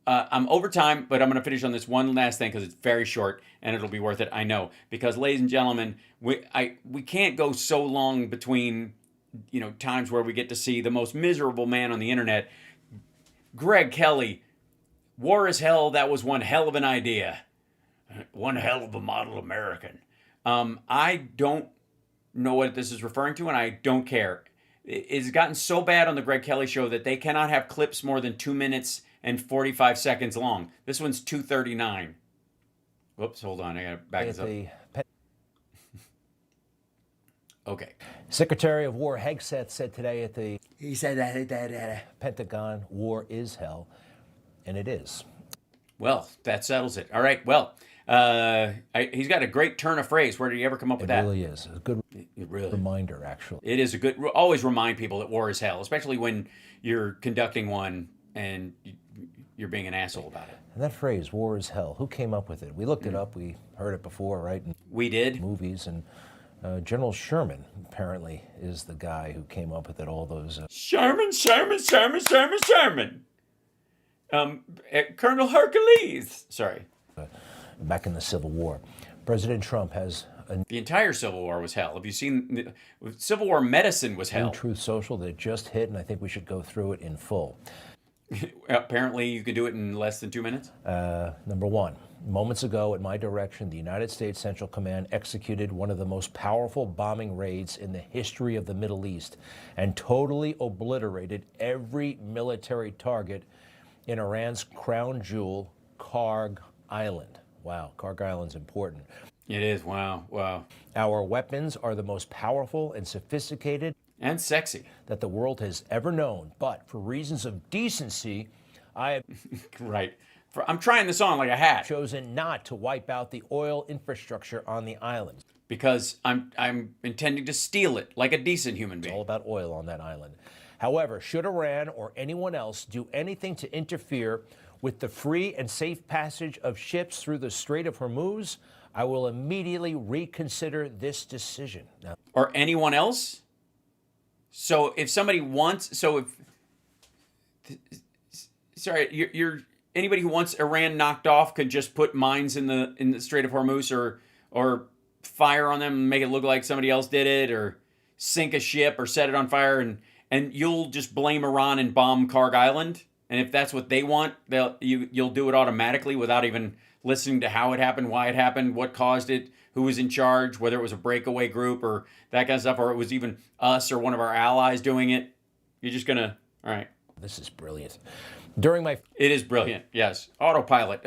I'm over time, but I'm going to finish on this one last thing because it's very short and it'll be worth it. I know, because ladies and gentlemen, we can't go so long between times where we get to see the most miserable man on the internet. Greg Kelly, war is hell. That was one hell of an idea. One hell of a model American. I don't know what this is referring to, and I don't care. It's gotten so bad on the Greg Kelly show that they cannot have clips more than 2 minutes and 45 seconds long. This one's 2:39. Whoops, hold on. I got to back this up. Okay. Secretary of War Hegseth said today he said that Pentagon, war is hell, and it is. Well, that settles it. All right. Well, he's got a great turn of phrase. Where did he ever come up with that? It really is. A good reminder, actually. It is a good. Always remind people that war is hell, especially when you're conducting one and you're being an asshole about it. And that phrase, war is hell, who came up with it? We looked it up. We heard it before, right? We did. Movies. And General Sherman, apparently, is the guy who came up with it, all those... Sherman. Colonel Hercules. Sorry. Back in the Civil War. President Trump has... The entire Civil War was hell. Have you seen... Civil War medicine was hell. Truth Social that just hit, and I think we should go through it in full. Apparently, you can do it in less than 2 minutes. Number one, moments ago, at my direction, the United States Central Command executed one of the most powerful bombing raids in the history of the Middle East and totally obliterated every military target in Iran's crown jewel, Karg Island. Wow, Karg Island's important. It is. Wow. Our weapons are the most powerful and sophisticated and sexy that the world has ever known. But for reasons of decency, I have right. I'm trying this on like a hat. Chosen not to wipe out the oil infrastructure on the island because I'm intending to steal it like a decent human being. It's all about oil on that island. However, should Iran or anyone else do anything to interfere with the free and safe passage of ships through the Strait of Hormuz, I will immediately reconsider this decision. Now, or anyone else? So if somebody wants, you're anybody who wants Iran knocked off could just put mines in the Strait of Hormuz or fire on them and make it look like somebody else did it, or sink a ship or set it on fire, and you'll just blame Iran and bomb Karg Island. And if that's what they want, you'll do it automatically without even listening to how it happened, why it happened, what caused it, who was in charge, whether it was a breakaway group or that kind of stuff, or it was even us or one of our allies doing it. You're just gonna, all right. This is brilliant. It is brilliant, yes. Autopilot.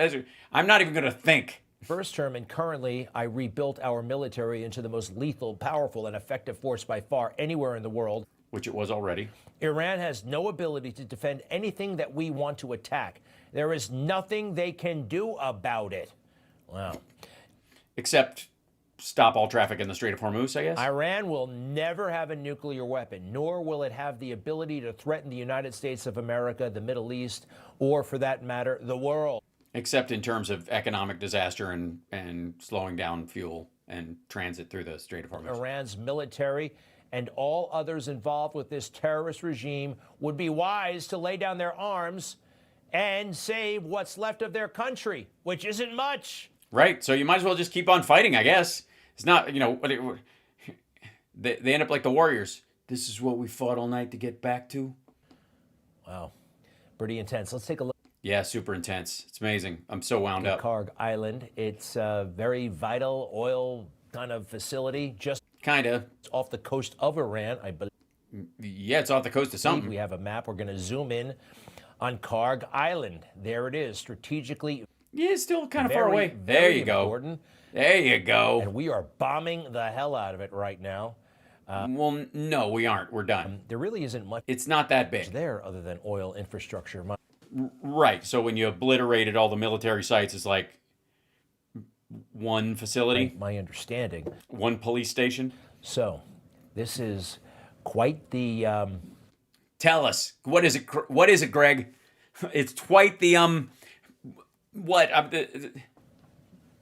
I'm not even gonna think. First term, and currently I rebuilt our military into the most lethal, powerful, and effective force by far anywhere in the world. Which it was already. Iran has no ability to defend anything that we want to attack. There is nothing they can do about it. Wow. Except stop all traffic in the Strait of Hormuz, I guess? Iran will never have a nuclear weapon, nor will it have the ability to threaten the United States of America, the Middle East, or for that matter, the world. Except in terms of economic disaster and slowing down fuel and transit through the Strait of Hormuz. Iran's military and all others involved with this terrorist regime would be wise to lay down their arms and save what's left of their country, which isn't much. Right. So you might as well just keep on fighting, I guess. It's not, you know, they end up like the Warriors. This is what we fought all night to get back to. Wow. Pretty intense. Let's take a look. Yeah, super intense. It's amazing. I'm so wound up. Carg Island. It's a very vital oil kind of facility, just kind of off the coast of Iran, I believe. Yeah, it's off the coast of something. We have a map. We're going to zoom in on Carg Island. There it is, strategically. Yeah, it's still kind of far away. There you go. Important. There you go. And we are bombing the hell out of it right now. Well, no, we aren't. We're done. There really isn't much. It's not that big there other than oil infrastructure. Right. So when you obliterated all the military sites, it's like one facility. My understanding. One police station. So this is quite the. Tell us, what is it? What is it, Greg? It's quite the what?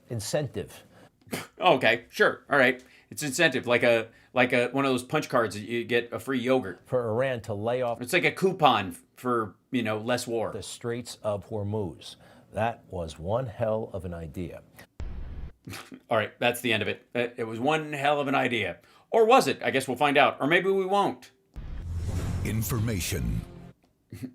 Incentive. Okay, sure, all right. It's incentive, like a one of those punch cards that you get a free yogurt for Iran to lay off. It's like a coupon for, you know, less war. The Straits of Hormuz. That was one hell of an idea. All right, that's the end of it. It was one hell of an idea, or was it? I guess we'll find out, or maybe we won't. Information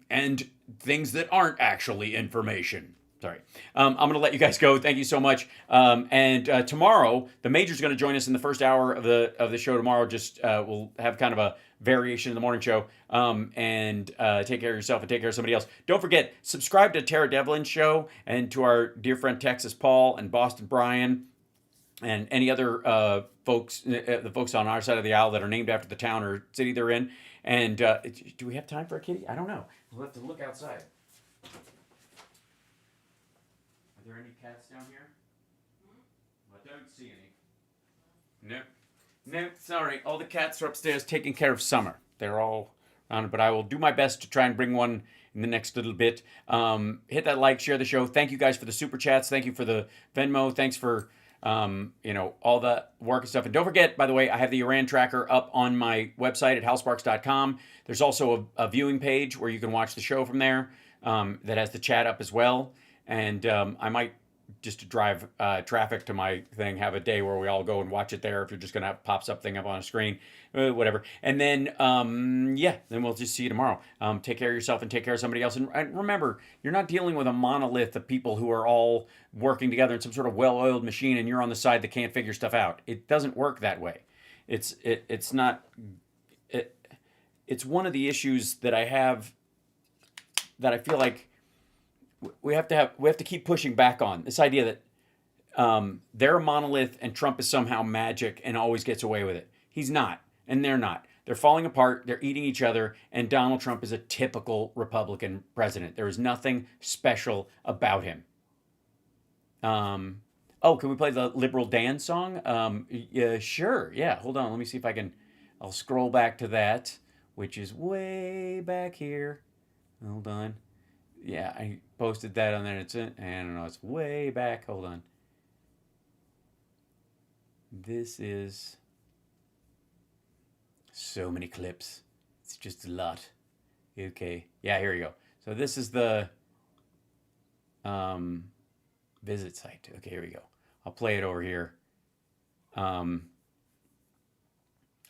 and things that aren't actually information. Sorry. I'm going to let you guys go. Thank you so much. And tomorrow, the Major's going to join us in the first hour of the show tomorrow. Just we'll have kind of a variation in the morning show. And take care of yourself and take care of somebody else. Don't forget, subscribe to Tara Devlin's show and to our dear friend Texas Paul and Boston Brian and any other folks, the folks on our side of the aisle that are named after the town or city they're in. And do we have time for a kitty? I don't know. We'll have to look outside. Are there any cats down here? I don't see any. No, sorry. All the cats are upstairs taking care of Summer. They're all around, but I will do my best to try and bring one in the next little bit. Hit that like, share the show. Thank you guys for the super chats. Thank you for the Venmo. Thanks for all the work and stuff. And don't forget, by the way, I have the Iran tracker up on my website at halsparks.com. There's also a viewing page where you can watch the show from there that has the chat up as well. And I might, just to drive traffic to my thing, have a day where we all go and watch it there if you're just going to have pops up thing up on a screen, whatever. And then, then we'll just see you tomorrow. Take care of yourself and take care of somebody else. And remember, you're not dealing with a monolith of people who are all working together in some sort of well-oiled machine and you're on the side that can't figure stuff out. It doesn't work that way. It's one of the issues that I have that I feel like we have to keep pushing back on this idea that they're a monolith and Trump is somehow magic and always gets away with it. He's not, and they're not. They're falling apart. They're eating each other, and Donald Trump is a typical Republican president. There is nothing special about him. Can we play the Liberal Dan song? Yeah, sure. Yeah, hold on. Let me see if I can. I'll scroll back to that, which is way back here. Hold on. Yeah, I posted that on there. I don't know. It's way back. Hold on. This is so many clips. It's just a lot. Okay. Yeah, here we go. So this is the visit site. Okay, here we go. I'll play it over here.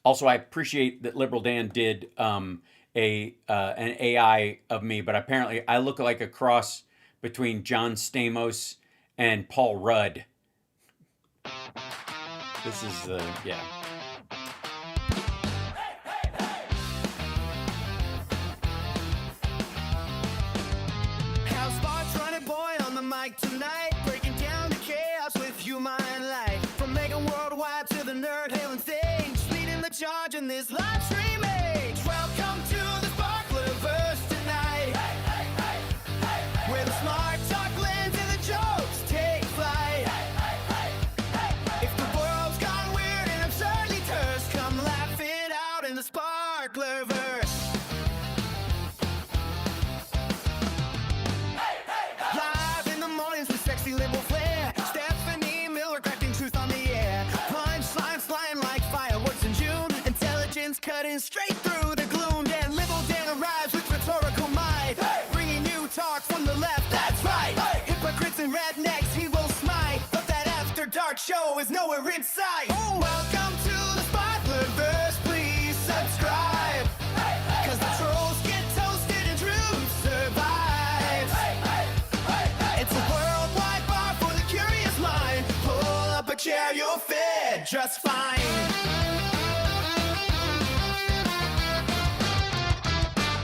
Also, I appreciate that Liberal Dan did an AI of me, but apparently I look like a cross between John Stamos and Paul Rudd. This is yeah. House Sparks running boy on the mic tonight, breaking down the chaos with humor and light. From Megaworldwide to the nerd hailing things, leading the charge in this live stream age. Welcome to the Sparkliverse tonight, where the smart talk lands and the jokes take flight. If the world's gone weird and absurd, cutting straight through the gloom. Dan Little Dan arrives with rhetorical might, bringing you talk from the left. That's right. Hypocrites and rednecks he will smite, but that after dark show is nowhere in sight. Welcome to the Spotliverse. Please subscribe, cause the trolls get toasted and truth survives. It's a worldwide bar for the curious mind. Pull up a chair, you'll fit just fine.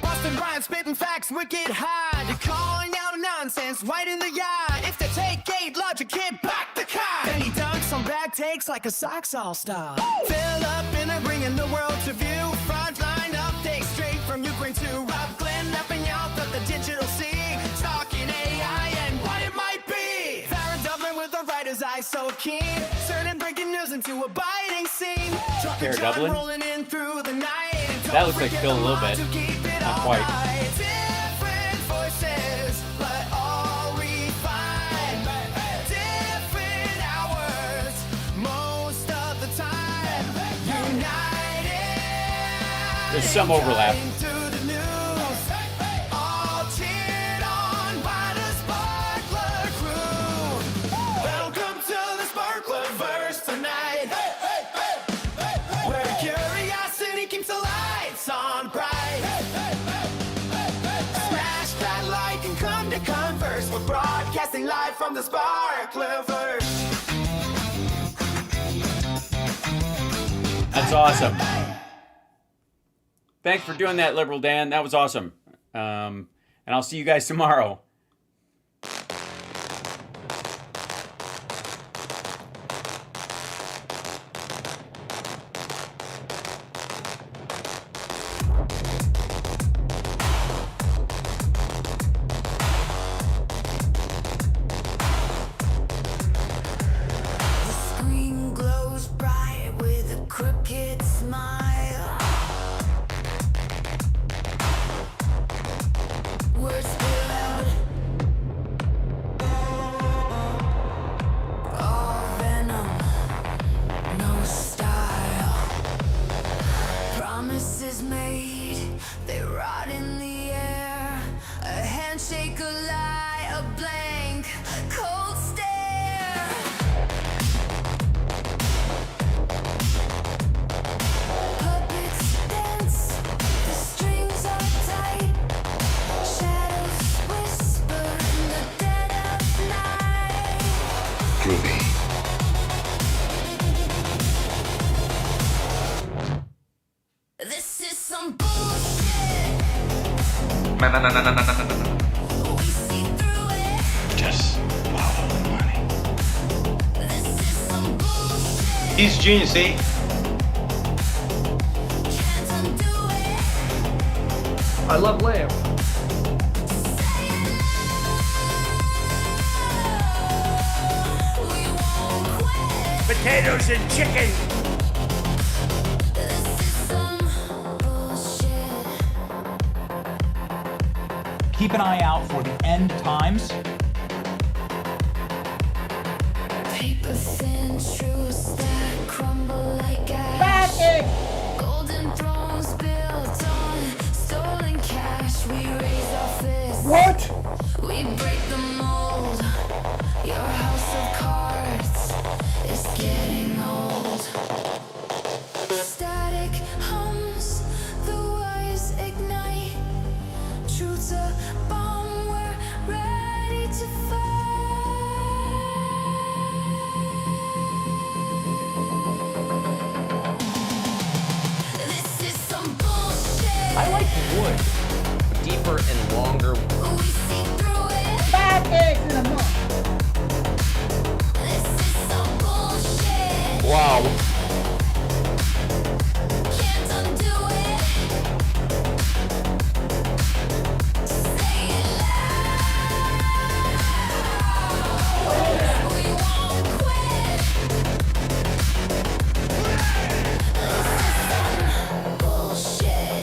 Boston Brian spitting facts wicked high. They're calling out nonsense right in the eye. If they take gate logic, can't back the car. Then he dunks on bad takes like a Sox all-star. Fill up in a bringing the world to view. Frontline updates straight from Ukraine to Rob Glenn, upping out of the digital sea. Talking AI and what it might be. Farron Dublin with the writer's eye so keen. Certain breaking news into a biting scene. Trucker Farron John Dublin? rolling in through the night. That looks like Phil a little bit. Not quite. Different voices, but all refined. Different hours, most of the time. United. There's some overlap. To the news, all cheered on by the Sparkler crew. Welcome to the Sparklerverse tonight, where curiosity keeps the lights on bright. Smash that like and come to converse. We're broadcasting live from the Sparklerverse. That's awesome. Thanks for doing that, Liberal Dan. That was awesome. And I'll see you guys tomorrow. The screen glows bright with a crooked smile. Words spill out, all venom, no style. Promises made, they rot in the air. A handshake, a lie, a blank, cold stare. Puppets dance, the strings are tight. Shadows whisper in the dead of night. Groovy. This is some bullshit. No. We see through it. Just follow the money. This is some bullshit. He's a genius, eh? Can't undo it. I love Leia. We won't quit. Potatoes and chicken. This is some bullshit. Keep an eye out for the end times. Paper thin truths that crumble like ash. Golden thrones built on stolen cash. We raise our fists. What? We break the mold. Your house of cards is getting old. Static hums, the wires ignite. Truth's a bomb, we're ready to fight. This is some bullshit. I like wood. Deeper and longer. We see through it. 5 eggs in a month. This is some bullshit. Wow. Can't undo it. Say it loud. We won't quit. This is some bullshit.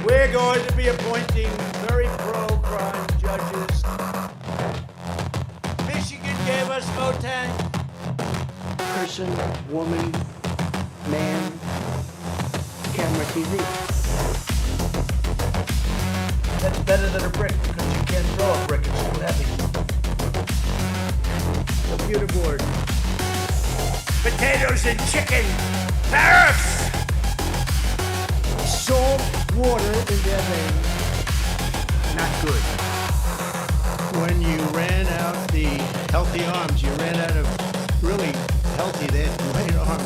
We're going to be appointing very pro-crime judges. Michigan gave us Motan. Person, woman, man camera TV. That's better than a brick because you can't throw a brick, it's too heavy. Computer board. Potatoes and chicken. Tariffs! Salt water in their veins. Not good. When you ran out the healthy arms, you ran out of really healthy, they had great arms.